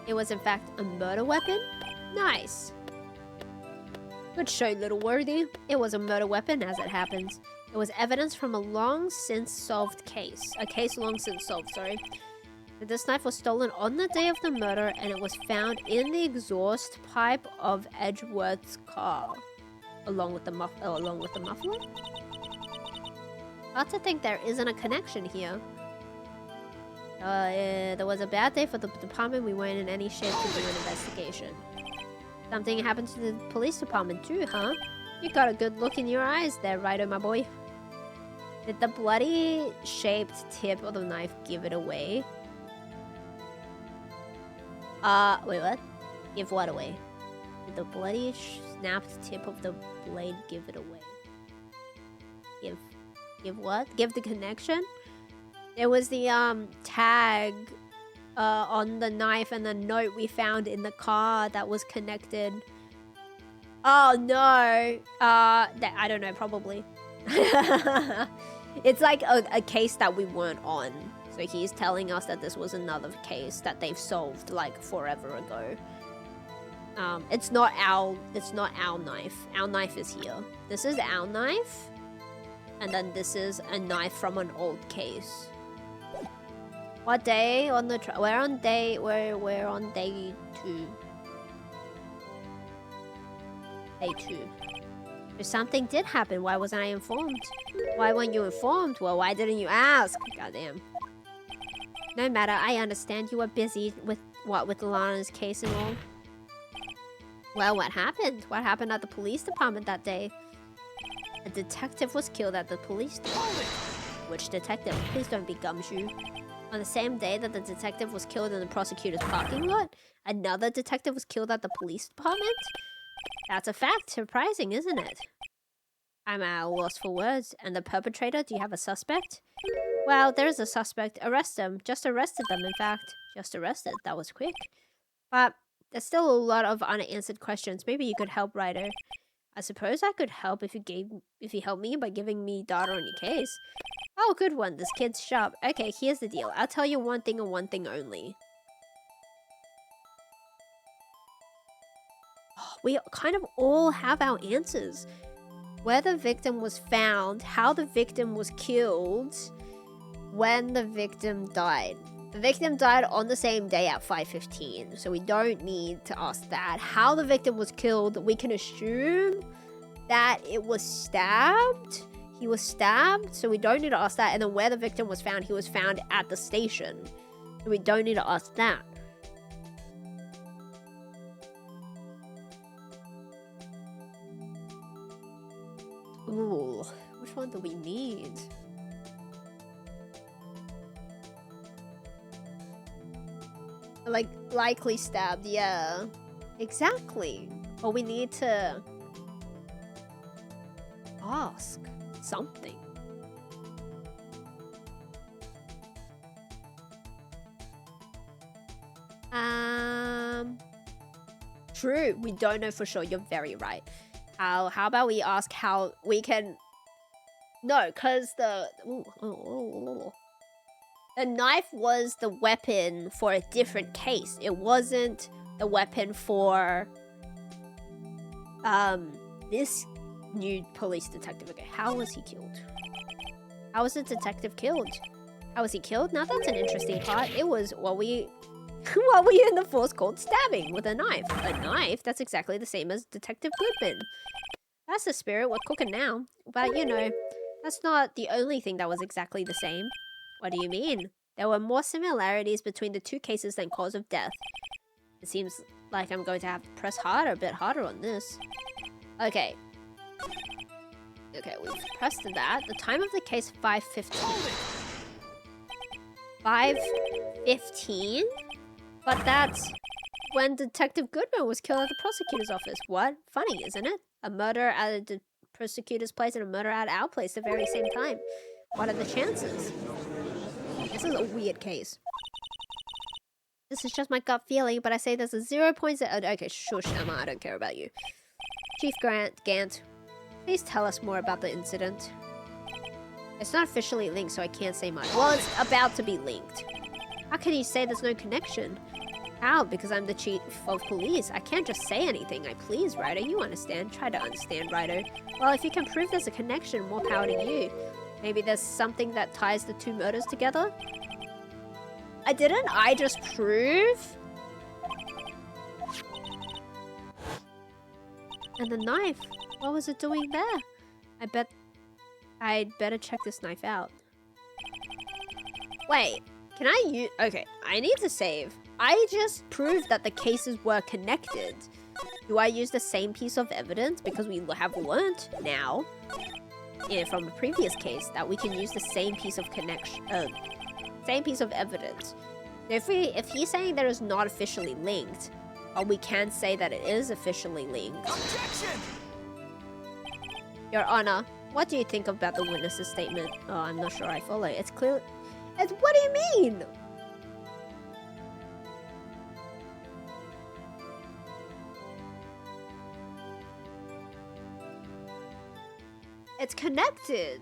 it was in fact a murder weapon? Nice. Good show, little worthy. It was a murder weapon, as it happens. It was evidence from a long since solved case. A case long since solved, sorry. This knife was stolen on the day of the murder, and it was found in the exhaust pipe of Edgeworth's car. Along with the muffler? Hard to think there isn't a connection here. There was a bad day for the department. We weren't in any shape to do an investigation. Something happened to the police department too, huh? You got a good look in your eyes there, Ryder, my boy. Did the bloody shaped tip of the knife give it away? Wait, what? Give what away? Did the bloody snapped tip of the blade give it away? Give what? Give the connection? There was the tag on the knife and the note we found in the car that was connected. Oh no! I don't know, probably. It's like a case that we weren't on. So he's telling us that this was another case that they've solved like forever ago. It's not our knife. Our knife is here. This is our knife. And then this is a knife from an old case. What day on the we're on day 2. Day 2. If something did happen, why wasn't I informed? Why weren't you informed? Well, why didn't you ask? Goddamn. No matter, I understand you were busy with Lana's case and all. Well, what happened? What happened at the police department that day? A detective was killed at the police department. Which detective? Please don't be gumshoe. On the same day that the detective was killed in the prosecutor's parking lot, another detective was killed at the police department? That's a fact. Surprising, isn't it? I'm at a loss for words. And the perpetrator? Do you have a suspect? Well, there's a suspect. Arrest them. Just arrested them, in fact. Just arrested. That was quick. But there's still a lot of unanswered questions. Maybe you could help, Ryder. I suppose I could help if you help me by giving me data on your case. Oh, good one. This kid's sharp. Okay, here's the deal. I'll tell you one thing and one thing only. Oh, we kind of all have our answers. Where the victim was found, how the victim was killed, when the victim died. The victim died on the same day at 5:15, so we don't need to ask that. How the victim was killed, we can assume that it was stabbed. He was stabbed, so we don't need to ask that. And then where the victim was found, he was found at the station. So we don't need to ask that. Ooh, which one do we need? Like, likely stabbed, yeah. Exactly. But we need to ask something. True. We don't know for sure. You're very right. How about we ask how we can... No, because the knife was the weapon for a different case. It wasn't the weapon for this new police detective. Okay, how was he killed? How was the detective killed? How was he killed? Now that's an interesting part. It was what we in the force called stabbing with a knife. A knife? That's exactly the same as Detective Goodman. That's the spirit. We're cooking now. But you know, that's not the only thing that was exactly the same. What do you mean? There were more similarities between the two cases than cause of death. It seems like I'm going to have to press a bit harder on this. Okay. Okay, we've pressed that. The time of the case, 5:15. 5:15? But that's when Detective Goodman was killed at the prosecutor's office. What? Funny, isn't it? A murder at the prosecutor's place and a murder at our place at the very same time. What are the chances? This is a weird case. This is just my gut feeling, but I say there's a 0.0... Okay, shush, Emma, I don't care about you. Chief Gant, please tell us more about the incident. It's not officially linked, so I can't say much. Well, it's about to be linked. How can you say there's no connection? How? Because I'm the chief of police. I can't just say anything. Please, Ryder, you understand. Try to understand, Ryder. Well, if you can prove there's a connection, more power to you. Maybe there's something that ties the two murders together? Didn't I just prove? And the knife, what was it doing there? I bet I'd better check this knife out. Wait, can I use... Okay, I need to save. I just proved that the cases were connected. Do I use the same piece of evidence? Because we have learnt now, from a previous case, that we can use the same piece of connection... same piece of evidence. If he's saying that it's not officially linked, we can say that it is officially linked. Objection! Your Honor, what do you think about the witness's statement? Oh, I'm not sure I follow. It's clear. What do you mean? It's connected.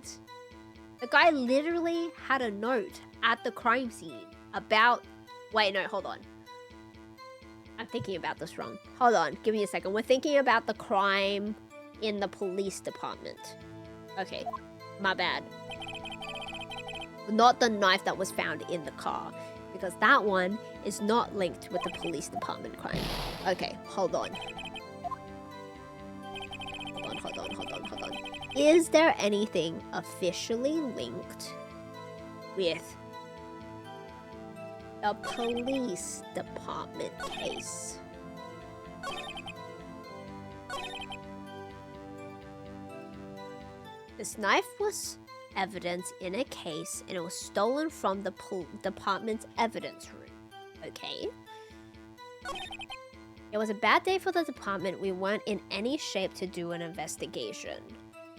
The guy literally had a note at the crime scene about... Wait, no, hold on. I'm thinking about this wrong. Hold on, give me a second. We're thinking about the crime in the police department. Okay, my bad. Not the knife that was found in the car, because that one is not linked with the police department crime. Okay, hold on. Hold on. Is there anything officially linked with the police department case? This knife was evidence in a case and it was stolen from the department's evidence room. Okay. It was a bad day for the department. We weren't in any shape to do an investigation.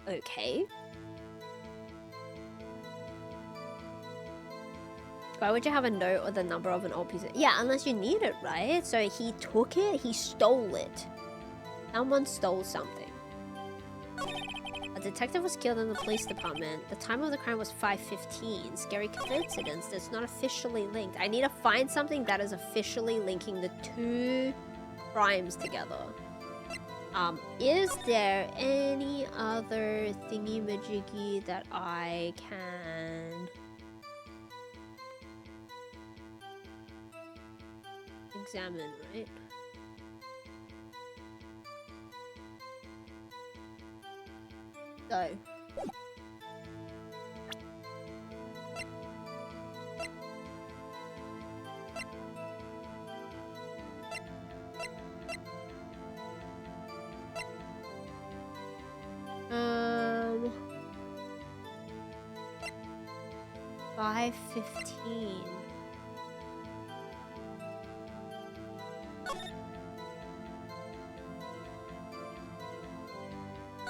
Okay. Why would you have a note or the number of an old piece of... Yeah, unless you need it, right? So he took it, he stole it. Someone stole something. A detective was killed in the police department. The time of the crime was 5:15. Scary coincidence that's not officially linked. I need to find something that is officially linking the two crimes together. Is there any other thingy-majiggy that I can examine, right? So. Um. 5:15.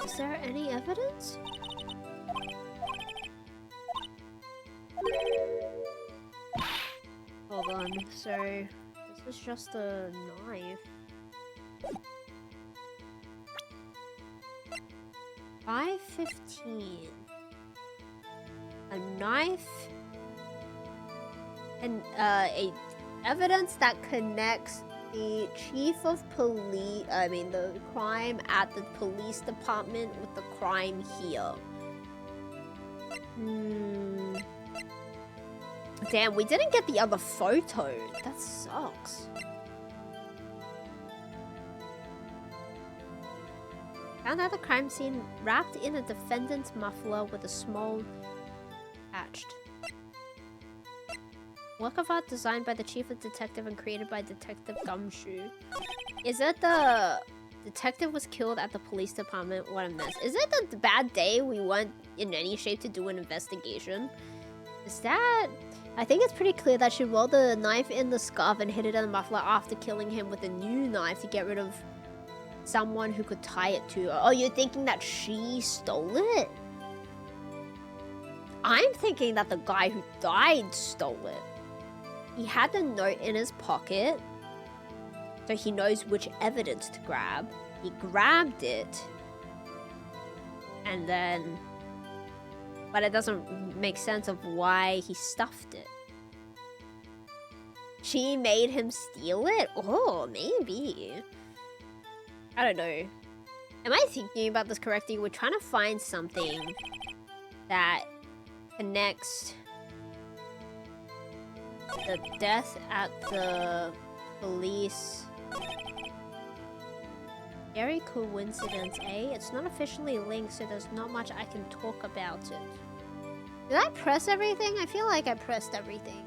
Is there any evidence? Hold on, so this is just a knife. 5:15. A knife and a evidence that connects the chief of police, the crime at the police department with the crime here. Damn, we didn't get the other photo. That sucks. Found at the crime scene, wrapped in a defendant's muffler with a small attached. Work of art designed by the chief of detective and created by Detective Gumshoe. Is it the Detective was killed at the police department. What a mess. Is it the bad day we weren't in any shape to do an investigation? Is that... I think it's pretty clear that she rolled the knife in the scarf and hid it in the muffler after killing him with a new knife to get rid of someone who could tie it to her. Oh, you're thinking that she stole it? I'm thinking that the guy who died stole it. He had the note in his pocket, so he knows which evidence to grab. He grabbed it, and then... But it doesn't make sense of why he stuffed it. She made him steal it? Oh, maybe. I don't know. Am I thinking about this correctly? We're trying to find something that connects the death at the police. Scary coincidence, eh? It's not officially linked, so there's not much I can talk about it. Did I press everything? I feel like I pressed everything.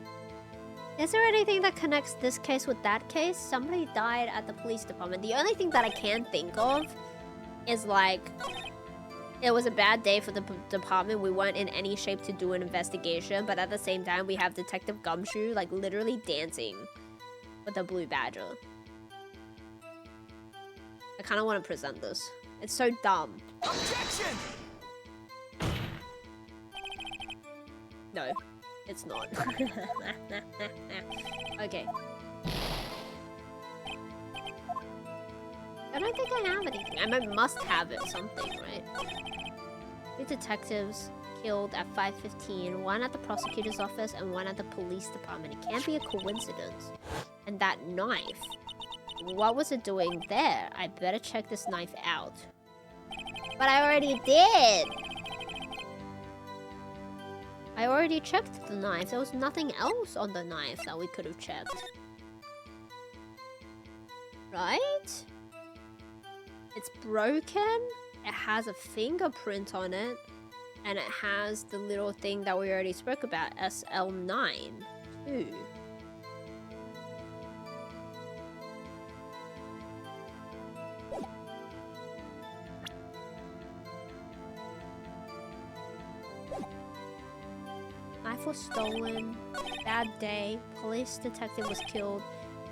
Is there anything that connects this case with that case? Somebody died at the police department. The only thing that I can think of is like, it was a bad day for the department. We weren't in any shape to do an investigation, but at the same time, we have Detective Gumshoe like literally dancing with a blue badger. I kind of want to present this. It's so dumb. Objection! No, it's not. Okay. I don't think I have anything. I must have it, something, right? 3 detectives killed at 5:15. One at the prosecutor's office and one at the police department. It can't be a coincidence. And that knife. What was it doing there? I better check this knife out. But I already did! I already checked the knife. There was nothing else on the knife that we could have checked. Right? It's broken. It has a fingerprint on it. And it has the little thing that we already spoke about. SL9 too. Knife was stolen. Bad day. Police detective was killed.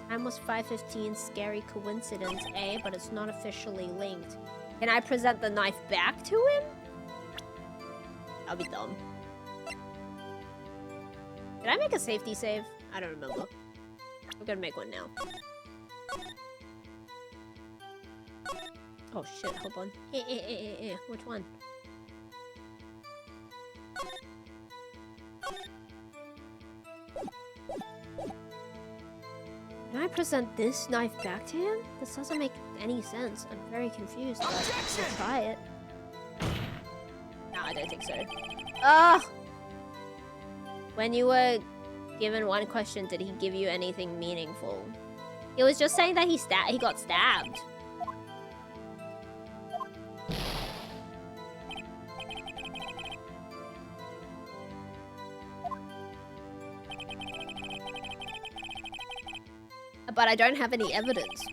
Time was 5:15. Scary coincidence, eh? But it's not officially linked. Can I present the knife back to him? I'll be dumb. Did I make a safety save? I don't remember. I'm gonna make one now. Oh shit, hold on. Which one? Can I present this knife back to him? This doesn't make any sense. I'm very confused, but I'll try it. No, I don't think so. Ugh! When you were given one question, did he give you anything meaningful? He was just saying that he got stabbed. But I don't have any evidence.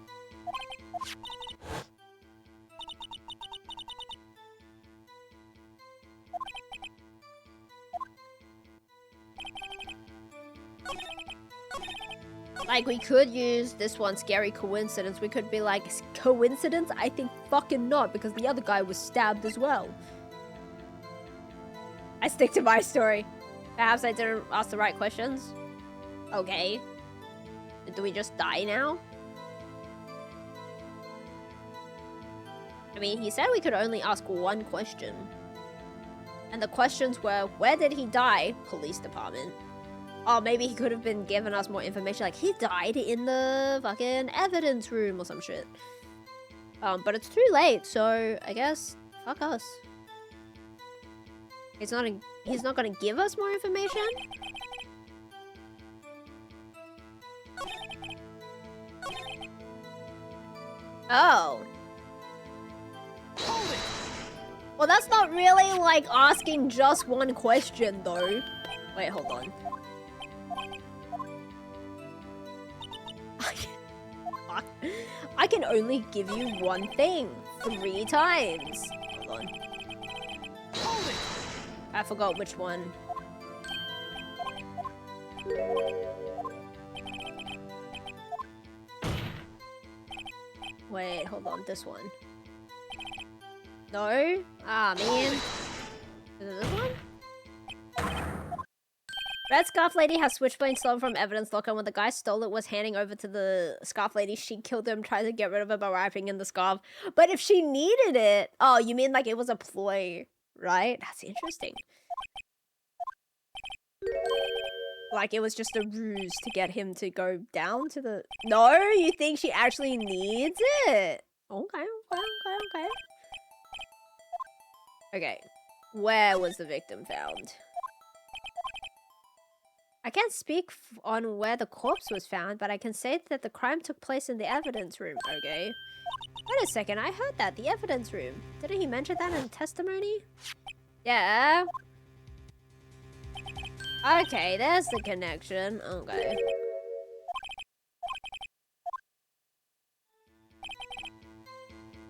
Like, we could use this one, scary coincidence. We could be like, coincidence? I think fucking not, because the other guy was stabbed as well. I stick to my story. Perhaps I didn't ask the right questions. Okay. Do we just die now? I mean, he said we could only ask one question. And the questions were, where did he die? Police department. Oh, maybe he could have been giving us more information, like he died in the fucking evidence room or some shit. But it's too late, so I guess fuck us. He's not gonna give us more information? Oh. Well, that's not really like asking just one question though. Wait, hold on. fuck? I can only give you one thing 3 times. Hold on. Hold it! I forgot which one. Wait, hold on, this one. No? Ah, man. Is it this one? Red Scarf Lady has Switchblade stolen from evidence locker. When the guy stole it was handing over to the Scarf Lady, she killed him, tried to get rid of it by wrapping in the scarf. But if she needed it... Oh, you mean like it was a ploy, right? That's interesting. Like it was just a ruse to get him to go down to the... No, you think she actually needs it? Okay. Okay. Where was the victim found? I can't speak on where the corpse was found, but I can say that the crime took place in the evidence room. Okay. Wait a second, I heard that. The evidence room. Didn't he mention that in testimony? Yeah. Okay, there's the connection. Okay.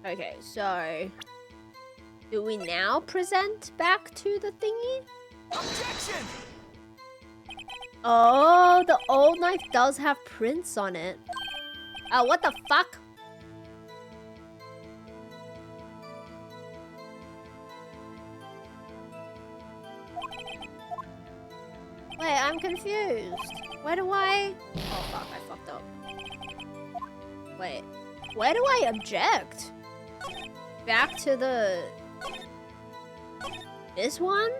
Okay, so... Do we now present back to the thingy? Objection! Oh, the old knife does have prints on it. Oh, what the fuck? Wait, I'm confused. Where do I... Oh, fuck, I fucked up. Wait, where do I object? Back to the... This one?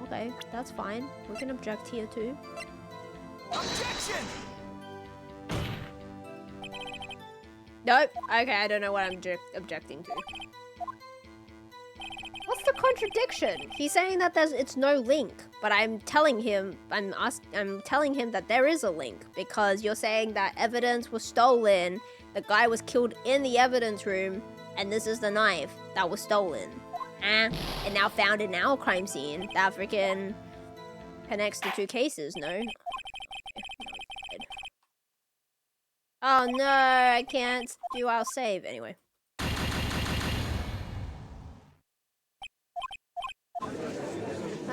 Okay, that's fine. We can object here too. Objection! Nope. Okay, I don't know what I'm objecting to. What's the contradiction? He's saying that it's no link, but I'm telling him that there is a link because you're saying that evidence was stolen, the guy was killed in the evidence room, and this is the knife that was stolen. And now found in our crime scene. That freaking connects the 2 cases, no? Oh no, I can't do our save. Anyway. Oh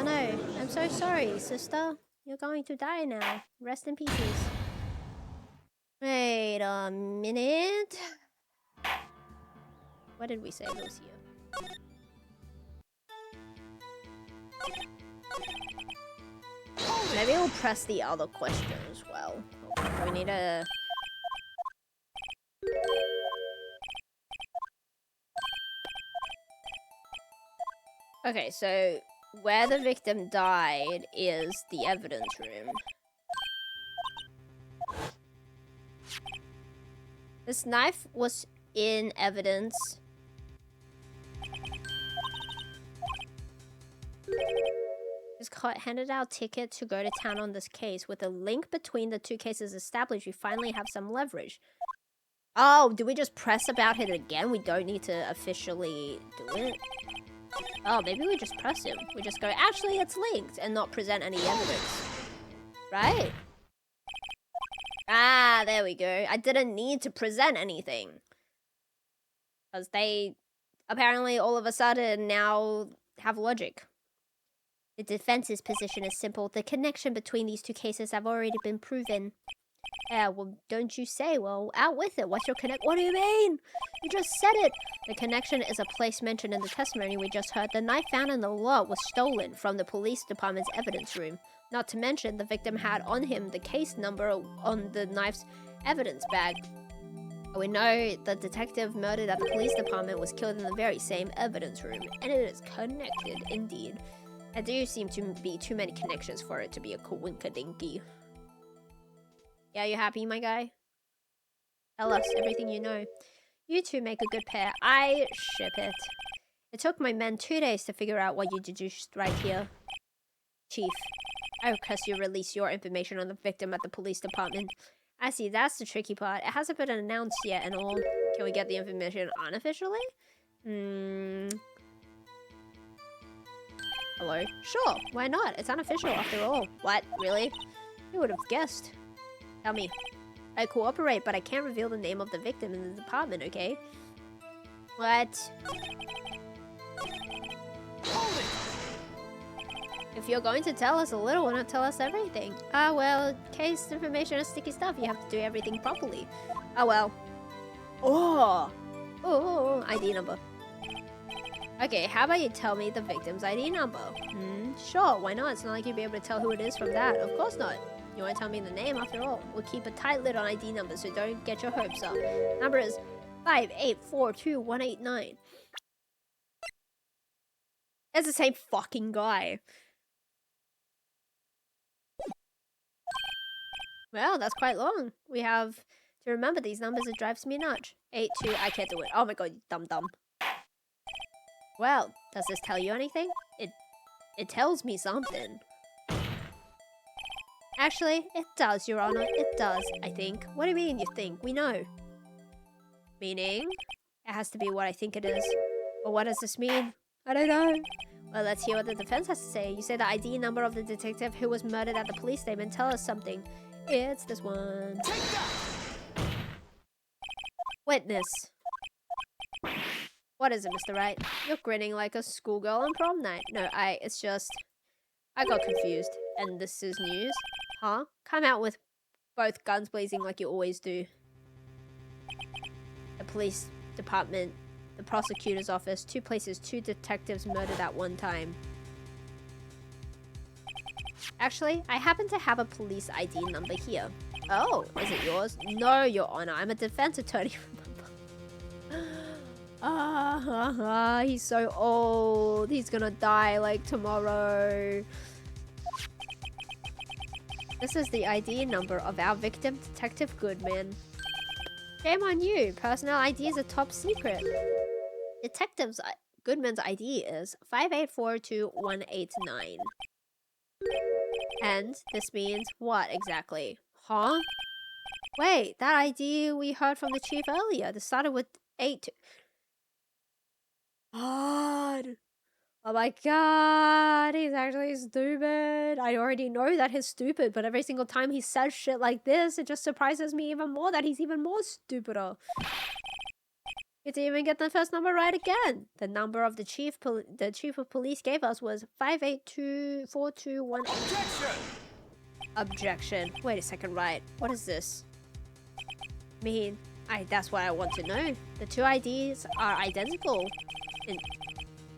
no, I'm so sorry, sister. You're going to die now. Rest in pieces. Wait a minute. What did we say was here? Maybe we'll press the other question as well. Okay, we need to... Okay, so where the victim died is the evidence room. This knife was in evidence. Just handed out a ticket to go to town on this case. With a link between the 2 cases established, we finally have some leverage. Oh, do we just press about it again? We don't need to officially do it? Oh, maybe we just press him. We just go, actually, it's linked, and not present any evidence. Right? Ah, there we go. I didn't need to present anything. Because they apparently all of a sudden now have logic. The defense's position is simple. The connection between these 2 cases have already been proven. Yeah, well, don't you say? Well, out with it. What's your connect? What do you mean? You just said it. The connection is a place mentioned in the testimony we just heard. The knife found in the lot was stolen from the police department's evidence room. Not to mention, the victim had on him the case number on the knife's evidence bag. We know the detective murdered at the police department was killed in the very same evidence room, and it is connected indeed. There do seem to be too many connections for it to be a coinkadinky. Yeah, you happy, my guy? Tell us everything you know. You two make a good pair. I ship it. It took my men 2 days to figure out what you deduced right here. Chief, I request you release your information on the victim at the police department. I see, that's the tricky part. It hasn't been announced yet and all. Can we get the information unofficially? Hello? Sure, why not? It's unofficial after all. What? Really? Who would have guessed? Tell me. I cooperate, but I can't reveal the name of the victim in the department, okay? What? Hold it! If you're going to tell us a little, why not tell us everything? Ah, well, case information is sticky stuff. You have to do everything properly. Oh, well. Oh, ID number. Okay, how about you tell me the victim's ID number? Sure, why not? It's not like you'd be able to tell who it is from that. Of course not. You want to tell me the name after all? We'll keep a tight lid on ID numbers, so don't get your hopes up. Number is 5842189. It's the same fucking guy. Well, that's quite long. We have to remember these numbers. It drives me nuts. 82, I can't do it. Oh my god, you dumb. Well, does this tell you anything? It tells me something. Actually, it does, Your Honor. It does, I think. What do you mean, you think? We know. Meaning? It has to be what I think it is. But what does this mean? I don't know. Well, let's hear what the defense has to say. You say the ID number of the detective who was murdered at the police station. Tell us something. It's this one. Take that! Witness. What is it, Mr. Wright? You're grinning like a schoolgirl on prom night. No, it's just... I got confused. And this is news? Huh? Come out with both guns blazing like you always do. The police department, the prosecutor's office, 2 places, 2 detectives murdered at one time. Actually, I happen to have a police ID number here. Oh, is it yours? No, Your Honor. I'm a defense attorney, remember? He's so old. He's gonna die like tomorrow. This is the ID number of our victim, Detective Goodman. Shame on you. Personnel ID is a top secret. Detective Goodman's ID is 5842189. And this means what exactly? Huh? Wait, that ID we heard from the chief earlier. This started with 8. God. Oh my god, he's actually stupid. I already know that he's stupid, but every single time he says shit like this, it just surprises me even more that he's even more stupider. You didn't even get the first number right again. The number of the chief of police gave us was 5824218. Objection! Objection. Wait a second, Wright. What is this? That's what I want to know. The 2 IDs are identical. And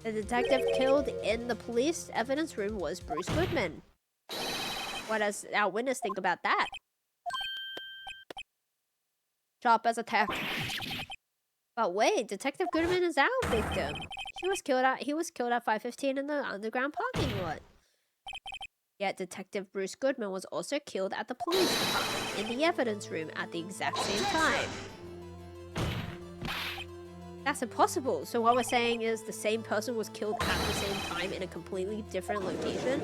the detective killed in the police evidence room was Bruce Goodman. What does our witness think about that? Sharp as a tack. But wait, Detective Goodman is our victim. He was killed at 5:15 in the underground parking lot. Yet Detective Bruce Goodman was also killed at the police department in the evidence room at the exact same time. That's impossible. So what we're saying is the same person was killed at the same time in a completely different location?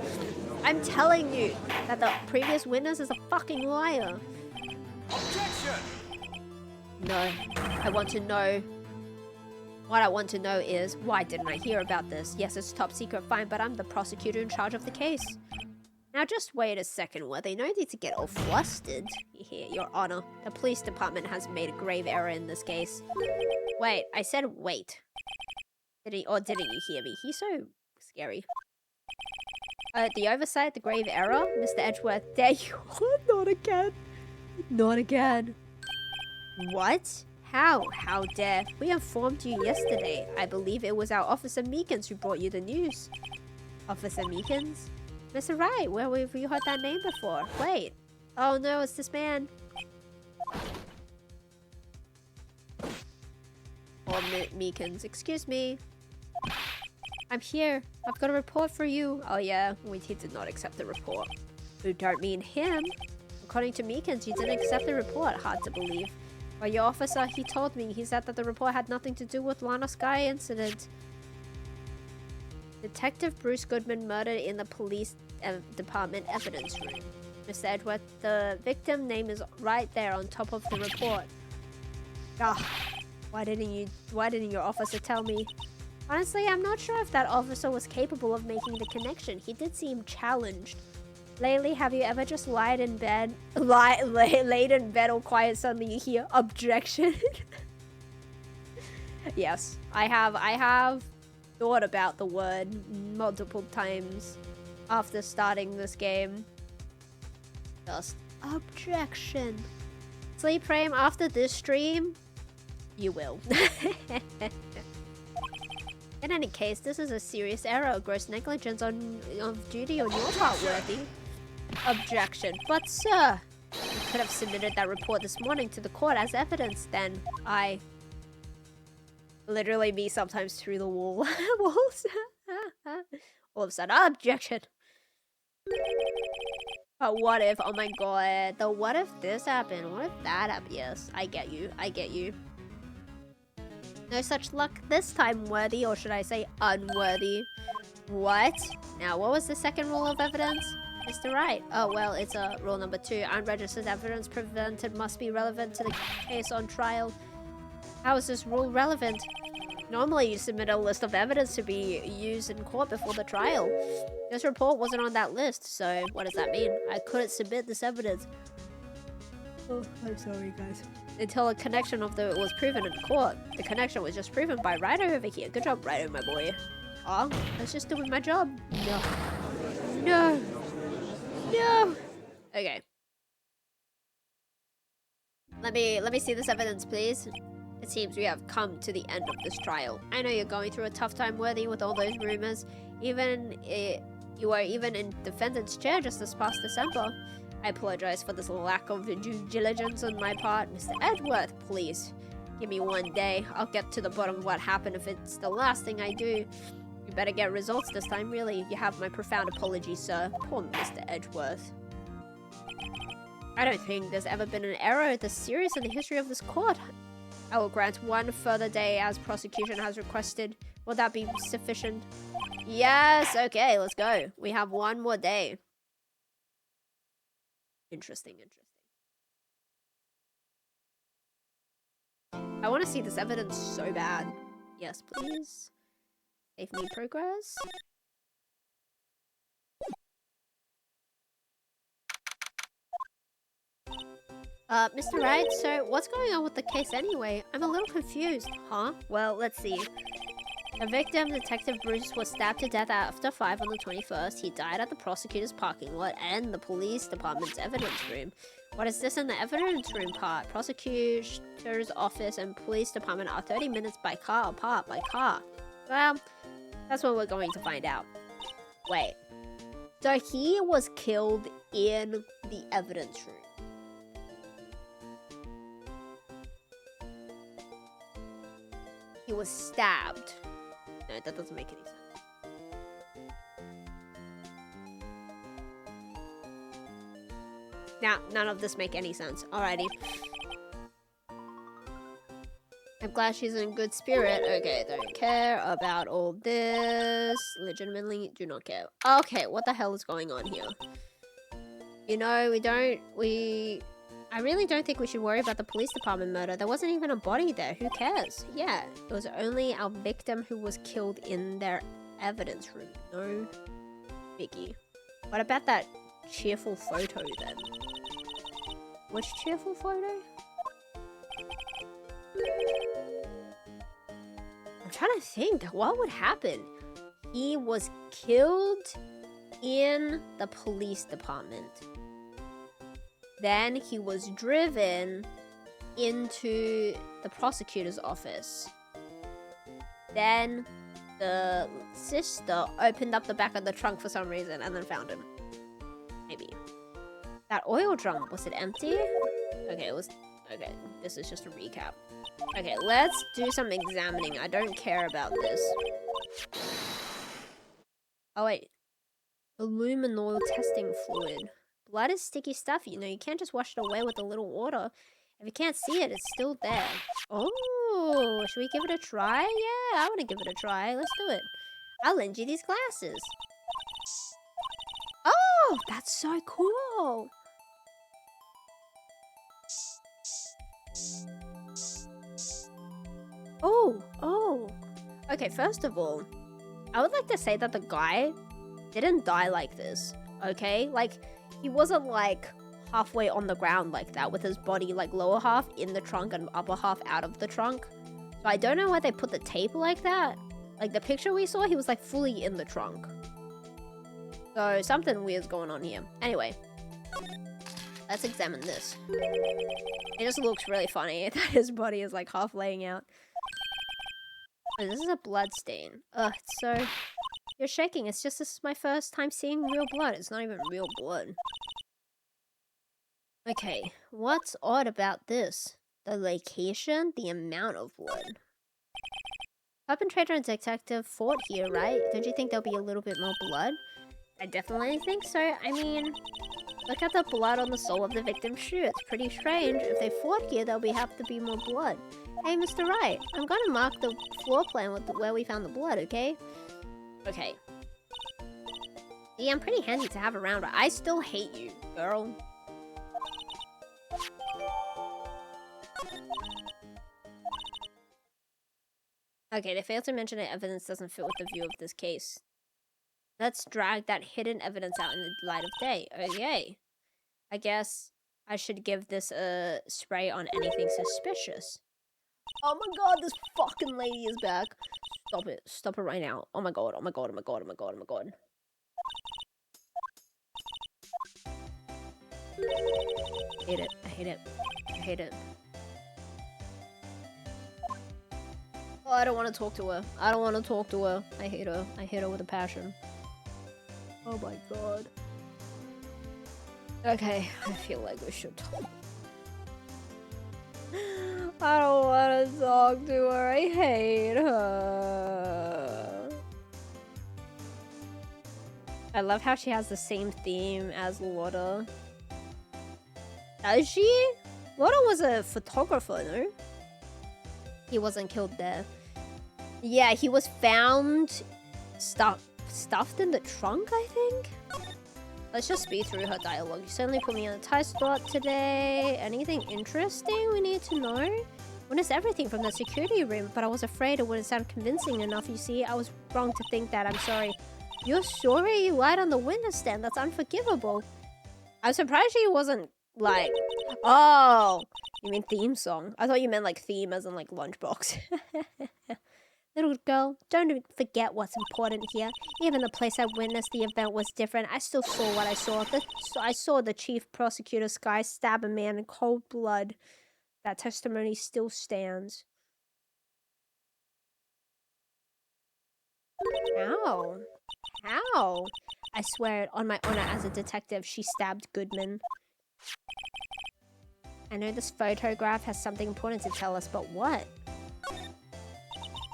I'm telling you that the previous witness is a fucking liar. Objection! No, I want to know. What I want to know is, why didn't I hear about this? Yes, it's top secret, fine, but I'm the prosecutor in charge of the case. Now just wait a second, were they no need to get all flustered? Here, Your Honor, the police department has made a grave error in this case. Wait, I said wait. Didn't you hear me? He's so scary. The oversight, the grave error, Mr. Edgeworth, there you are. Not again. Not again. What? How? How dare? We informed you yesterday. I believe it was our Officer Meekins who brought you the news. Officer Meekins? Mr. Wright, where have you heard that name before? Wait. Oh no, it's this man. Or Meekins, excuse me. I'm here. I've got a report for you. Oh yeah, he did not accept the report. You don't mean him. According to Meekins, you didn't accept the report. Hard to believe. Well, your officer, he told me. He said that the report had nothing to do with Lana Sky incident. Detective Bruce Goodman murdered in the police department evidence room. Mr. Edward, the victim name is right there on top of the report. Why didn't your officer tell me? Honestly, I'm not sure if that officer was capable of making the connection. He did seem challenged. Lately, have you ever just laid in bed all quiet, suddenly you hear objection? Yes, I have thought about the word multiple times after starting this game. Just objection. Sleep frame after this stream? You will. In any case, this is a serious error or gross negligence of duty on your part, Worthy. Objection. But sir, you could have submitted that report this morning to the court as evidence. Then I literally me sometimes through the wall. Walls. All of a sudden, objection. But what if? Oh my god. The what if this happened? What if that happened? Yes, I get you. I get you. No such luck this time, Worthy, or should I say unworthy? What? Now, what was the second rule of evidence? Mr. Wright. Oh, well, it's rule number 2. Unregistered evidence presented must be relevant to the case on trial. How is this rule relevant? Normally, you submit a list of evidence to be used in court before the trial. This report wasn't on that list, so what does that mean? I couldn't submit this evidence. Oh, I'm sorry, guys. Until a connection of the was proven in court. The connection was just proven by Wright over here. Good job, Wright, my boy. Oh, I was just doing my job. No. No. No. Okay. Let me see this evidence, please. It seems we have come to the end of this trial. I know you're going through a tough time, Worthy, with all those rumors. You were even in defendant's chair just this past December. I apologize for this lack of due diligence on my part. Mr. Edgeworth, please. Give me one day. I'll get to the bottom of what happened if it's the last thing I do. You better get results this time, really. You have my profound apologies, sir. Poor Mr. Edgeworth. I don't think there's ever been an error this serious in the history of this court. I will grant one further day as prosecution has requested. Will that be sufficient? Yes, okay, let's go. We have one more day. Interesting. I want to see this evidence so bad. Yes, please. Save me progress. Mr. Wright, so what's going on with the case anyway? I'm a little confused. Huh? Well, let's see. The victim, Detective Bruce, was stabbed to death after 5 on the 21st. He died at the prosecutor's parking lot and the police department's evidence room. What is this in the evidence room part? Prosecutor's office and police department are 30 minutes by car apart by car. Well, that's what we're going to find out. Wait. So he was killed in the evidence room. He was stabbed. No, that doesn't make any sense. Now, none of this make any sense. Alrighty. I'm glad she's in good spirit. Okay, don't care about all this. Legitimately do not care. Okay, what the hell is going on here? You know, I really don't think we should worry about the police department murder. There wasn't even a body there. Who cares? Yeah, it was only our victim who was killed in their evidence room. No biggie. What about that cheerful photo then? Which cheerful photo? I'm trying to think. What would happen? He was killed in the police department. Then he was driven into the prosecutor's office. Then the sister opened up the back of the trunk for some reason and then found him. Maybe. That oil drum, was it empty? Okay, okay, this is just a recap. Okay, let's do some examining. I don't care about this. Oh wait. Aluminol testing fluid. Blood is sticky stuff, you know, you can't just wash it away with a little water. If you can't see it, it's still there. Oh, should we give it a try? Yeah, I want to give it a try. Let's do it. I'll lend you these glasses. Oh, that's so cool. Oh. Okay, first of all, I would like to say that the guy didn't die like this. okay? Like, he wasn't, like, halfway on the ground like that with his body, like, lower half in the trunk and upper half out of the trunk. So I don't know why they put the tape like that. Like, the picture we saw, he was, like, fully in the trunk. So something weird's going on here. Anyway, let's examine this. It just looks really funny that his body is, like, half laying out. Oh, this is a blood stain. Ugh, it's so... You're shaking. It's just this is my first time seeing real blood. It's not even real blood. Okay, what's odd about this? The location, the amount of blood. Perpetrator and detective fought here, right? Don't you think there'll be a little bit more blood? I definitely think so. I mean, look at the blood on the sole of the victim's shoe. It's pretty strange. If they fought here, there'll have to be more blood. Hey, Mr. Wright, I'm gonna mark the floor plan with where we found the blood, okay? Okay. Yeah, I'm pretty handy to have around, but I still hate you, girl. Okay, they failed to mention that evidence doesn't fit with the view of this case. Let's drag that hidden evidence out in the light of day. Okay. I guess I should give this a spray on anything suspicious. Oh my god, this fucking lady is back. Stop it. Stop it right now. Oh my god, oh my god, oh my god, oh my god, oh my god. I hate it. I hate it. I hate it. Oh, I don't want to talk to her. I don't want to talk to her. I hate her. I hate her with a passion. Oh my god. Okay, I feel like we should talk. I don't want to talk to her. I hate her. I love how she has the same theme as Lotta. Does she? Lotta was a photographer, no? He wasn't killed there. Yeah, he was found stuffed in the trunk, I think? Let's just speed through her dialogue. You certainly put me on a tight spot today. Anything interesting we need to know? Witnessed everything from the security room, but I was afraid it wouldn't sound convincing enough, you see. I was wrong to think that. I'm sorry. You're sorry? You lied on the witness stand. That's unforgivable. I'm surprised she wasn't like... Oh! You mean theme song? I thought you meant like theme as in like lunchbox. Little girl, don't forget what's important here. Even the place I witnessed the event was different. I still saw what I saw. I saw the chief prosecutor Sky stab a man in cold blood. That testimony still stands. How? How? I swear it on my honor as a detective, she stabbed Goodman. I know this photograph has something important to tell us, but what?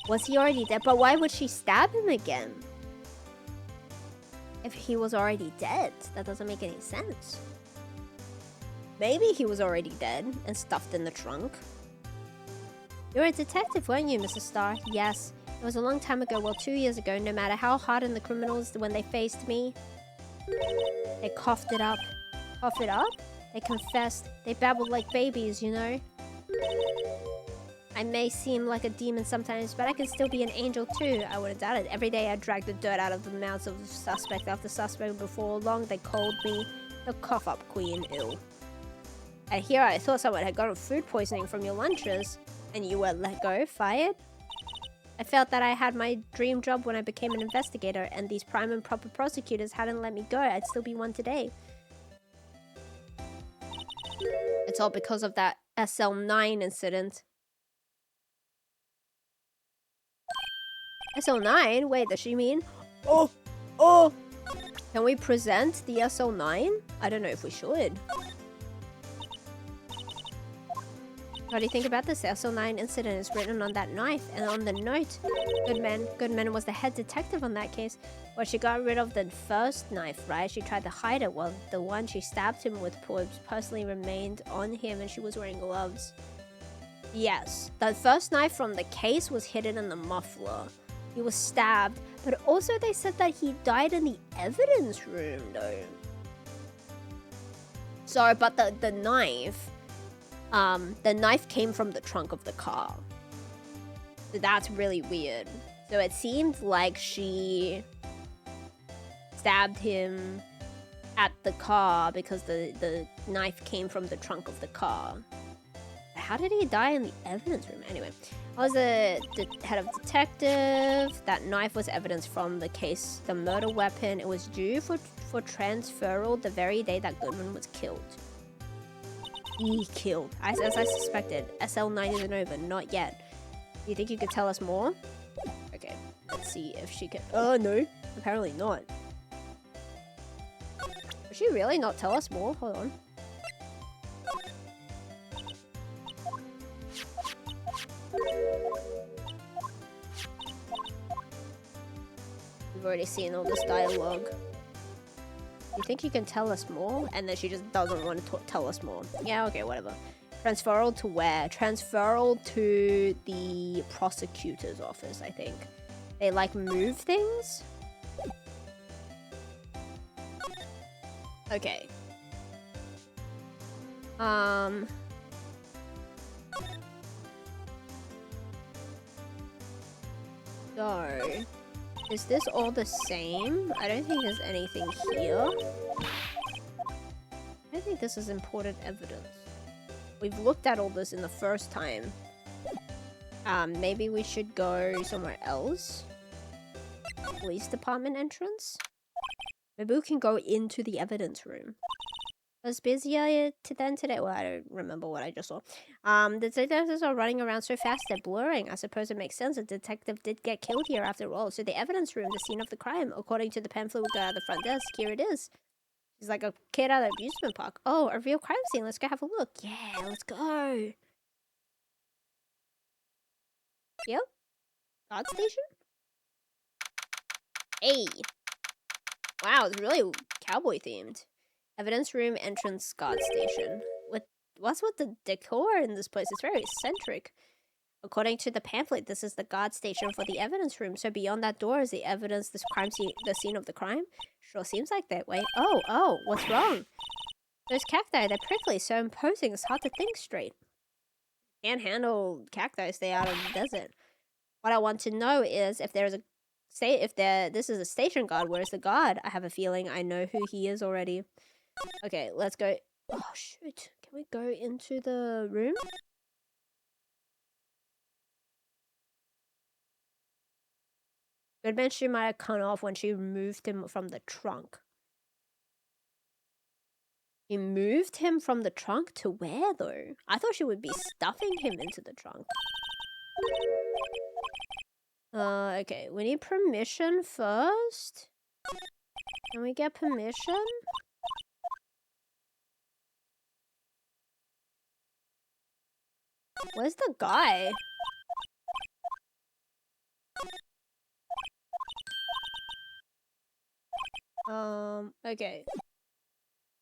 Was he already dead? But why would she stab him again? If he was already dead, that doesn't make any sense. Maybe he was already dead and stuffed in the trunk. You're a detective, weren't you, Mrs. Starr? Yes. It was a long time ago, well, 2 years ago. No matter how hardened the criminals when they faced me, they coughed it up. Cough it up? They confessed. They babbled like babies, you know? I may seem like a demon sometimes, but I can still be an angel too. I would have done it. Every day I dragged the dirt out of the mouths of the suspect after suspect. Before long, they called me the cough-up queen. Ew. And here I thought someone had gotten food poisoning from your lunches, and you were let go, fired? I felt that I had my dream job when I became an investigator, and these prime and proper prosecutors hadn't let me go. I'd still be one today. It's all because of that SL9 incident. SL9? Wait, does she mean? Oh! Can we present the SL9? I don't know if we should. What do you think about this? SL9 incident is written on that knife, and on the note, Goodman was the head detective on that case. Well, she got rid of the first knife, right? She tried to hide it, while the one she stabbed him with personally remained on him, and she was wearing gloves. Yes, the first knife from the case was hidden in the muffler. He was stabbed, but also they said that he died in the evidence room, though. Sorry, but the knife came from the trunk of the car. So that's really weird. So it seemed like she stabbed him at the car because the knife came from the trunk of the car. How did he die in the evidence room? Anyway, I was the head of detective. That knife was evidence from the case, the murder weapon. It was due for transferal the very day that Goodman was killed. He killed. As I suspected. SL9 isn't over. Not yet. Do you think you could tell us more? Okay, let's see if she can... Oh, no. Apparently not. Will she really not tell us more? Hold on. We've already seen all this dialogue. You think you can tell us more? And then she just doesn't want to tell us more. Yeah, okay, whatever. Transferal to where? Transferal to the prosecutor's office, I think. They, like, move things? Okay. So... Is this all the same? I don't think there's anything here. I don't think this is important evidence. We've looked at all this in the first time. Maybe we should go somewhere else. Police department entrance? Maybe we can go into the evidence room. I was busier than today. Well, I don't remember what I just saw. The detectives are running around so fast they're blurring. I suppose it makes sense. A detective did get killed here after all. So the evidence room, the scene of the crime. According to the pamphlet we got out of the front desk, here it is. She's like a kid at an amusement park. Oh, a real crime scene. Let's go have a look. Yeah, let's go. Yep. God station? Hey. Wow, it's really cowboy themed. Evidence room entrance guard station. What's with the decor in this place? It's very eccentric. According to the pamphlet, this is the guard station for the evidence room. So beyond that door is the evidence, this crime scene, the scene of the crime. Sure seems like that way. Oh, what's wrong? Those cacti, they're prickly, so imposing. It's hard to think straight. Can't handle cacti. Stay out of the desert. What I want to know is if there's a this is a station guard. Where's the guard? I have a feeling I know who he is already. Okay, let's go. Oh, shoot. Can we go into the room? Goodman, she might have cut off when she removed him from the trunk. She moved him from the trunk to where, though? I thought she would be stuffing him into the trunk. Okay. We need permission first. Can we get permission? Where's the guy? Okay.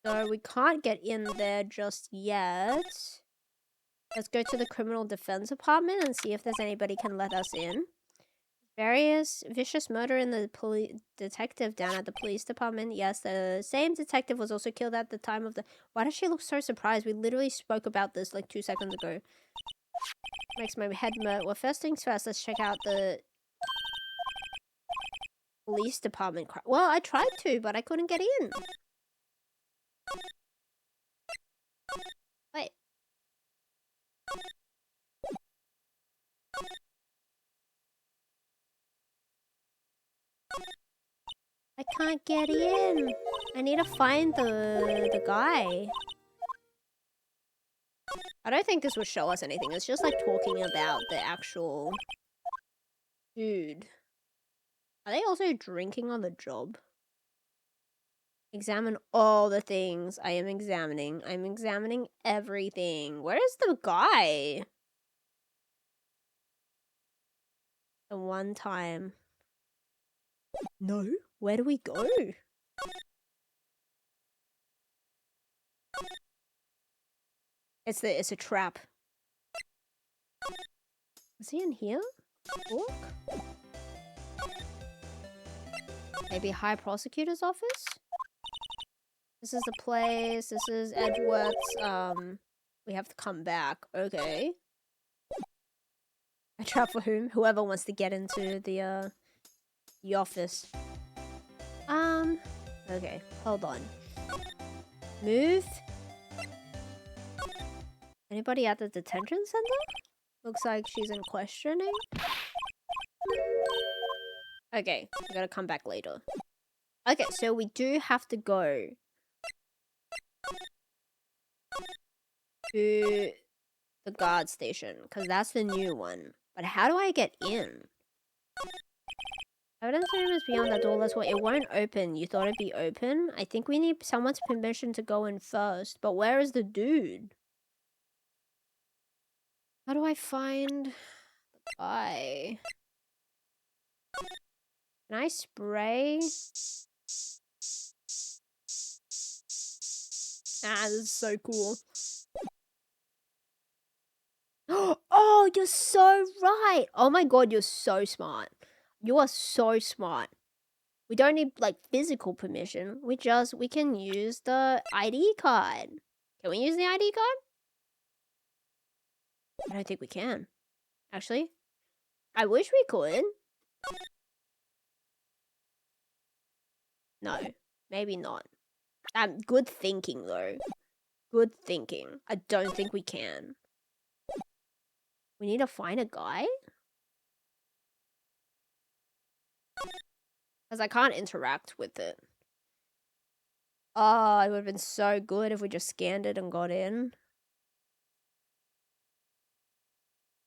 So we can't get in there just yet. Let's go to the criminal defense department and see if there's anybody can let us in. Various vicious murder in the detective down at the police department. Yes, the same detective was also killed at the time of the... Why does she look so surprised? We literally spoke about this like 2 seconds ago. Makes my head melt. Well, first things first, let's check out the police department. Well, I tried to, but I couldn't get in. Wait. I can't get in. I need to find the guy. I don't think this will show us anything. It's just like talking about the actual dude. Are they also drinking on the job? Examine all the things I am examining. I'm examining everything. Where is the guy? The one time. No? Where do we go? It's a trap. Is he in here? Look. Maybe High Prosecutor's office? This is the place. This is Edgeworth's. We have to come back. Okay. A trap for whom? Whoever wants to get into the office. Okay. Hold on. Move. Anybody at the detention center? Looks like she's in questioning. Okay, we gotta come back later. Okay, so we do have to go to the guard station, because that's the new one. But how do I get in? Evidence room is beyond the door. Let's wait. It won't open. You thought it'd be open? I think we need someone's permission to go in first. But where is the dude? How do I find the guy? Can I spray? Ah, this is so cool. Oh, you're so right. Oh my god, you're so smart. You are so smart. We don't need, like, physical permission. We can use the ID card. Can we use the ID card? I don't think we can. Actually, I wish we could. No, maybe not. Good thinking, though. Good thinking. I don't think we can. We need to find a guy? Because I can't interact with it. Oh, it would have been so good if we just scanned it and got in.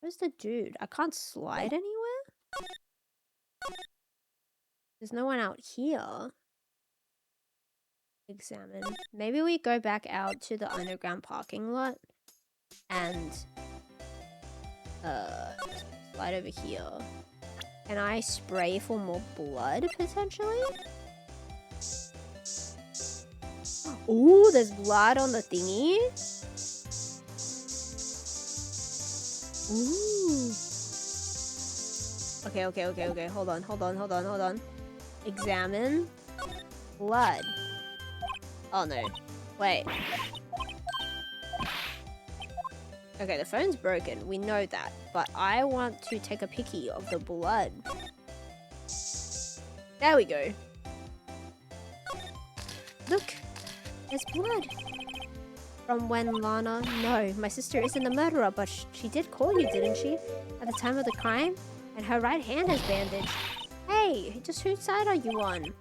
Where's the dude? I can't slide anywhere? There's no one out here. Examine. Maybe we go back out to the underground parking lot and slide over here. Can I spray for more blood, potentially? Ooh, there's blood on the thingy. Ooh. Okay. Hold on. Examine. Blood. Oh no. Wait. Okay, the phone's broken. We know that. But I want to take a picky of the blood. There we go. Look. There's blood. From when Lana... No, my sister isn't the murderer, but she did call you, didn't she? At the time of the crime? And her right hand is bandaged. Hey, just whose side are you on?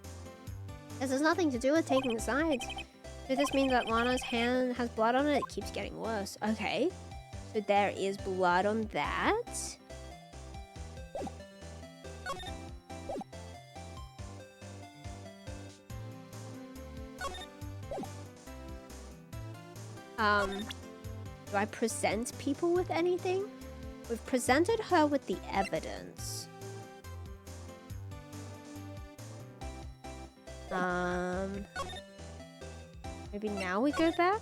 This has nothing to do with taking sides. Does this mean that Lana's hand has blood on it? It keeps getting worse. Okay. So there is blood on that. Do I present people with anything? We've presented her with the evidence. Maybe now we go back?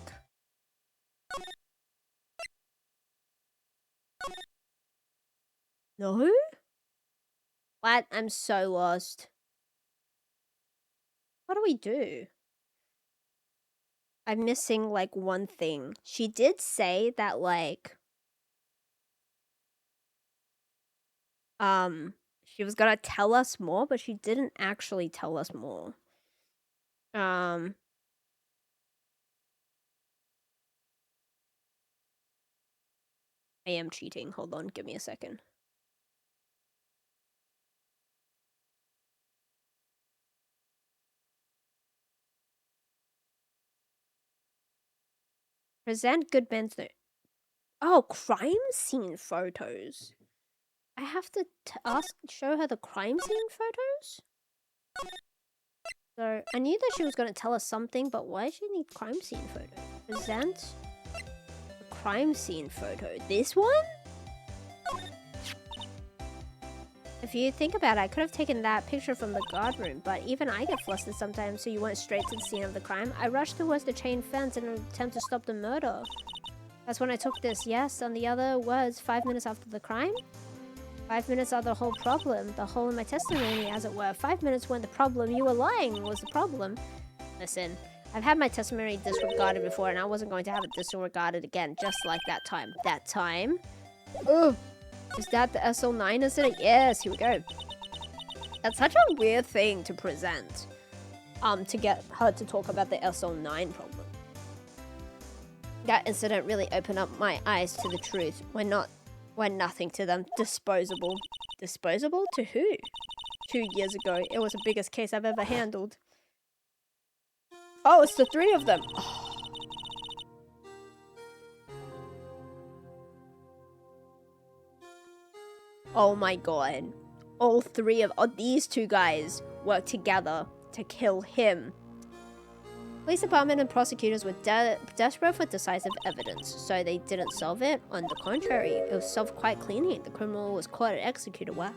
No? What? I'm so lost. What do we do? I'm missing, like, one thing. She did say that, like... she was gonna tell us more, but she didn't actually tell us more. I am cheating. Hold on, give me a second. Present good men's... Oh, crime scene photos. I have to show her the crime scene photos? So, I knew that she was going to tell us something, but why does she need crime scene photos? Present a crime scene photo. This one? If you think about it, I could have taken that picture from the guard room, but even I get flustered sometimes, so you went straight to the scene of the crime. I rushed towards the chain fence in an attempt to stop the murder. That's when I took this, yes, and the other was 5 minutes after the crime. 5 minutes are the whole problem, the hole in my testimony, as it were. 5 minutes weren't the problem, you were lying was the problem. Listen, I've had my testimony disregarded before, and I wasn't going to have it disregarded again, just like that time. That time? Ugh. Is that the SL9, isn't it? Yes, here we go. That's such a weird thing to present. To get her to talk about the SL9 problem. That incident really opened up my eyes to the truth. We're nothing to them. Disposable. Disposable? To who? 2 years ago, it was the biggest case I've ever handled. Oh, it's the 3 of them. Oh my god. All 3 of these 2 guys worked together to kill him. Police department and prosecutors were desperate for decisive evidence, so they didn't solve it. On the contrary, it was solved quite cleanly. The criminal was caught and executed. Wow.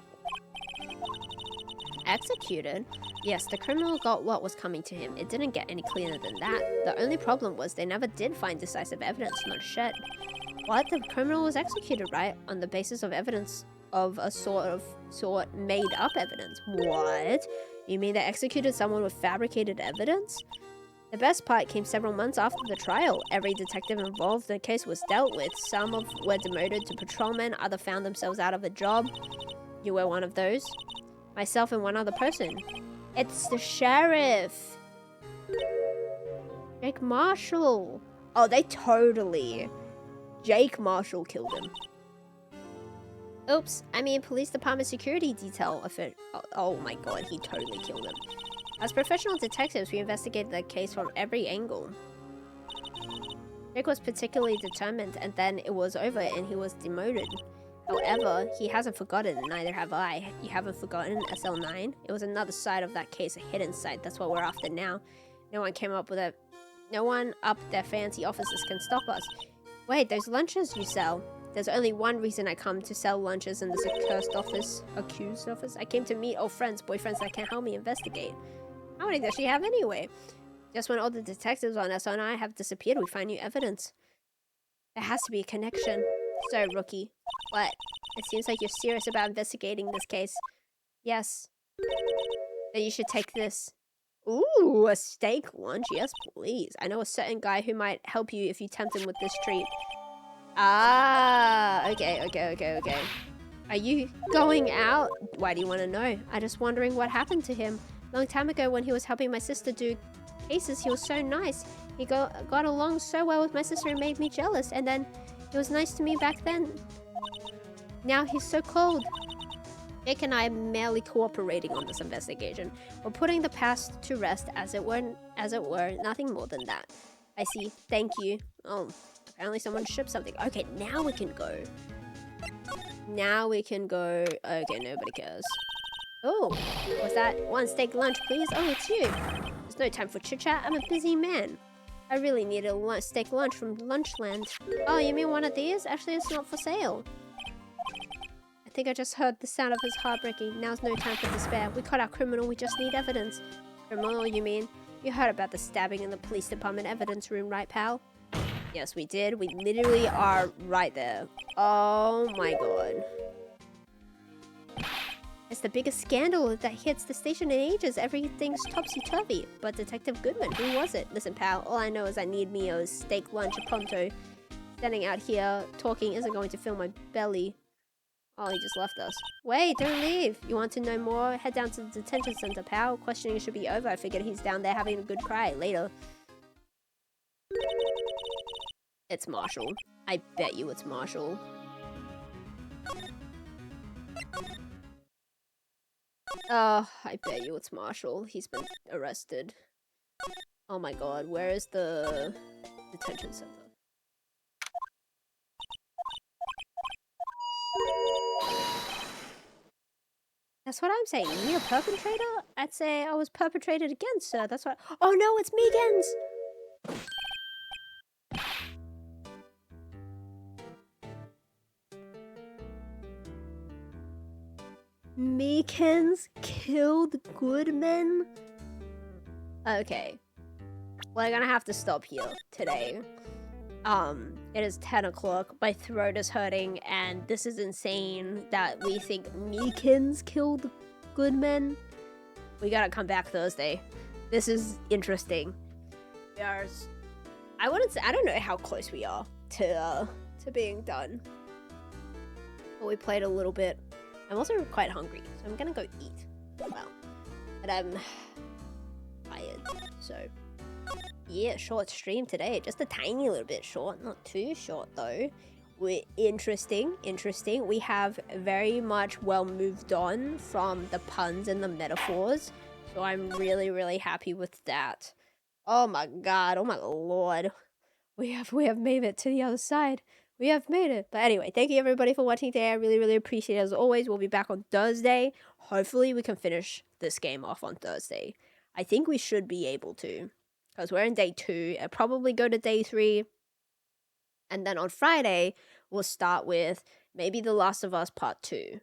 Executed? Yes, the criminal got what was coming to him. It didn't get any cleaner than that. The only problem was they never did find decisive evidence, not a shed. What? The criminal was executed, right? On the basis of evidence of a sort made up evidence. What? You mean they executed someone with fabricated evidence? The best part came several months after the trial. Every detective involved in the case was dealt with. Some were demoted to patrolmen, others found themselves out of a job. You were one of those? Myself and one other person. It's the sheriff. Jake Marshall. Oh, they totally... Jake Marshall killed him. Oops, I mean police department security detail. Oh my god, he totally killed him. As professional detectives, we investigated the case from every angle. Jake was particularly determined, and then it was over and he was demoted. However, he hasn't forgotten, and neither have I. You haven't forgotten SL9? It was another side of that case, a hidden side. That's what we're after now. No one up their fancy offices can stop us. Wait, those lunches you sell. There's only one reason I come to sell lunches in this accused office. I came to meet old friends, boyfriends that can help me investigate. How many does she have anyway? Just when all the detectives on SL9 have disappeared, we find new evidence. There has to be a connection. So, rookie. What? It seems like you're serious about investigating this case. Yes. Then you should take this. Ooh, a steak lunch? Yes, please. I know a certain guy who might help you if you tempt him with this treat. Ah, okay. Are you going out? Why do you want to know? I'm just wondering what happened to him. Long time ago when he was helping my sister do cases, he was so nice. He got along so well with my sister and made me jealous. And then he was nice to me back then. Now he's so cold. Jake and I are merely cooperating on this investigation. We're putting the past to rest as it were, nothing more than that. I see. Thank you. Oh, apparently someone shipped something. Okay, now we can go. Okay, nobody cares. Oh, what's that? One steak lunch, please? Oh, it's you. There's no time for chit-chat. I'm a busy man. I really need a steak lunch from Lunchland. Oh, you mean one of these? Actually, it's not for sale. I think I just heard the sound of his heart breaking. Now's no time for despair. We caught our criminal. We just need evidence. Criminal, you mean? You heard about the stabbing in the police department evidence room, right, pal? Yes, we did. We literally are right there. Oh my god. It's the biggest scandal that hits the station in ages. Everything's topsy-turvy. But Detective Goodman, who was it? Listen, pal, all I know is I need me a steak lunch pronto. Standing out here talking isn't going to fill my belly. Oh, he just left us. Wait, don't leave. You want to know more? Head down to the detention center, pal. Questioning should be over. I figured he's down there having a good cry. Later. It's Marshall. I bet you it's Marshall. Oh, I bet you it's Marshall. He's been arrested. Oh my god, where is the detention center? That's what I'm saying. Me a perpetrator? I'd say I was perpetrated against, sir. That's what. Oh no, it's Megan's! Meekins killed Goodman? Okay. We're gonna have to stop here today. It is 10 o'clock, my throat is hurting, and this is insane that we think Meekins killed Goodman. We gotta come back Thursday. This is interesting. I don't know how close we are to being done. But we played a little bit. I'm also quite hungry, so I'm gonna go eat. Well, but I'm tired, so Yeah, short stream today. Just a tiny little bit short. Not too short, though. Interesting. We have very much well moved on from the puns and the metaphors. So I'm really, really happy with that. Oh my god. Oh my lord. We have made it to the other side. We have made it. But anyway, thank you everybody for watching today. I really, really appreciate it. As always, we'll be back on Thursday. Hopefully we can finish this game off on Thursday. I think we should be able to. Because we're in day 2. I'll probably go to day 3. And then on Friday, we'll start with maybe The Last of Us Part 2.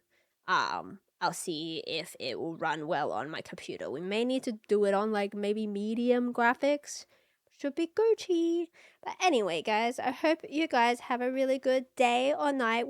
I'll see if it will run well on my computer. We may need to do it on like maybe medium graphics. Should be Gucci. But anyway, guys, I hope you guys have a really good day or night.